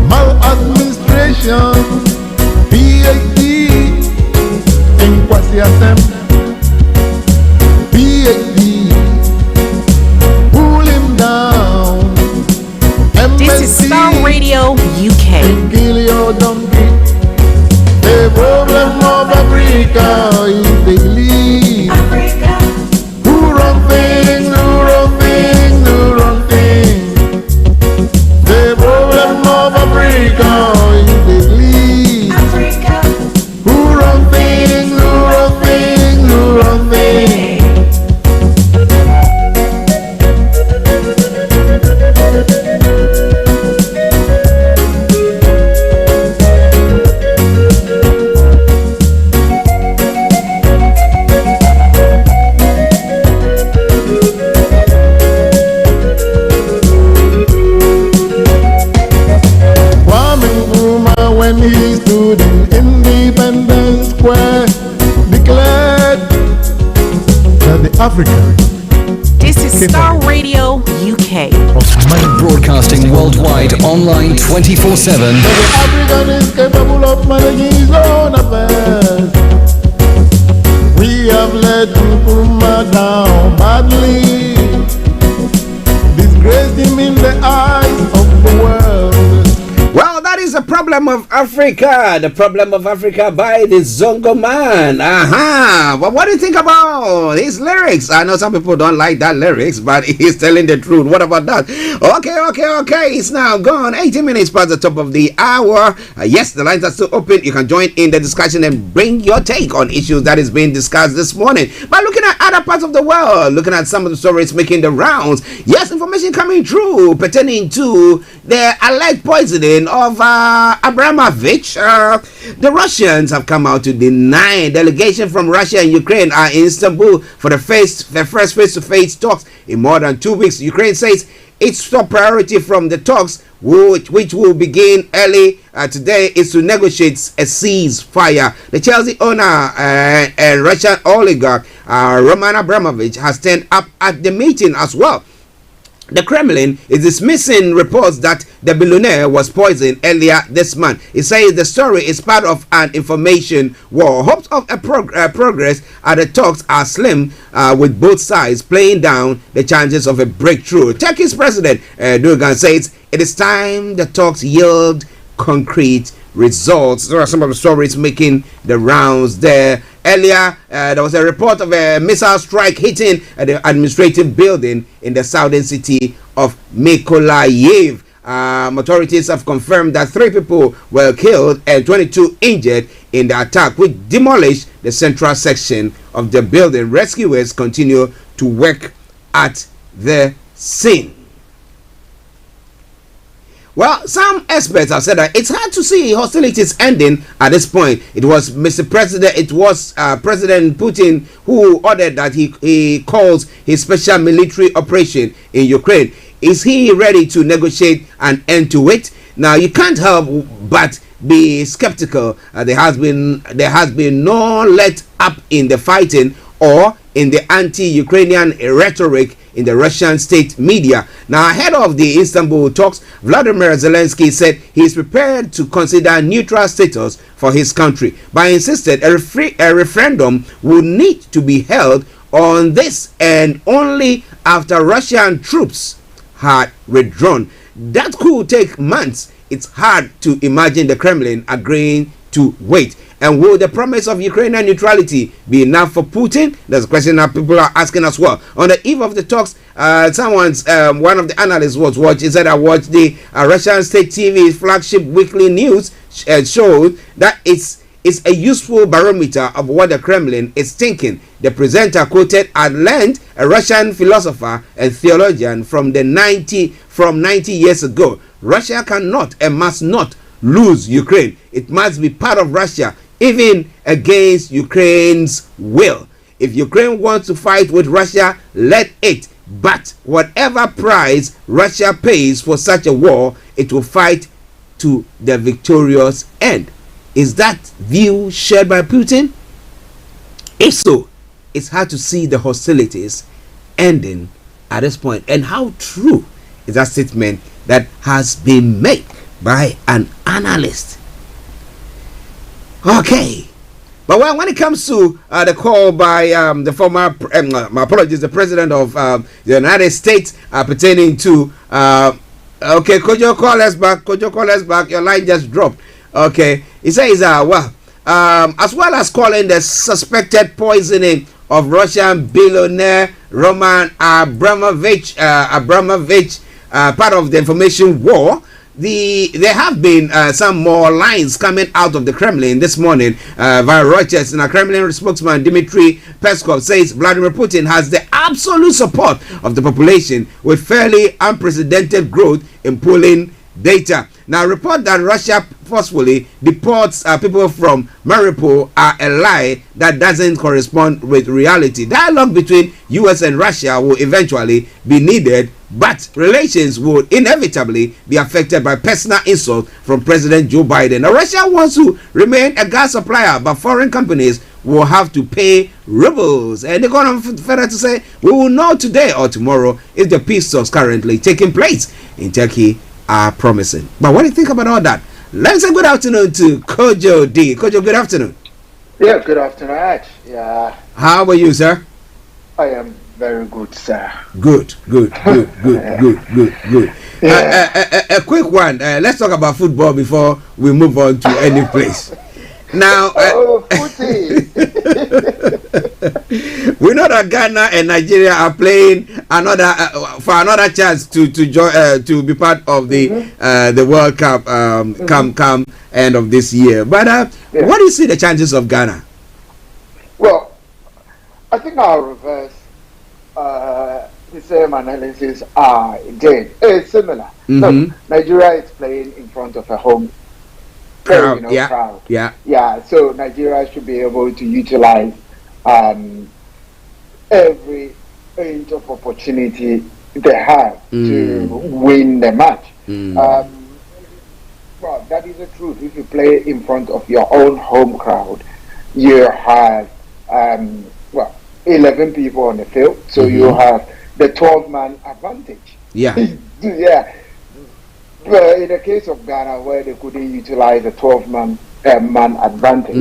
maladministration, PhD in quasi-attempt, PhD pull him down, This is Starr Radio UK. kill your donkey. The problem of Africa is the lead. Who run things, who run things, who run things. The problem of Africa is the lead. Who run things, who run things, who run things. Kwame Nkrumah, when he stood in Independence Square, declared that the African This is Starr Radio UK. Broadcasting worldwide, online 24/7. the African is capable of managing his own affairs. We have let Nkrumah down badly, disgraced him in the eyes of the world. Well, that is the problem of Africa. The problem of Africa by the Zongo man. Aha. But what do you think about his lyrics? I know some people don't like that lyrics, but he's telling the truth. What about that? Okay. It's now gone. 18 minutes past the top of the hour. Yes, the lines are still open. You can join in the discussion and bring your take on issues that is being discussed this morning. By looking at other parts of the world, looking at some of the stories making the rounds. Yes, information coming through pertaining to the alleged poisoning of Abramovich. The Russians have come out to deny. Delegation from Russia and Ukraine are in Istanbul for the first face-to-face talks in more than 2 weeks. Ukraine says its top priority from the talks, which will begin early today, is to negotiate a ceasefire. The Chelsea owner and Russian oligarch Roman Abramovich has turned up at the meeting as well. The Kremlin is dismissing reports that the billionaire was poisoned earlier this month. It says the story is part of an information war. Hopes of a progress at the talks are slim, with both sides playing down the chances of a breakthrough. Turkey's President Erdogan says it is time the talks yield concrete results. There are some of the stories making the rounds there. Earlier, there was a report of a missile strike hitting the administrative building in the southern city of Mykolaiv. Authorities have confirmed that 3 people were killed and 22 injured in the attack, which demolished the central section of the building. Rescuers continue to work at the scene. Well, some experts have said that it's hard to see hostilities ending at this point. It was President Putin who ordered that he calls his special military operation in Ukraine. Is he ready to negotiate an end to it? Now, you can't help but be skeptical. There has been no let up in the fighting or in the anti-Ukrainian rhetoric in the Russian state media. Now, ahead of the Istanbul talks, Vladimir Zelensky said he is prepared to consider neutral status for his country, but insisted a referendum would need to be held on this, and only after Russian troops had withdrawn. That could take months. It's hard to imagine the Kremlin agreeing to wait. And will the promise of Ukrainian neutrality be enough for Putin? That's a question that people are asking as well. On the eve of the talks, one of the analysts was watching. He said, I watched the Russian state TV flagship weekly news showed that it's a useful barometer of what the Kremlin is thinking. The presenter quoted at length a Russian philosopher and theologian from 90 years ago. Russia cannot and must not lose Ukraine. It must be part of Russia, even against Ukraine's will. If Ukraine wants to fight with Russia, let it. But whatever price Russia pays for such a war, it will fight to the victorious end. Is that view shared by Putin? If so, it's hard to see the hostilities ending at this point. And how true is that statement that has been made by an analyst? Okay, but when it comes to the call by the former, the president of the United States pertaining to, okay, Kojo, call us back. Kojo, call us back. Your line just dropped. Okay, he says, as well as calling the suspected poisoning of Russian billionaire Roman Abramovich part of the information war. There have been some more lines coming out of the Kremlin this morning via Reuters. And Kremlin spokesman Dmitry Peskov says Vladimir Putin has the absolute support of the population, with fairly unprecedented growth in polling data. Now, report that Russia forcefully deports people from Mariupol are a lie that doesn't correspond with reality. Dialogue between US and Russia will eventually be needed, but relations would inevitably be affected by personal insult from President Joe Biden. Now, Russia wants to remain a gas supplier, but foreign companies will have to pay rubles. And they're going further to say, we will know today or tomorrow if the peace talks currently taking place in Turkey are promising. But what do you think about all that? Let's say good afternoon to Kojo D. Kojo, good afternoon. Yeah, good afternoon, Arch. Yeah. How are you, sir? I am very good, sir. Good. Yeah. A quick one. Let's talk about football before we move on to any place. Now, we know that Ghana and Nigeria are playing for another chance to join to be part of the World Cup come end of this year. But what do you see the chances of Ghana? Well, I think I'll reverse the same analysis did. It's similar. Look, Nigeria is playing in front of a home crowd. So Nigeria should be able to utilize every inch of opportunity they have to win the match. Well, that is the truth. If you play in front of your own home crowd, you have 11 people on the field, so you have the 12-man advantage. Yeah. Yeah. But in the case of Ghana, where they couldn't utilize the 12-man man advantage,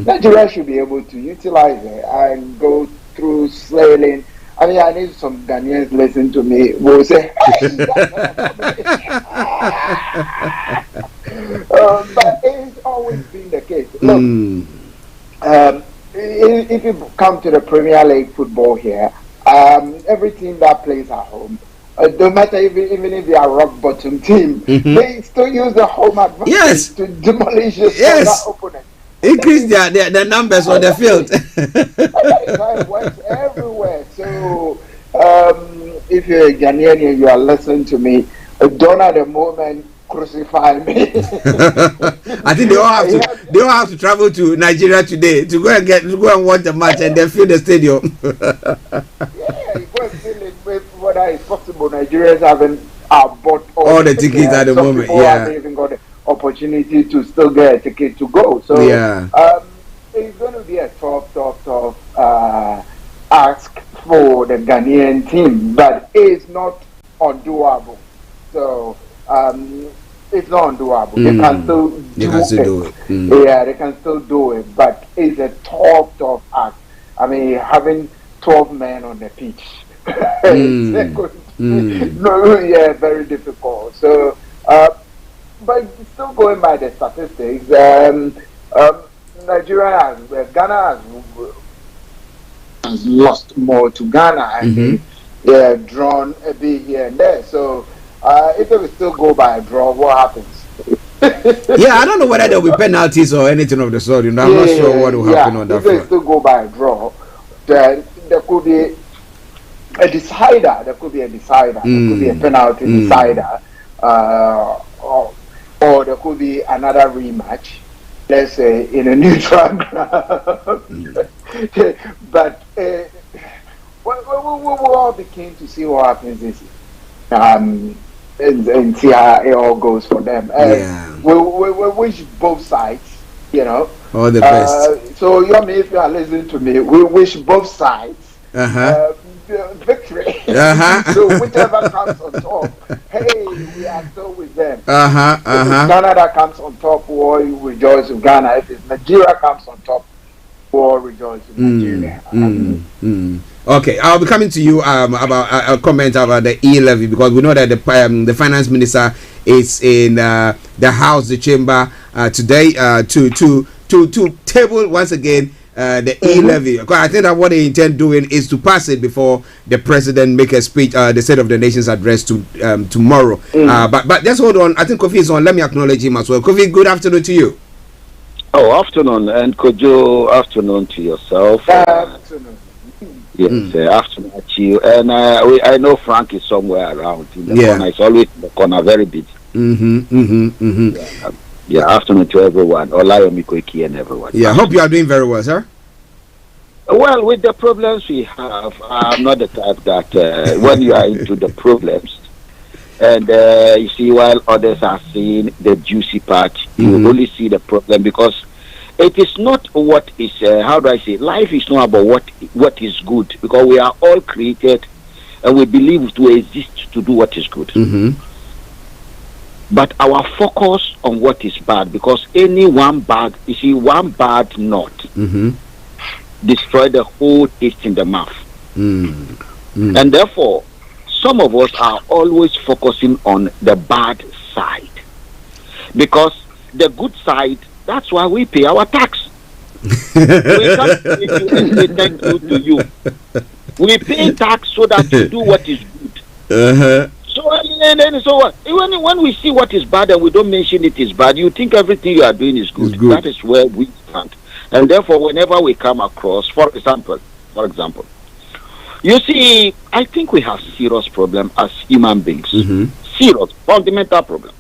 Nigeria should be able to utilize it and go through sailing. I mean, I need some Ghanaians listen to me. Will say, but it's always been the case. Look, if you come to the Premier League football here, every team that plays at home, no matter even if they are rock bottom team, they still use the home advantage to demolish their opponent. Increase their numbers on the field. It works everywhere. So if you're a Ghanaian and you are listening to me, don't at the moment crucify me. I think they all have to travel to Nigeria today to go and watch the match and then fill the stadium. You go and fill it with whether it's possible. Nigerians haven't bought all the tickets at the moment. Haven't even got the opportunity to still get a ticket to go. So it's going to be a tough ask for the Ghanaian team, but it's not undoable. So it's not undoable. They can still do it. Yeah, they can still do it, but it's a tough act. I mean, having 12 men on the pitch, very difficult. So, but still going by the statistics, Nigeria Ghana has lost more to Ghana, and they have drawn a bit here and there. So if they will still go by a draw, what happens? I don't know whether there will be penalties or anything of the sort. I'm not sure what will happen on that front. If they still go by a draw, then there could be a decider. There could be a penalty decider, or there could be another rematch, let's say in a neutral ground. But we'll all be keen to see what happens this year, and see how it all goes for them. We wish both sides, all the best. So if you are listening to me, we wish both sides victory. So whichever comes on top, hey, we are still with them. If it's Ghana that comes on top, we'll rejoice with Ghana. If it's Nigeria comes on top, we'll rejoice with Nigeria. Okay, I'll be coming to you about a comment about the e-levy, because we know that the finance minister is in the House, the chamber today to table once again the e-levy. I think that what they intend doing is to pass it before the president make a speech, the State of the Nation's address tomorrow. But just hold on. I think Kofi is on. Let me acknowledge him as well. Kofi, good afternoon to you. Oh, afternoon, and Kojo, afternoon to yourself. Afternoon. Yes, afternoon to you. And I know Frank is somewhere around in the corner. It's always in the corner, very busy. Afternoon to everyone. Olayomi, Koiki, and everyone. I hope you are doing very well, sir. Well, with the problems we have, I'm not the type that when you are into the problems, and you see, while others are seeing the juicy part, you only see the problem, because it is not what is, how do I say, life is not about what is good, because we are all created and we believe to exist to do what is good. But our focus on what is bad, because any one bad knot destroy the whole taste in the mouth. And therefore, some of us are always focusing on the bad side, because the good side, that's why we pay our tax. We can't pay you and say thank you to you. We pay tax so that you do what is good. So what? When we see what is bad and we don't mention it is bad, you think everything you are doing is good. That is where we stand. And therefore, whenever we come across, for example, you see, I think we have serious problem as human beings. Serious, fundamental problem.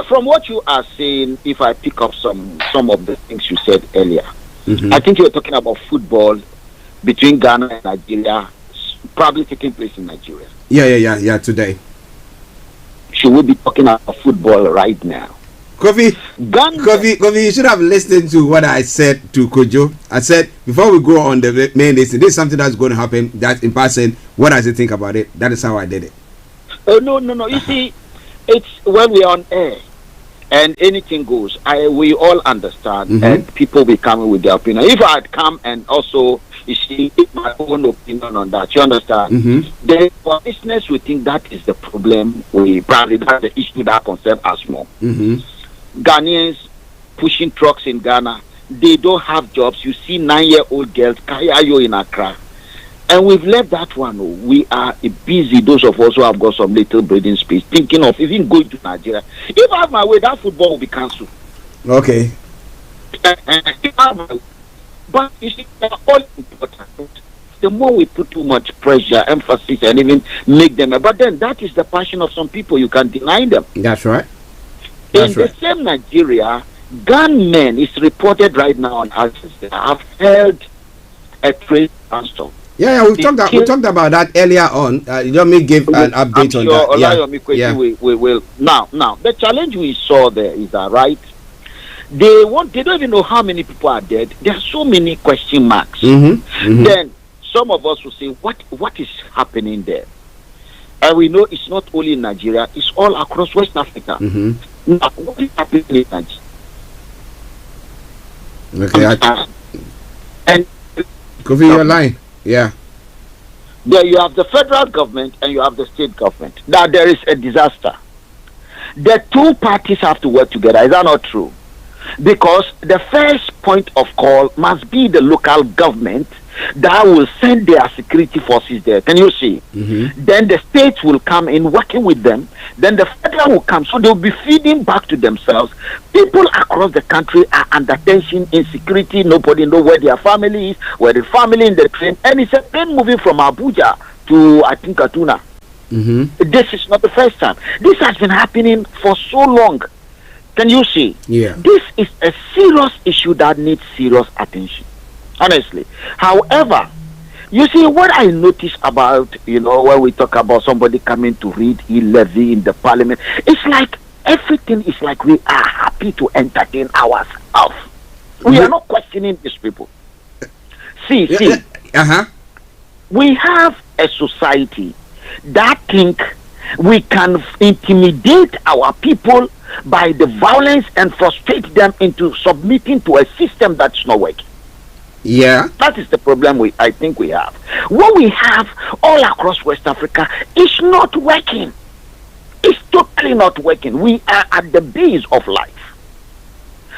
From what you are saying, if I pick up some of the things you said earlier, I think you were talking about football between Ghana and Nigeria probably taking place in Nigeria. Yeah, today. Should we be talking about football right now? Kofi, you should have listened to what I said to Kojo. I said, before we go on the main list, this is something that's going to happen. That in person, what does he think about it? That is how I did it. Oh, no. You see, it's when we're on air and anything goes. We all understand, and people will come with their opinion. If I had come and also, you see, my own opinion on that, you understand? Then for business, we think that is the problem. That's the issue that concerns us more. Ghanaians pushing trucks in Ghana, they don't have jobs. You see 9-year-old girls, Kayayo in Accra. And we've left that one. We are busy, those of us who have got some little breathing space, thinking of even going to Nigeria. If I have my way, that football will be cancelled. Okay. But you see, all important. The more we put too much pressure, emphasis, and even make them, but then that is the passion of some people. You can't deny them. That's right. The same Nigeria, gunmen is reported right now on Archie have held a trade transfer. Yeah, we talked about that earlier on. Let me give an update on that. Olayomi, we will now. The challenge we saw there is that they don't even know how many people are dead. There are so many question marks. Then some of us will say, what is happening there? And we know it's not only in Nigeria; it's all across West Africa. Now, what is happening in Nigeria? Okay, and Kofi, your line. Yeah. There you have the federal government and you have the state government. Now there is a disaster. The two parties have to work together. Is that not true? Because the first point of call must be the local government that will send their security forces there. Can you see? Then the states will come in working with them. Then the federal will come. So they'll be feeding back to themselves. People across the country are under tension, insecurity. Nobody knows where their family is, where the family in the train. And it's a train moving from Abuja to, I think, Katuna. This is not the first time. This has been happening for so long. Can you see? Yeah. This is a serious issue that needs serious attention. Honestly. However, you see what I notice about, when we talk about somebody coming to read e-levy in the parliament, it's like everything is like we are happy to entertain ourselves. We are not questioning these people. See. We have a society that think we can intimidate our people by the violence and frustrate them into submitting to a system that's not working. Yeah. That is the problem I think we have. What we have all across West Africa is not working. It's totally not working. We are at the base of life.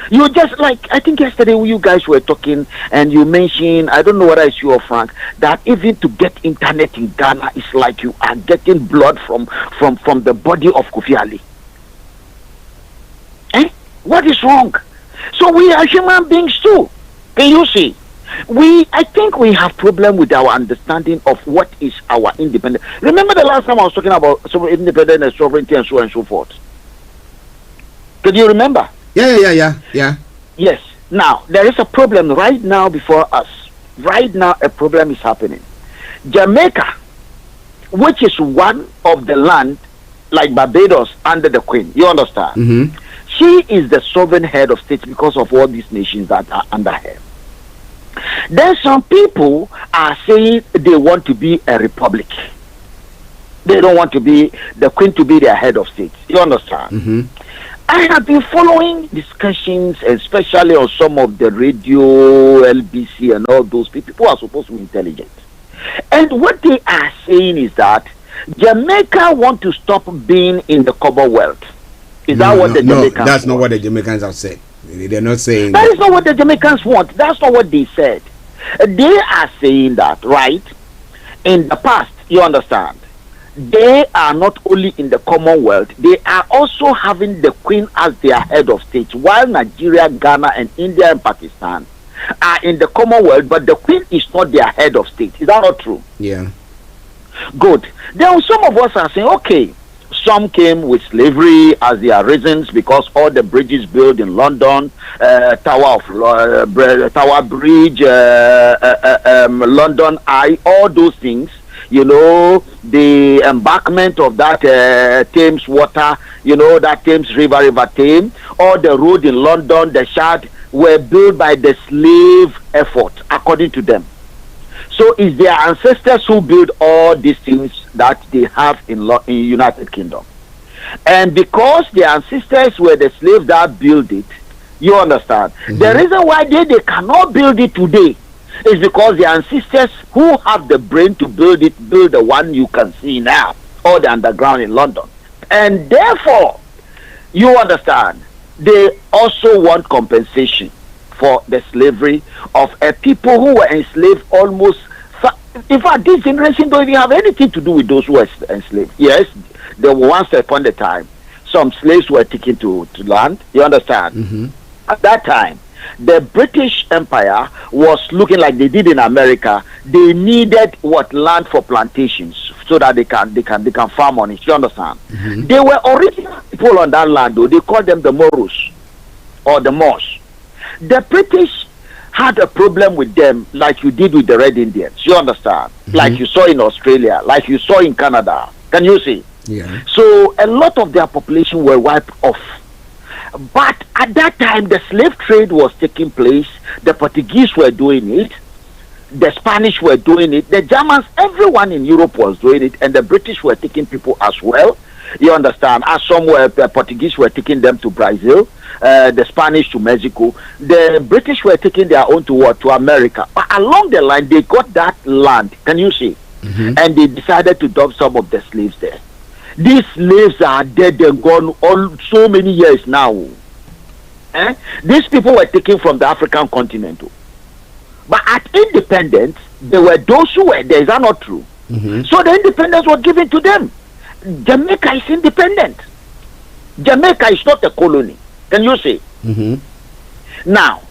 You just like, I think yesterday you guys were talking and you mentioned, I don't know whether it's you or Frank, that even to get internet in Ghana is like you are getting blood from the body of Kofi Ali. What is wrong? So we are human beings too. Can you see? I think we have problem with our understanding of what is our independence. Remember the last time I was talking about independence and sovereignty and so on and so forth? Can you remember? Yeah. Yes. Now, there is a problem right now before us. Right now, a problem is happening. Jamaica, which is one of the land, like Barbados, under the Queen. You understand? She is the sovereign head of state because of all these nations that are under her. Then some people are saying they want to be a republic. They don't want to be the Queen to be their head of state. You understand? I have been following discussions, especially on some of the radio, LBC, and all those people who are supposed to be intelligent. And what they are saying is that Jamaica want to stop being in the Commonwealth. Is that what the Jamaicans want? That's not what the Jamaicans have said. They're not saying that. Is not what the Jamaicans want. That's not what they said. They are saying that, right? In the past, you understand, they are not only in the Commonwealth, they are also having the Queen as their head of state, while Nigeria, Ghana, and India and Pakistan are in the Commonwealth, but the Queen is not their head of state. Is that not true? Yeah. Good. Then some of us are saying, okay, some came with slavery as their reasons because all the bridges built in London, Tower Bridge, London Eye, all those things, the embankment of that Thames water, that Thames River Thames, or the road in London, the Shard, were built by the slave effort, according to them. So it's their ancestors who built all these things that they have in United Kingdom. And because their ancestors were the slaves that built it, you understand? The reason why they cannot build it today is because the ancestors who have the brain to build the one you can see now, or the underground in London. And therefore, you understand, they also want compensation for the slavery of a people who were enslaved almost. In fact, this generation don't even have anything to do with those who were enslaved. Yes, there were once upon a time some slaves were taken to land. You understand? At that time, the British Empire was looking like they did in America. They needed land for plantations so that they can farm on it. You understand? They were original people on that land, though. They called them the Moros or the Moors. The British had a problem with them, like you did with the Red Indians. You understand? Like you saw in Australia, like you saw in Canada. Can you see? Yeah. So a lot of their population were wiped off. But at that time, the slave trade was taking place. The Portuguese were doing it. The Spanish were doing it. The Germans, everyone in Europe was doing it. And the British were taking people as well. You understand? As some were, the Portuguese were taking them to Brazil, the Spanish to Mexico. The British were taking their own to America. But along the line, they got that land. Can you see? And they decided to dump some of the slaves there. These slaves are dead and gone all so many years now. These people were taken from the African continent. But at independence, there were those who were there. Is that not true? So the independence was given to them. Jamaica is independent. Jamaica is not a colony. Can you see? Now,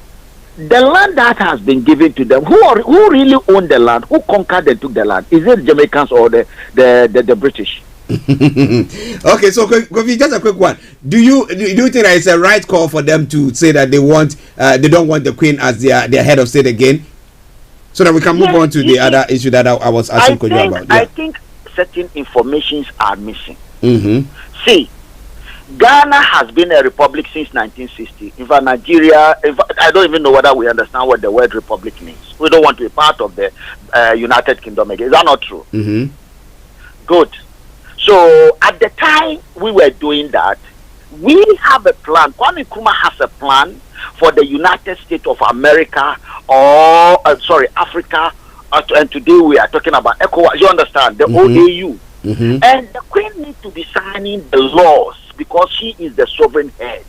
the land that has been given to them, who really owned the land? Who conquered and took the land? Is it Jamaicans or the British? Okay, so Kofi, just a quick one. Do you think that it's a right call for them to say that they don't want the Queen as their head of state again, so that we can move on to the other issue that I was asking Kojo about? I think certain informations are missing. See, Ghana has been a republic since 1960. In fact, Nigeria, I don't even know whether we understand what the word republic means. We don't want to be part of the United Kingdom again. Is that not true? Good. So at the time we were doing that, we have a plan. Kwame Nkrumah has a plan for the United States of America, or Africa, and today we are talking about ECOWAS. You understand? The OAU. And the Queen needs to be signing the laws because she is the sovereign head.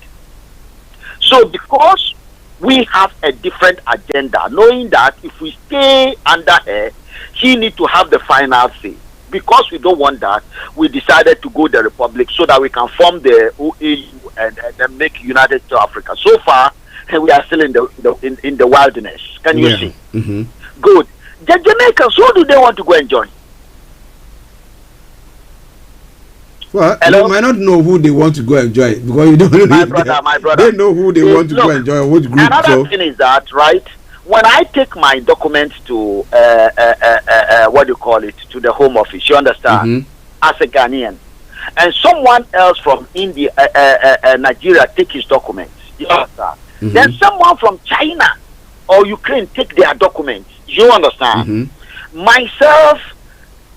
So because we have a different agenda, knowing that if we stay under her, she needs to have the final say. Because we don't want that, we decided to go the republic so that we can form the OAU and then make United States of Africa. So far, we are still in the wilderness. Can you see? Good. The Jamaicans, who do they want to go and join? Well, you might not know who they want to go and join because you don't know. My brother. They know who they want to go and join, which group. Another thing is that, right? When I take my documents to to the Home Office, you understand, as a Ghanaian, and someone else from India, Nigeria, take his documents, you understand. Then someone from China or Ukraine take their documents, you understand. Myself,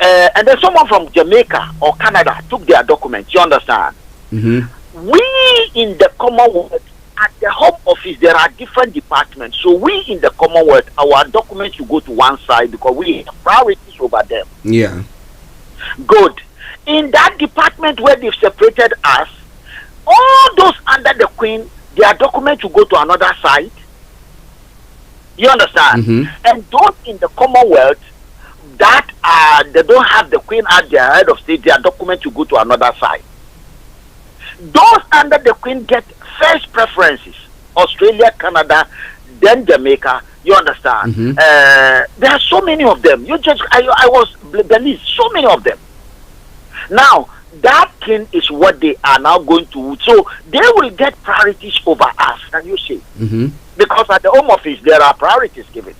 and then someone from Jamaica or Canada took their documents, you understand. We in the Commonwealth, at the Home Office, there are different departments. So we in the Commonwealth, our documents will go to one side because we have priorities over them. Yeah. Good. In that department where they've separated us, all those under the Queen, their documents will go to another side. You understand? And those in the Commonwealth that they don't have the Queen as their head of state, their documents will go to another side. Those under the Queen get first preferences. Australia, Canada, then Jamaica. You understand? There are so many of them. I was believed so many of them. Now that king is what they are now going to. So they will get priorities over us. Can you see? Because at the Home Office there are priorities given.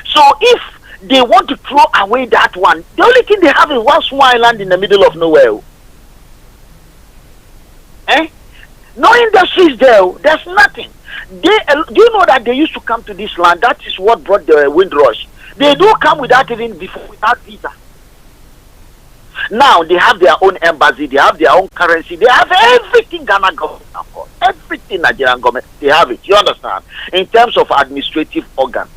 So if they want to throw away that one. The only thing they have is one small island in the middle of nowhere. No industries there. There's nothing. Do you know that they used to come to this land? That is what brought the Windrush. They do come without visa. Now they have their own embassy, they have their own currency, they have everything Ghana government afford. Everything Nigerian government, they have it. You understand? In terms of administrative organ.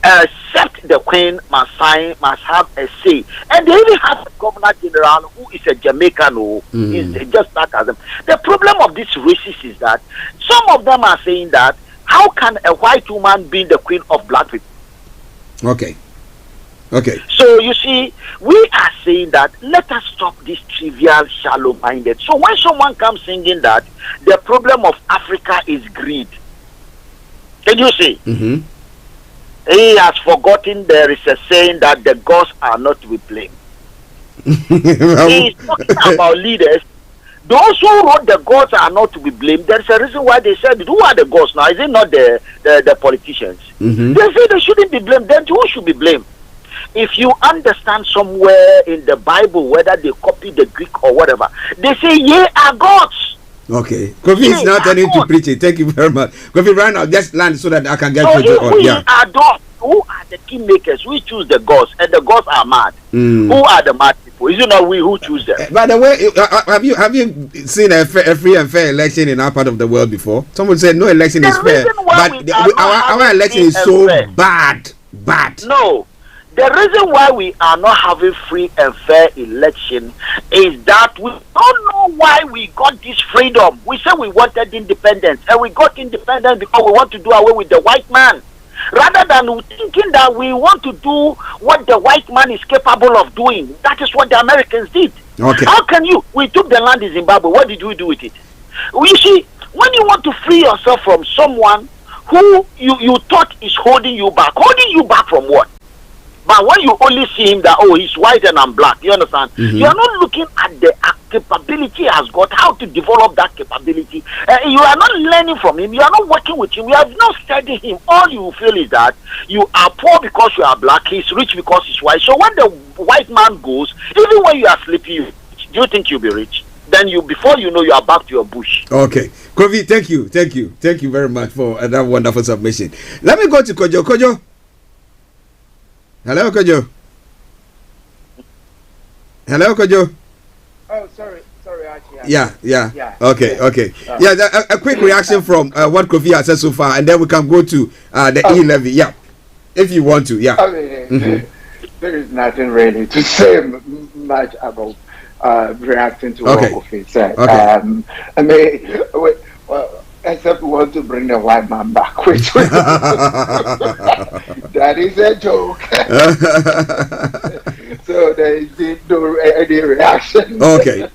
Except the Queen must have a say. And they even have a Governor General who is a Jamaican who is just like as them. The problem of these races is that some of them are saying that how can a white woman be the queen of black people? Okay. So you see, we are saying that let us stop this trivial, shallow-minded. So when someone comes singing that the problem of Africa is greed, can you see? He has forgotten there is a saying that the gods are not to be blamed. He is talking about leaders. Those who wrote the gods are not to be blamed. There's a reason why they said it. Who are the gods now? Is it not the politicians? They say they shouldn't be blamed. Then who should be blamed? If you understand somewhere in the Bible, whether they copy the Greek or whatever, they say, ye are gods. Okay. Kofi is now turning to preaching. Thank you very much. Kofi, right now, just land so that I can get so Kojo on. Yeah. Who are the kingmakers? We choose the gods, and the gods are mad. Who are the mad people? Is it not we who choose them? By the way, have you seen a free and fair election in our part of the world before? Someone said no election is fair, but our election is so bad. No. The reason why we are not having free and fair election is that we don't know why we got this freedom. We said we wanted independence, and we got independence because we want to do away with the white man. Rather than thinking that we want to do what the white man is capable of doing. That is what the Americans did. Okay. How can you? We took the land in Zimbabwe. What did we do with it? You see, when you want to free yourself from someone who you thought is holding you back from what? But when you only see him that, oh, he's white and I'm black, you understand? You are not looking at the capability he has got, how to develop that capability. You are not learning from him. You are not working with him. You have not studied him. All you feel is that you are poor because you are black. He's rich because he's white. So when the white man goes, even when you are sleeping, do you think you'll be rich? Then before you know, you are back to your bush. Okay. Kofi, thank you very much for that wonderful submission. Let me go to Kojo. Kojo. Hello, Kojo. Oh, sorry, Archie. Yeah. Okay. A quick reaction from what Kofi has said so far, and then we can go to the E-levy. Yeah, if you want to. Yeah. I mean, there is nothing really to say much about reacting to what Kofi said. Okay. I mean, well, except we want to bring the white man back, which that is a joke. So there is no any reaction. Okay.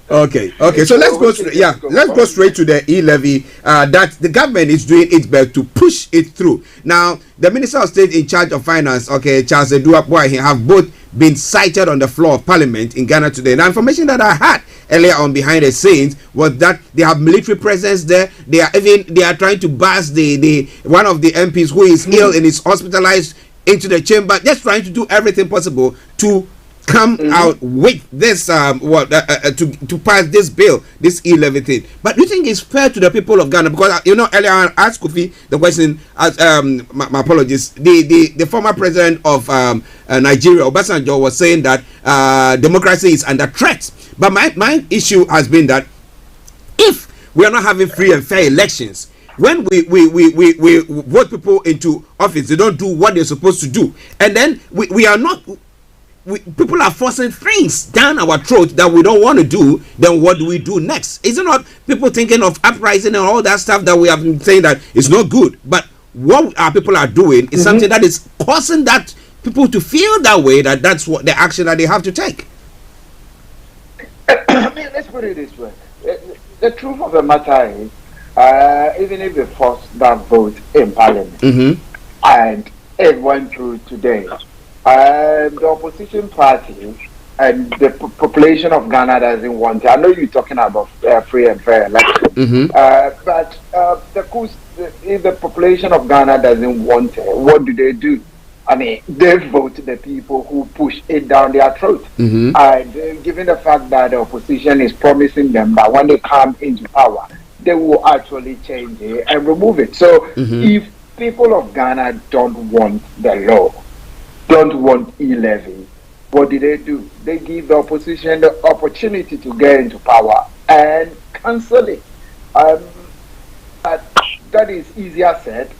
So let's go straight. Yeah, let's go straight to the E-levy. That the government is doing its best to push it through. Now, the Minister of State in charge of Finance, Charles Eduapua, have both been cited on the floor of Parliament in Ghana today. Now, information that I had earlier on behind the scenes was that they have military presence there. They are trying to bust the one of the MPs who is ill and is hospitalized into the chamber, just trying to do everything possible to come out with this to pass this bill, this E-levy thing. But do you think it's fair to the people of Ghana? Because earlier I asked Kofi the question. My apologies. The former president of Nigeria, Obasanjo, was saying that democracy is under threat. But my issue has been that if we are not having free and fair elections, when we vote people into office, they don't do what they're supposed to do, and then we are not. People are forcing things down our throat that we don't want to do. Then what do we do next? Is it not people thinking of uprising and all that stuff that we have been saying that is not good? But what our people are doing is something that is causing that people to feel that way. That's what the action that they have to take. I mean, let's put it this way. The truth of the matter is, even if they forced that vote in Parliament and it went through today, the opposition party and the population of Ghana doesn't want it. I know you're talking about free and fair election, but if the population of Ghana doesn't want it, what do? I mean, they vote the people who push it down their throat. Mm-hmm. And given the fact that the opposition is promising them that when they come into power, they will actually change it and remove it. So if people of Ghana don't want the law, don't want e-levy, what do? They give the opposition the opportunity to get into power and cancel it. That is easier said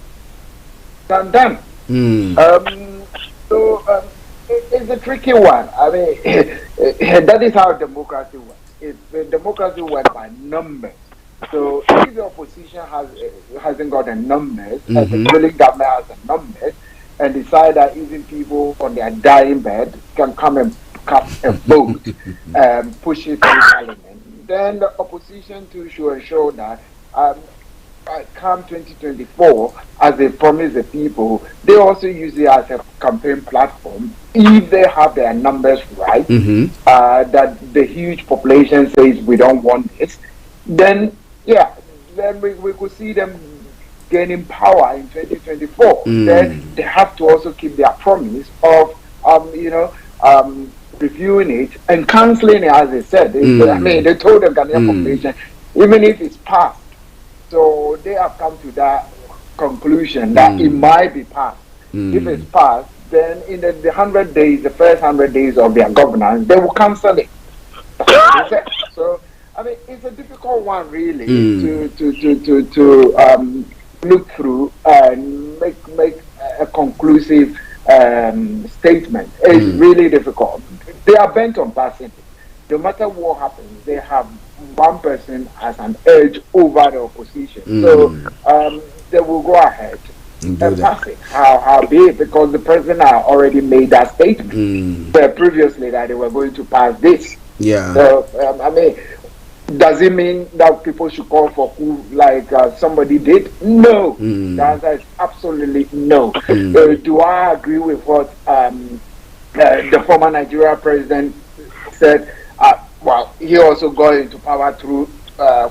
than done. It's a tricky one. I mean, that is how democracy works. Democracy works by numbers. So if the opposition hasn't got the numbers, and the ruling government has the numbers, and decide that even people on their dying bed can come and cast a vote and push it through parliament, then the opposition too should ensure that come 2024, as they promise the people, they also use it as a campaign platform. If they have their numbers right, that the huge population says we don't want this, then we could see them gaining power in 2024. Then they have to also keep their promise of reviewing it and cancelling it, as they said. I mean, they told the Ghanaian population, even if it's passed. So they have come to that conclusion that it might be passed. If it's passed, then in the 100 days, the first 100 days of their governance, they will cancel it. So, I mean, it's a difficult one, really, to look through and make a conclusive statement. It's really difficult. They are bent on passing it. No matter what happens, they have one person as an edge over the opposition. So they will go ahead and pass it. How be it? Because the president had already made that statement previously that they were going to pass this. Yeah. So, I mean, does it mean that people should call for coup like somebody did? No. The answer is absolutely no. Do I agree with what the former Nigeria president said? Well, he also got into power through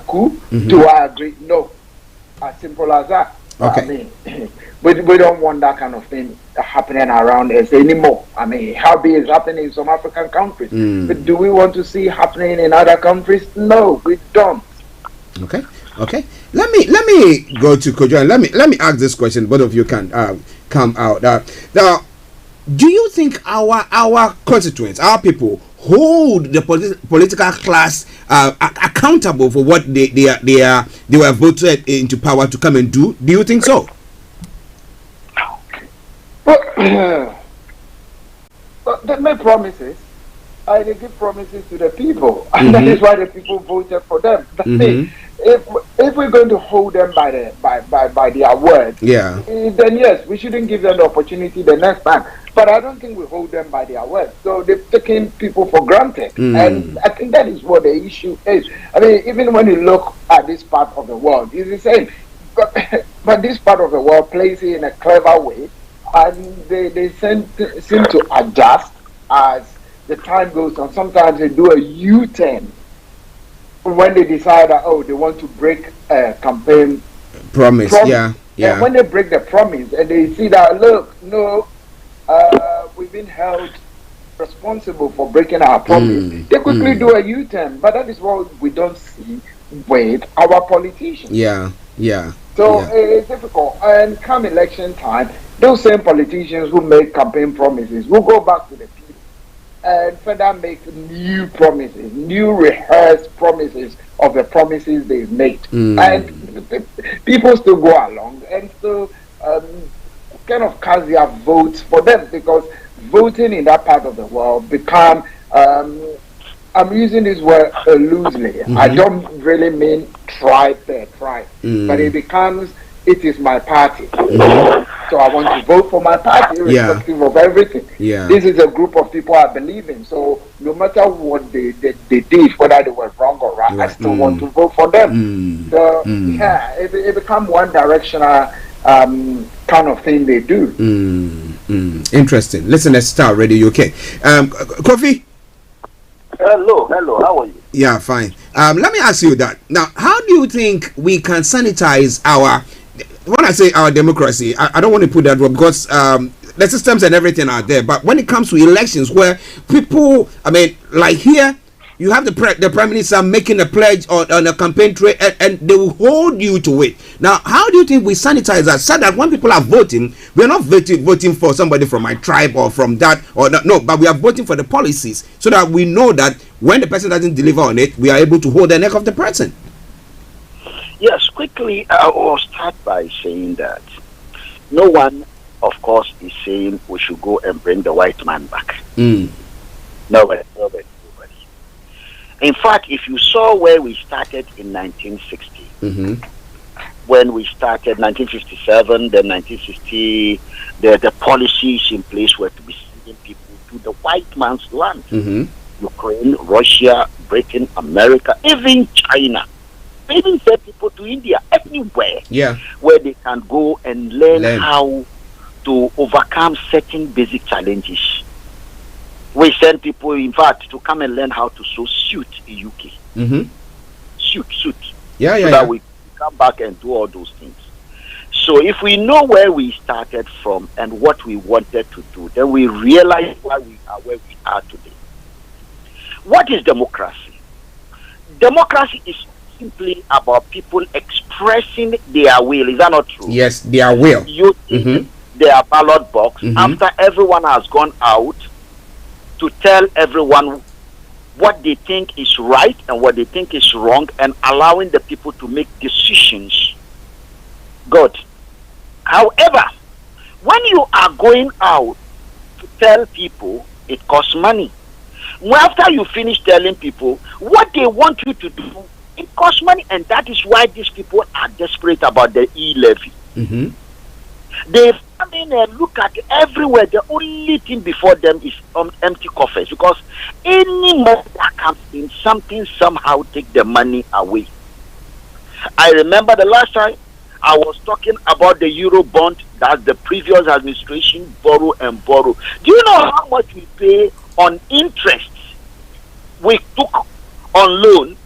coup. Do I agree? No. As simple as that. Okay. I mean, we don't want that kind of thing happening around us anymore. I mean, how big is happening in some African countries? But do we want to see happening in other countries? No, we don't. Okay. Let me go to Kojo and let me ask this question. Both of you can come out. Now, do you think our constituents, our people, hold the political class accountable for what they were voted into power to come and do? Do you think so? Well, they make promises. They give promises to the people, and that is why the people voted for them. If we're going to hold them by their word, then yes, we shouldn't give them the opportunity the next time. But I don't think we hold them by their word. So they've taken people for granted, and I think that is what the issue is. I mean, even when you look at this part of the world, it's the same. But this part of the world plays it in a clever way, and they seem to adjust as the time goes on. Sometimes they do a U-turn when they decide that they want to break a campaign promise. Yeah. And when they break the promise and they see that, look, no, we've been held responsible for breaking our promise, they quickly do a U-turn. But that is what we don't see with our politicians. So it's difficult. And come election time, those same politicians who make campaign promises will go back to the people and further make new promises, new rehearsed promises of the promises they've made. And people still go along and still kind of cast their votes for them, because voting in that part of the world become, I'm using this word loosely. I don't really mean tribe, but it becomes, it is my party. So I want to vote for my party irrespective of everything. This is a group of people I believe in. So no matter what they did, whether they were wrong or right, I still want to vote for them. So it becomes one directional kind of thing they do. Interesting. Listen, let's start Radio UK. Kofi. Hello, how are you? Yeah, fine. Let me ask you that. Now, how do you think we can sanitize our, when I say our democracy, I don't want to put that word, because the systems and everything are there. But when it comes to elections, where people, I mean, like here, you have the prime minister making a pledge on a campaign trail, and they will hold you to it. Now, how do you think we sanitize that, so that when people are voting, we are not voting for somebody from my tribe or from that or no, but we are voting for the policies, so that we know that when the person doesn't deliver on it, we are able to hold the neck of the person. Yes, quickly, I will start by saying that no one, of course, is saying we should go and bring the white man back. Nobody. In fact, if you saw where we started in 1960, when we started 1957, then 1960, the policies in place were to be sending people to the white man's land. Ukraine, Russia, Britain, America, even China. They even send people to India, everywhere, where they can go and learn how to overcome certain basic challenges. We send people, in fact, to come and learn how to sew suit in UK. Suit. So that we come back and do all those things. So if we know where we started from and what we wanted to do, then we realize why we are where we are today. What is democracy? Democracy is simply about people expressing their will. Is that not true? Yes, their will. You their ballot box after everyone has gone out to tell everyone what they think is right and what they think is wrong, and allowing the people to make decisions. Good. However, when you are going out to tell people, it costs money. After you finish telling people what they want you to do, it costs money, and that is why these people are desperate about the e-levy. They've come in and look at everywhere. The only thing before them is empty coffers, because any money that comes in, something somehow take the money away. I remember the last time I was talking about the Euro bond that the previous administration borrow. Do you know how much we pay on interest we took on loan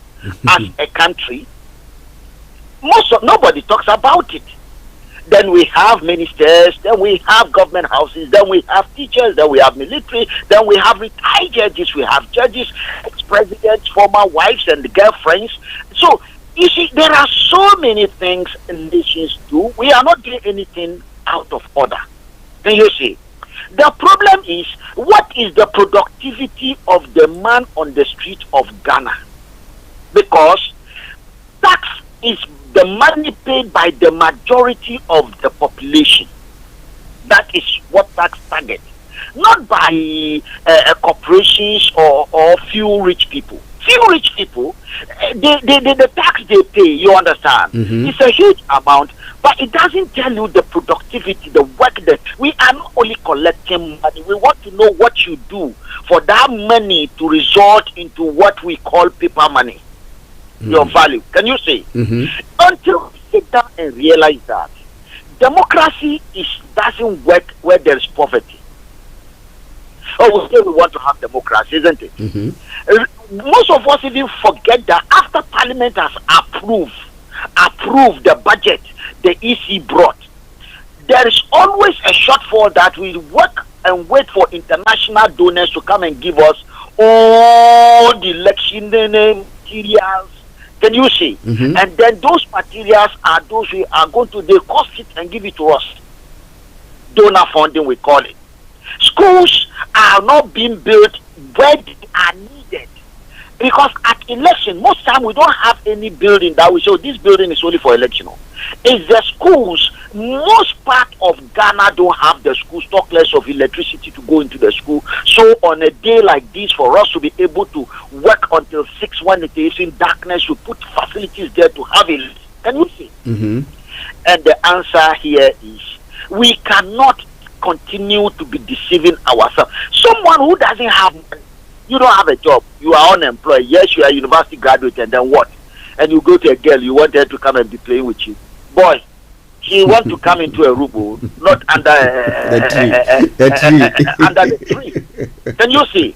as a country? Nobody talks about it. Then we have ministers, then we have government houses, then we have teachers, then we have military, then we have retired judges, we have judges, ex-presidents, former wives and girlfriends. So, you see, there are so many things nations do. We are not doing anything out of order. Can you see? The problem is, what is the productivity of the man on the street of Ghana? Because tax is the money paid by the majority of the population. That is what tax target. Not by corporations or few rich people. Few rich people, the tax they pay, you understand, it's a huge amount, but it doesn't tell you the productivity, the work that we are not only collecting money. We want to know what you do for that money to result into what we call paper money. Your value. Can you see? Until we sit down and realize that democracy doesn't work where there is poverty. Oh, we say we want to have democracy, isn't it? Most of us even forget that after Parliament has approved the budget the EC brought, there is always a shortfall that we work and wait for international donors to come and give us all the election materials. Can you see? And then those materials are those we are going to, they cost it and give it to us. Donor funding, we call it. Schools are not being built where they are needed. Because at election, most time we don't have any building that we say, this building is only for election. It's the schools. Most part of Ghana don't have the schools, talk less of electricity to go into the school. So on a day like this, for us to be able to work until 6 when it is in darkness, you put facilities there to have it. Can you see? And the answer here is, we cannot continue to be deceiving ourselves. Someone who doesn't have money, you don't have a job, you are unemployed, yes, you are a university graduate, and then what? And you go to a girl, you want her to come and be playing with you. Boy, she wants to come into a room, not under the tree. Under the tree. Can you see?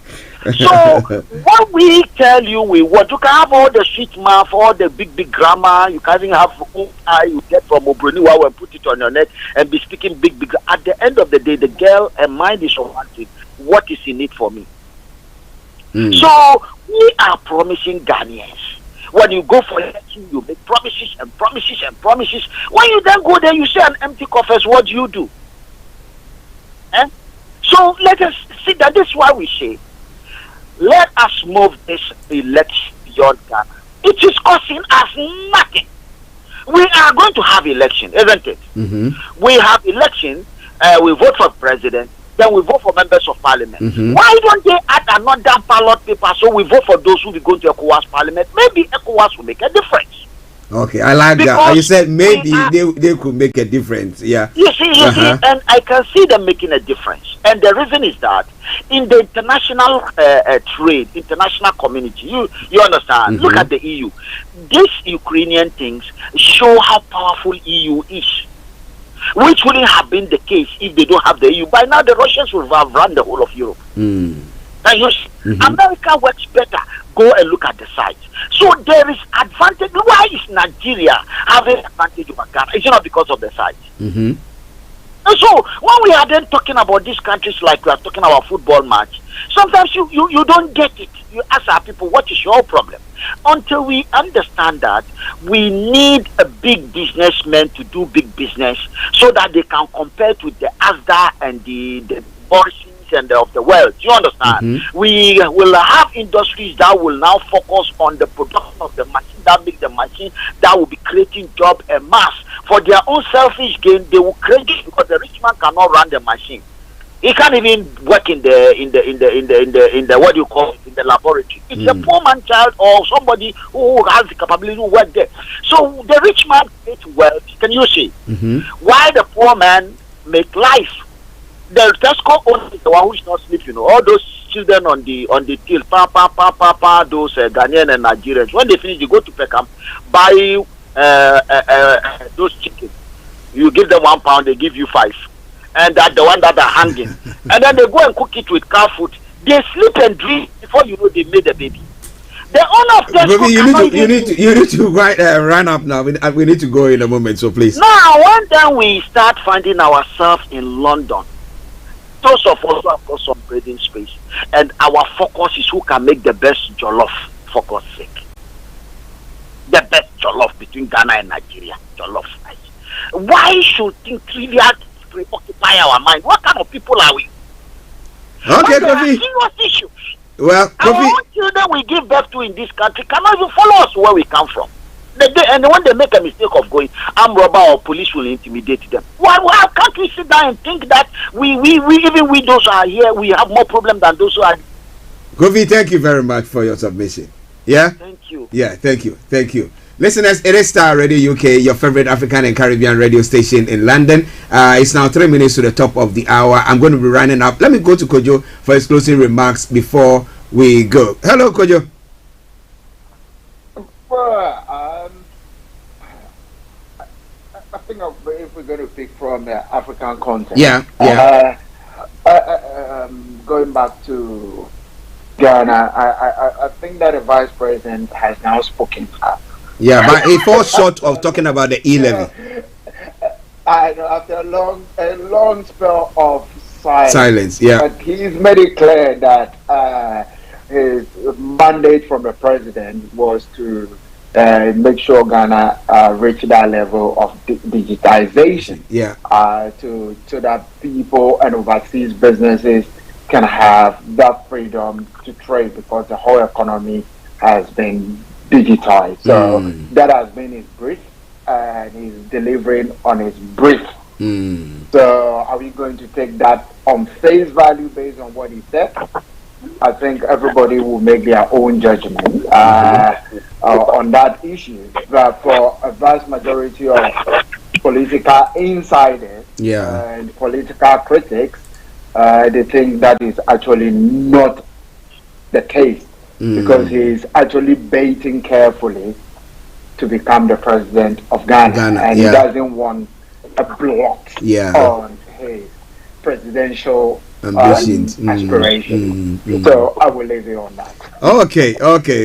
So what we tell you, we want, you can have all the street math, all the big grammar, you can even have you get from Obroniwa and put it on your neck and be speaking big. At the end of the day, the girl and mind is on one thing. What is in it for me? So we are promising Ghanaians. When you go for election, you make promises and promises and promises. When you then go there, you say an empty coffers. What do? So let us see that. This is why we say, let us move this election beyond Ghana. It is costing us nothing. We are going to have election, isn't it? We have election. We vote for president. Then we vote for members of parliament. Why don't they add another ballot paper so we vote for those who will go to ECOWAS parliament? Maybe ECOWAS will make a difference. Okay, I like that. And you said maybe they could make a difference. Yeah. You see, and I can see them making a difference. And the reason is that in the international trade, international community, you understand? Look at the EU. These Ukrainian things show how powerful EU is. Which wouldn't have been the case if they don't have the EU. By now, the Russians would have run the whole of Europe. America works better. Go and look at the sites. So there is advantage. Why is Nigeria having advantage over Ghana? It's not because of the sites. And so when we are then talking about these countries like we are talking about football match, sometimes you don't get it. You ask our people, what is your problem? Until we understand that we need a big businessman to do big business so that they can compare to the Asda and the Borisins and of the world. Do you understand? We will have industries that will now focus on the production of the machine, that make the machine that will be creating job and mass. For their own selfish gain, they will create it because the rich man cannot run the machine. He can't even work in the what do you call it, in the laboratory. It's a poor man child or somebody who has the capability to work there. So the rich man creates wealth. Can you see? Why the poor man make life? The Tesco owner is the one who is not sleeping. All those children on the till, those Ghanaian and Nigerians. When they finish, they go to Peckham, buy those chickens. You give them £1, they give you 5. And that the one that are hanging, and then they go and cook it with cow food. They sleep and drink before you know they made a baby. The owner of Tesco you need to run up now. We need to go in a moment, so please. Now, one time we start finding ourselves in London, those of us who have got some breathing space, and our focus is who can make the best jollof, for God's sake. The best jollof between Ghana and Nigeria, jollof rice. Why should think trivial preoccupy our mind? What kind of people are we? Okay, Kofi. Serious issues. Well, Kofi, our children we give birth to in this country cannot even follow us where we come from. And when they make a mistake of going, armed robber or police will intimidate them. Why can't we sit down and think that we even we those who are here, we have more problem than those who are. Kofi, thank you very much for your submission. Yeah. Thank you. Yeah, thank you. Listeners, it is Starr Radio UK, your favorite African and Caribbean radio station in London. It's now 3 minutes to the top of the hour. I'm going to be running up. Let me go to Kojo for his closing remarks before we go. Hello, Kojo. Well, I think if we're going to pick from the African continent, going back to Ghana, I think that the vice president has now spoken up. Yeah, but he falls short of talking about the E-levy. I know, after a long spell of silence. Yeah. But he's made it clear that his mandate from the president was to make sure Ghana reach that level of digitization. Yeah. So that people and overseas businesses can have that freedom to trade because the whole economy has been digitized. So that has been his brief, and he's delivering on his brief. So are we going to take that on face value based on what he said? I think everybody will make their own judgment on that issue. But for a vast majority of political insiders and political critics, they think that is actually not the case. Because he's actually baiting carefully to become the president of Ghana, and he doesn't want a block on his presidential ambitions, aspirations. So I will leave you on that. Okay.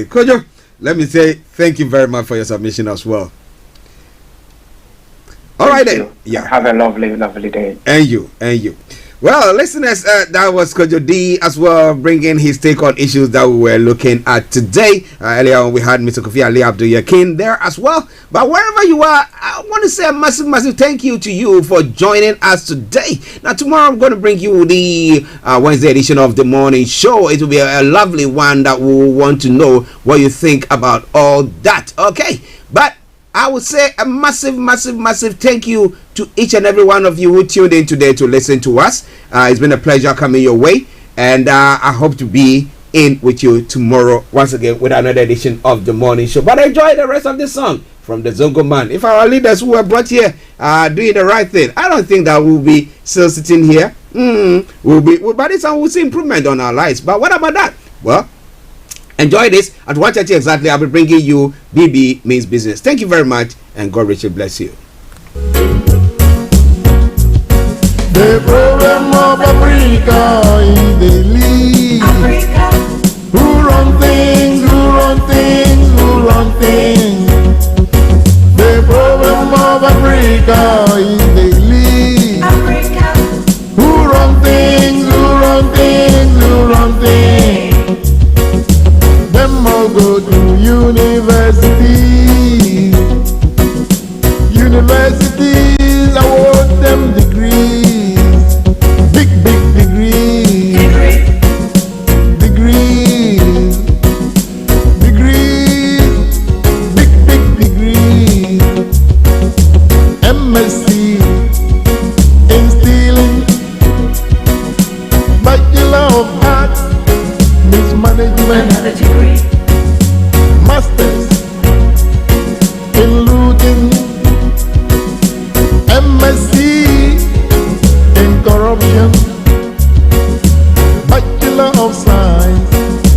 Kojo, let me say thank you very much for your submission as well. All right then. Yeah. Have a lovely day. And you. Well, listeners, that was Kojo D as well, bringing his take on issues that we were looking at today. Earlier on, we had Mr. Kofi Ali Abdul Yakin there as well. But wherever you are, I want to say a massive thank you to you for joining us today. Now, tomorrow I'm going to bring you the Wednesday edition of the morning show. It will be a lovely one that we will want to know what you think about all that. Okay, but I would say a massive thank you to each and every one of you who tuned in today to listen to us. It's been a pleasure coming your way, and I hope to be in with you tomorrow once again with another edition of the morning show. But enjoy the rest of the song from the Zongo Man. If our leaders who were brought here are doing the right thing, I don't think that we'll be still sitting here. By this time we'll see improvement on our lives. But what about that? Well, enjoy this at 1:30 exactly. I'll be bringing you BB Means Business. Thank you very much, and God richly bless you. The problem of Africa is the lead. Africa. Who run things? The problem of Africa is